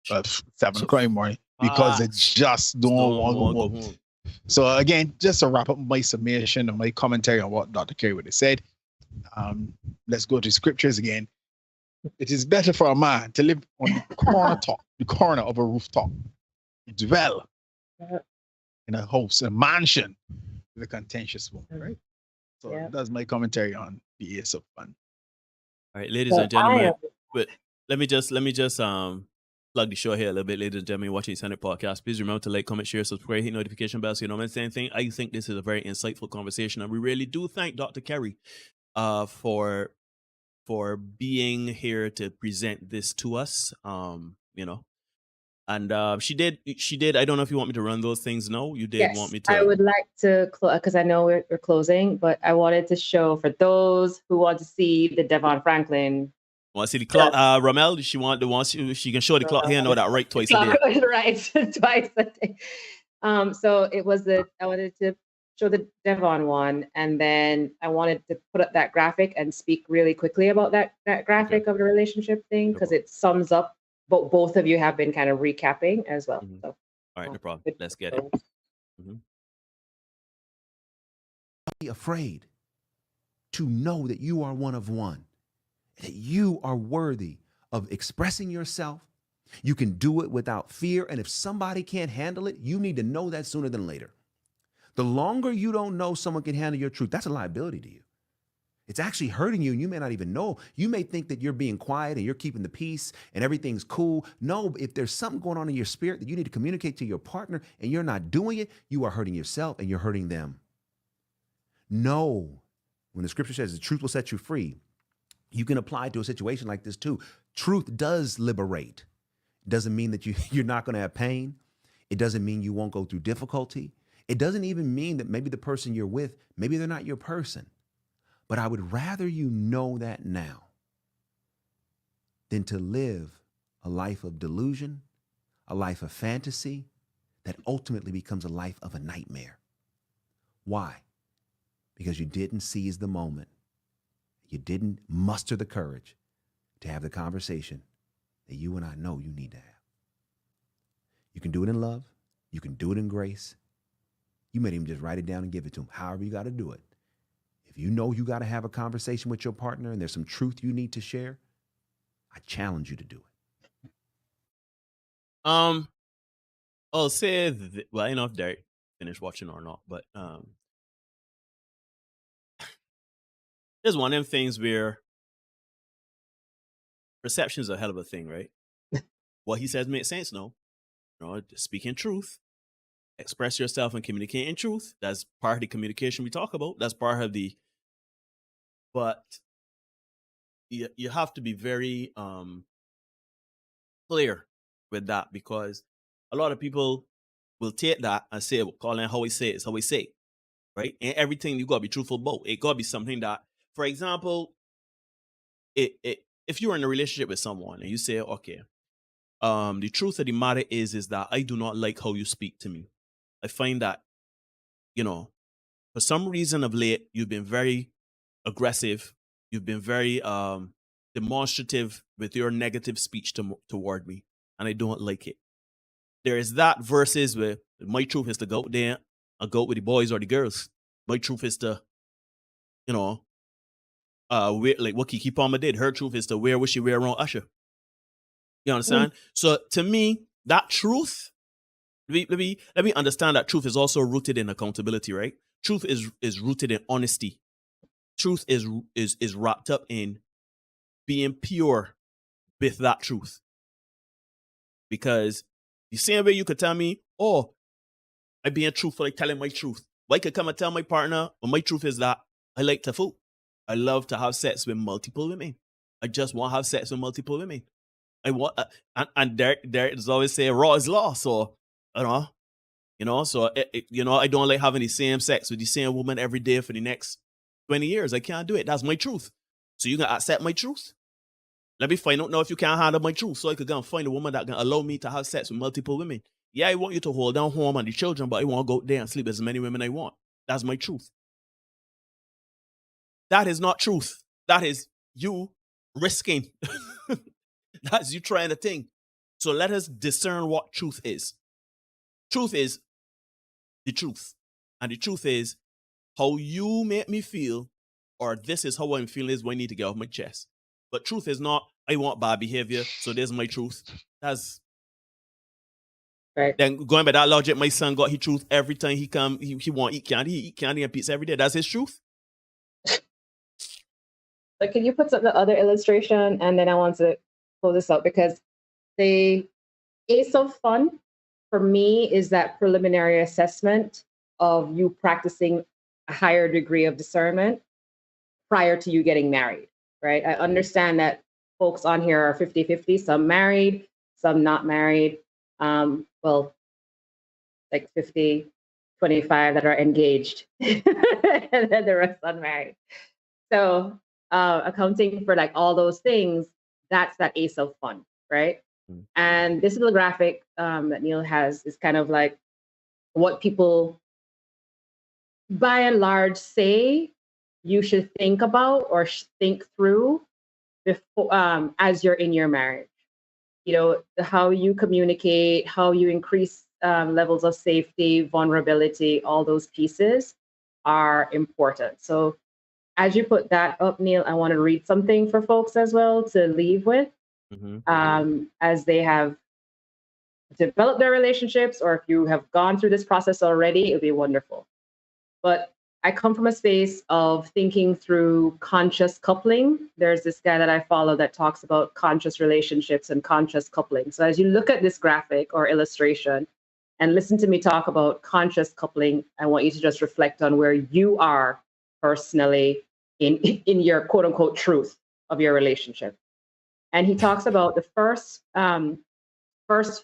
7 o'clock in the morning, because they just don't want to go home. So again, just to wrap up my summation and my commentary on what Dr. Kerri would have said, let's go to scriptures again. It is better for a man to live on the corner of a rooftop, dwell in a house, a mansion with a contentious woman, right? So that's my commentary on the Ace of Fun. All right, ladies and gentlemen, let me just plug the show here a little bit, ladies and gentlemen, watching Senate Podcast. Please remember to like, comment, share, subscribe, hit notification bell so you don't miss anything. I think this is a very insightful conversation, and we really do thank Dr. Kerri for being here to present this to us. And she did. I don't know if you want me to run those things. No, you did want me to. I would like to, because I know we're closing, but I wanted to show for those who want to see the Devon Franklin. Want to see the clock? Ramel, she can show the clock here. Know that right twice a day. Right, twice a day. So it was I wanted to show the Devon one, and then I wanted to put up that graphic and speak really quickly about that graphic of the relationship thing, because it sums up. But both of you have been kind of recapping as well. Mm-hmm. So, all right, no problem. Let's get it. Mm-hmm. Be afraid to know that you are one of one, that you are worthy of expressing yourself. You can do it without fear. And if somebody can't handle it, you need to know that sooner than later. The longer you don't know someone can handle your truth, that's a liability to you. It's actually hurting you, and you may not even know. You may think that you're being quiet and you're keeping the peace and everything's cool. No, if there's something going on in your spirit that you need to communicate to your partner and you're not doing it, you are hurting yourself and you're hurting them. No, when the scripture says the truth will set you free, you can apply it to a situation like this too. Truth does liberate. It doesn't mean that you're not going to have pain. It doesn't mean you won't go through difficulty. It doesn't even mean that maybe the person you're with, maybe they're not your person. But I would rather you know that now than to live a life of delusion, a life of fantasy that ultimately becomes a life of a nightmare. Why? Because you didn't seize the moment. You didn't muster the courage to have the conversation that you and I know you need to have. You can do it in love. You can do it in grace. You may even just write it down and give it to them, however you got to do it. If you know you got to have a conversation with your partner and there's some truth you need to share, I challenge you to do it. I'll say, well, I don't know if Derek finished watching or not, but there's one of them things where perception is a hell of a thing, right? What he says makes sense, no? You know, speaking truth, express yourself and communicating truth. That's part of the communication we talk about. That's part of the, but you have to be very clear with that, because a lot of people will take that and say, well, Colin, how we say it is how we say it, right? And everything you got to be truthful about. It got to be something that, for example, if you're in a relationship with someone and you say, okay, the truth of the matter is that I do not like how you speak to me. I find that, you know, for some reason of late, you've been very aggressive. You've been very demonstrative with your negative speech toward me, and I don't like it. There is that versus where my truth is to go out there and go out with the boys or the girls. My truth is to, you know, wear, like what Kiki Palmer did. Her truth is to wear what she wear around Usher. You understand? So to me, that truth, let me understand that truth is also rooted in accountability, right? Truth is rooted in honesty. Truth is wrapped up in being pure with that truth. Because the same way you could tell me, oh, I'm being truthful, like telling my truth. Well, I could come and tell my partner, well, my truth is that I like to fool. I love to have sex with multiple women. I just want to have sex with multiple women. I want, and Derek is always say raw is law. So, so I don't like having the same sex with the same woman every day for the next 20 years. I can't do it. That's my truth. So you can accept my truth? Let me find out now if you can't handle my truth, so I could go and find a woman that can allow me to have sex with multiple women. Yeah, I want you to hold down home and the children, but I want to go out there and sleep with as many women I want. That's my truth. That is not truth. That is you risking. That's you trying to think. So let us discern what truth is. Truth is the truth. And the truth is how you make me feel, or this is how I'm feeling, is what I need to get off my chest. But truth is not, I want bad behavior, so there's my truth. That's right. Then going by that logic, my son got his truth every time he come. He want to eat candy. He eat candy and pizza every day. That's his truth. But can you put the other illustration, and then I want to close this out, because the ace of fun for me is that preliminary assessment of you practicing a higher degree of discernment prior to you getting married, right? I understand that folks on here are 50-50, some married, some not married. Well, like 50-25 that are engaged, and then the rest unmarried. So accounting for like all those things, that's that ace of fun, right? And this little graphic that Neil has is kind of like what people by and large say you should think about or think through before as you're in your marriage. You know, how you communicate, how you increase levels of safety, vulnerability, all those pieces are important. So as you put that up, Neil, I want to read something for folks as well to leave with. As they have developed their relationships, or if you have gone through this process already, it would be wonderful. But I come from a space of thinking through conscious coupling. There's this guy that I follow that talks about conscious relationships and conscious coupling. So as you look at this graphic or illustration and listen to me talk about conscious coupling, I want you to just reflect on where you are personally in your quote unquote truth of your relationship. And he talks about the first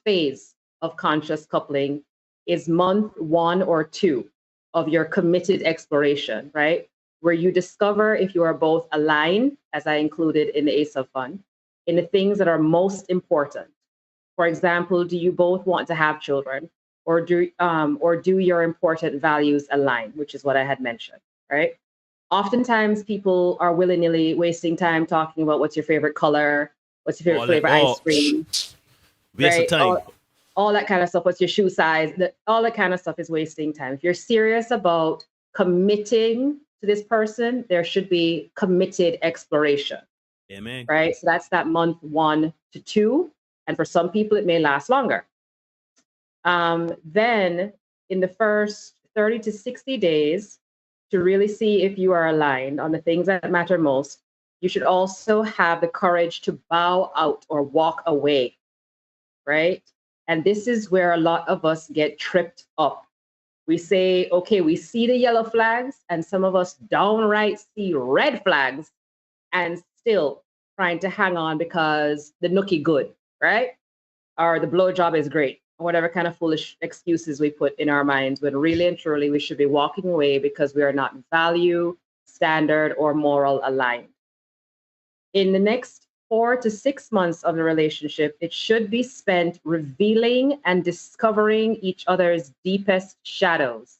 phase of conscious coupling is month 1 or 2 of your committed exploration, right? Where you discover if you are both aligned, as I included in the Ace of Fun, in the things that are most important For example, do you both want to have children, or do your important values align, which is what I had mentioned, right? Oftentimes people are willy-nilly wasting time talking about what's your favorite color, what's your favorite flavor ice cream, waste right? of time. All that kind of stuff. What's your shoe size? All that kind of stuff is wasting time. If you're serious about committing to this person, there should be committed exploration. Amen. Right? So that's that month 1 to 2. And for some people, it may last longer. Then in the first 30 to 60 days, to really see if you are aligned on the things that matter most, you should also have the courage to bow out or walk away, right? And this is where a lot of us get tripped up. We say, okay, we see the yellow flags, and some of us downright see red flags and still trying to hang on because the nookie good, right? Or the blowjob is great, or whatever kind of foolish excuses we put in our minds, when really and truly we should be walking away because we are not value, standard, or moral aligned. In the next 4 to 6 months of the relationship, it should be spent revealing and discovering each other's deepest shadows,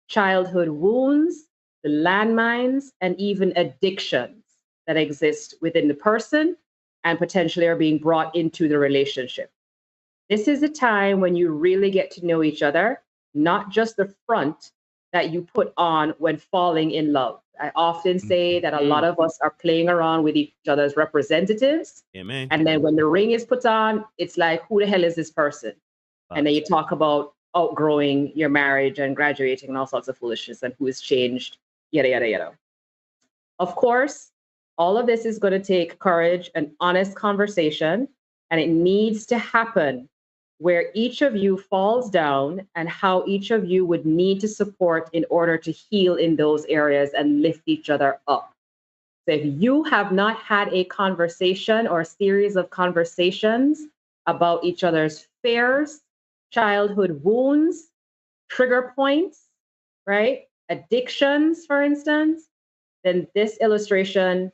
childhood wounds, the landmines, and even addictions that exist within the person and potentially are being brought into the relationship. This is a time when you really get to know each other, not just the front that you put on when falling in love. I often say that a lot of us are playing around with each other's representatives. Amen. And then when the ring is put on, it's like, who the hell is this person? And then you talk about outgrowing your marriage and graduating and all sorts of foolishness and who has changed, yada, yada, yada. Of course, all of this is going to take courage and honest conversation, and it needs to happen where each of you falls down and how each of you would need to support in order to heal in those areas and lift each other up. So if you have not had a conversation or a series of conversations about each other's fears, childhood wounds, trigger points, right? Addictions, for instance, then this illustration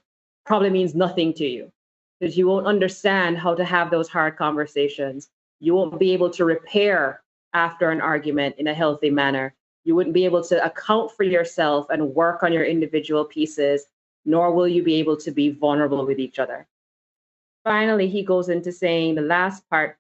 probably means nothing to you, because you won't understand how to have those hard conversations. You won't be able to repair after an argument in a healthy manner. You wouldn't be able to account for yourself and work on your individual pieces, nor will you be able to be vulnerable with each other. Finally, he goes into saying the last part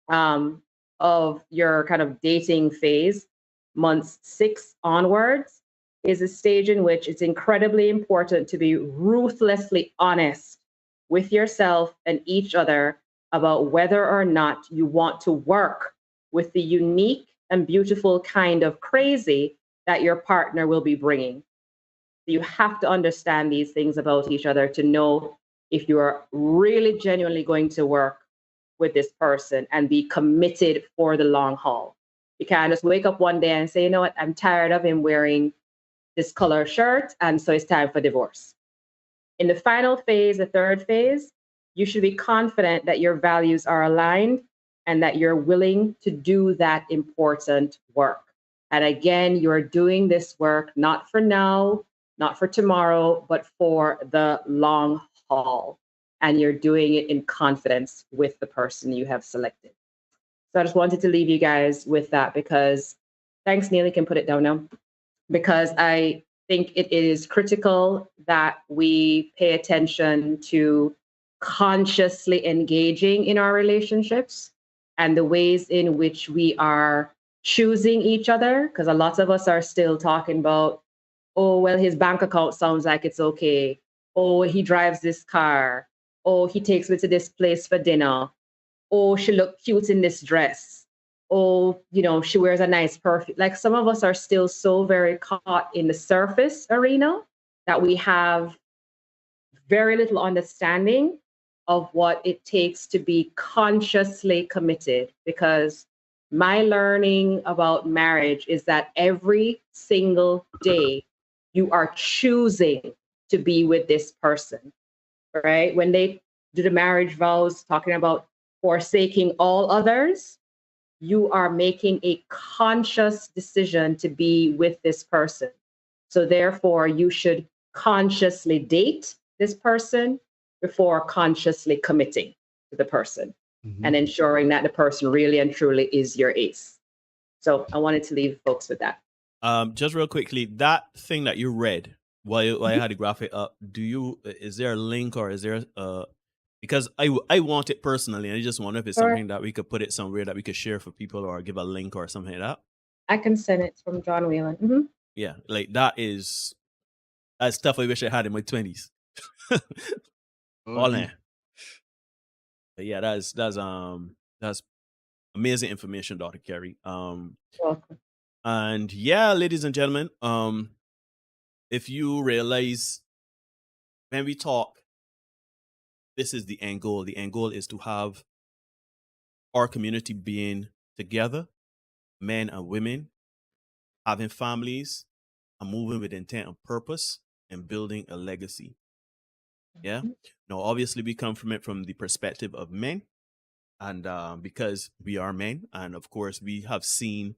of your kind of dating phase, months 6 onwards, is a stage in which it's incredibly important to be ruthlessly honest with yourself and each other about whether or not you want to work with the unique and beautiful kind of crazy that your partner will be bringing. You have to understand these things about each other to know if you are really genuinely going to work with this person and be committed for the long haul. You can't just wake up one day and say, you know what, I'm tired of him wearing this color shirt, and so it's time for divorce. In the final phase, the third phase, you should be confident that your values are aligned and that you're willing to do that important work. And again, you're doing this work not for now, not for tomorrow, but for the long haul. And you're doing it in confidence with the person you have selected. So I just wanted to leave you guys with that, because thanks, Neil, you can put it down now, because I think it is critical that we pay attention to consciously engaging in our relationships and the ways in which we are choosing each other. Because a lot of us are still talking about, oh, well, his bank account sounds like it's okay. Oh, he drives this car. Oh, he takes me to this place for dinner. Oh, she looked cute in this dress. Oh, you know, she wears a nice perfume. Like, some of us are still so very caught in the surface arena that we have very little understanding of what it takes to be consciously committed. Because my learning about marriage is that every single day you are choosing to be with this person, right? When they do the marriage vows, talking about forsaking all others, you are making a conscious decision to be with this person. So therefore, you should consciously date this person before consciously committing to the person. and ensuring that the person really and truly is your ace. So I wanted to leave folks with that. Just real quickly, that thing that you read while I had the graphic up, is there a link or is there because I want it personally, and I just wonder if it's something that we could put it somewhere that we could share for people or give a link or something like that. I can send it from John Whelan. Yeah, like that's stuff I wish I had in my 20s. All in. But yeah, that's amazing information, Dr. Kerri. Welcome. And yeah, ladies and gentlemen, if you realize when we talk, this is the end goal. The end goal is to have our community being together, men and women, having families, and moving with intent and purpose, and building a legacy. Yeah. Now, obviously, we come from it from the perspective of men, and because we are men, and of course, we have seen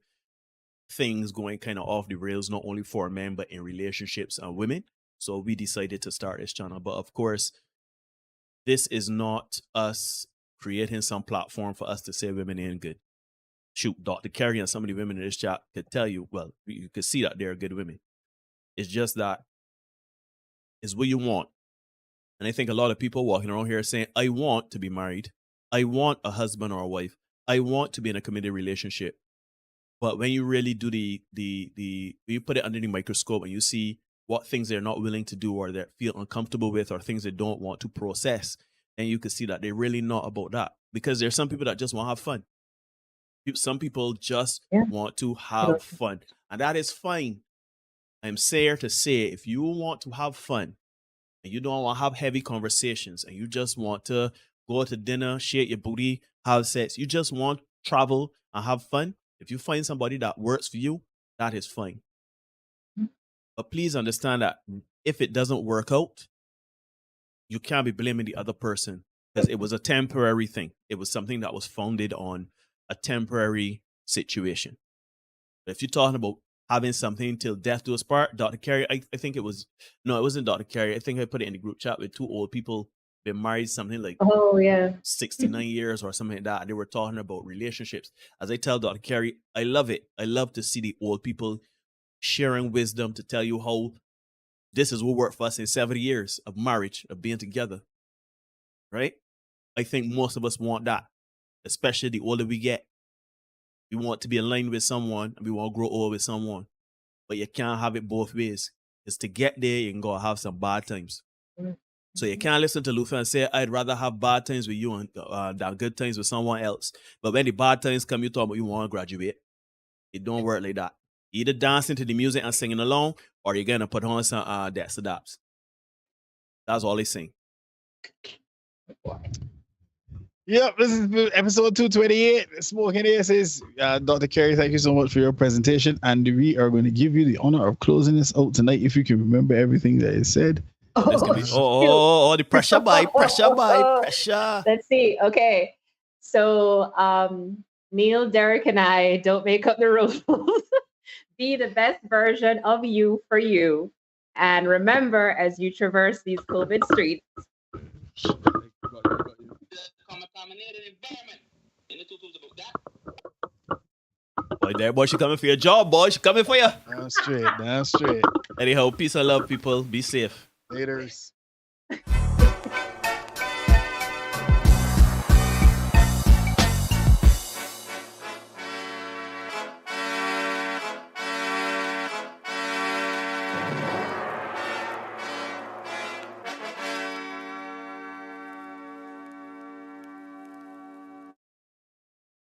things going kind of off the rails, not only for men, but in relationships and women. So we decided to start this channel. But of course, this is not us creating some platform for us to say women ain't good. Shoot, Dr. Kerri and some of the women in this chat could tell you, well, you could see that they're good women. It's just that it's what you want. And I think a lot of people walking around here saying, I want to be married. I want a husband or a wife. I want to be in a committed relationship. But when you really do when you put it under the microscope and you see what things they're not willing to do or they feel uncomfortable with or things they don't want to process, then you can see that they're really not about that. Because there's some people that just want to have fun. Some people just want to have fun. And that is fine. I'm here to say, if you want to have fun and you don't want to have heavy conversations and you just want to go to dinner, shake your booty, have sex, you just want to travel and have fun, if you find somebody that works for you, that is fine. But please understand that if it doesn't work out, you can't be blaming the other person because it was a temporary thing. It was something that was founded on a temporary situation. But if you're talking about having something till death do us part, Dr. Kerri, I think it wasn't Dr. Kerri. I think I put it in the group chat with two old people been married something like 69 years or something like that. They were talking about relationships. As I tell Dr. Kerri, I love it. I love to see the old people sharing wisdom to tell you how this is what worked for us in 70 years of marriage, of being together. Right? I think most of us want that, especially the older we get. We want to be aligned with someone and we want to grow old with someone. But you can't have it both ways. Because to get there, you can go have some bad times. So you can't listen to Luther and say, I'd rather have bad times with you than good times with someone else. But when the bad times come, you talk about you want to graduate. It don't work like that. Either dancing to the music and singing along, or you're going to put on some Dex Adapts. That's all he's saying. Yep, this is episode 228, Smokin Aces. Dr. Kerri, thank you so much for your presentation. And we are going to give you the honor of closing this out tonight if you can remember everything that is said. The pressure pressure. Let's see. Okay. So Neil, Derek, and I don't make up the rules. Be the best version of you for you. And remember, as you traverse these COVID streets, Boy, she coming for your job, boy. She coming for you. Damn straight. Anyhow, peace and love, people. Be safe. Laters.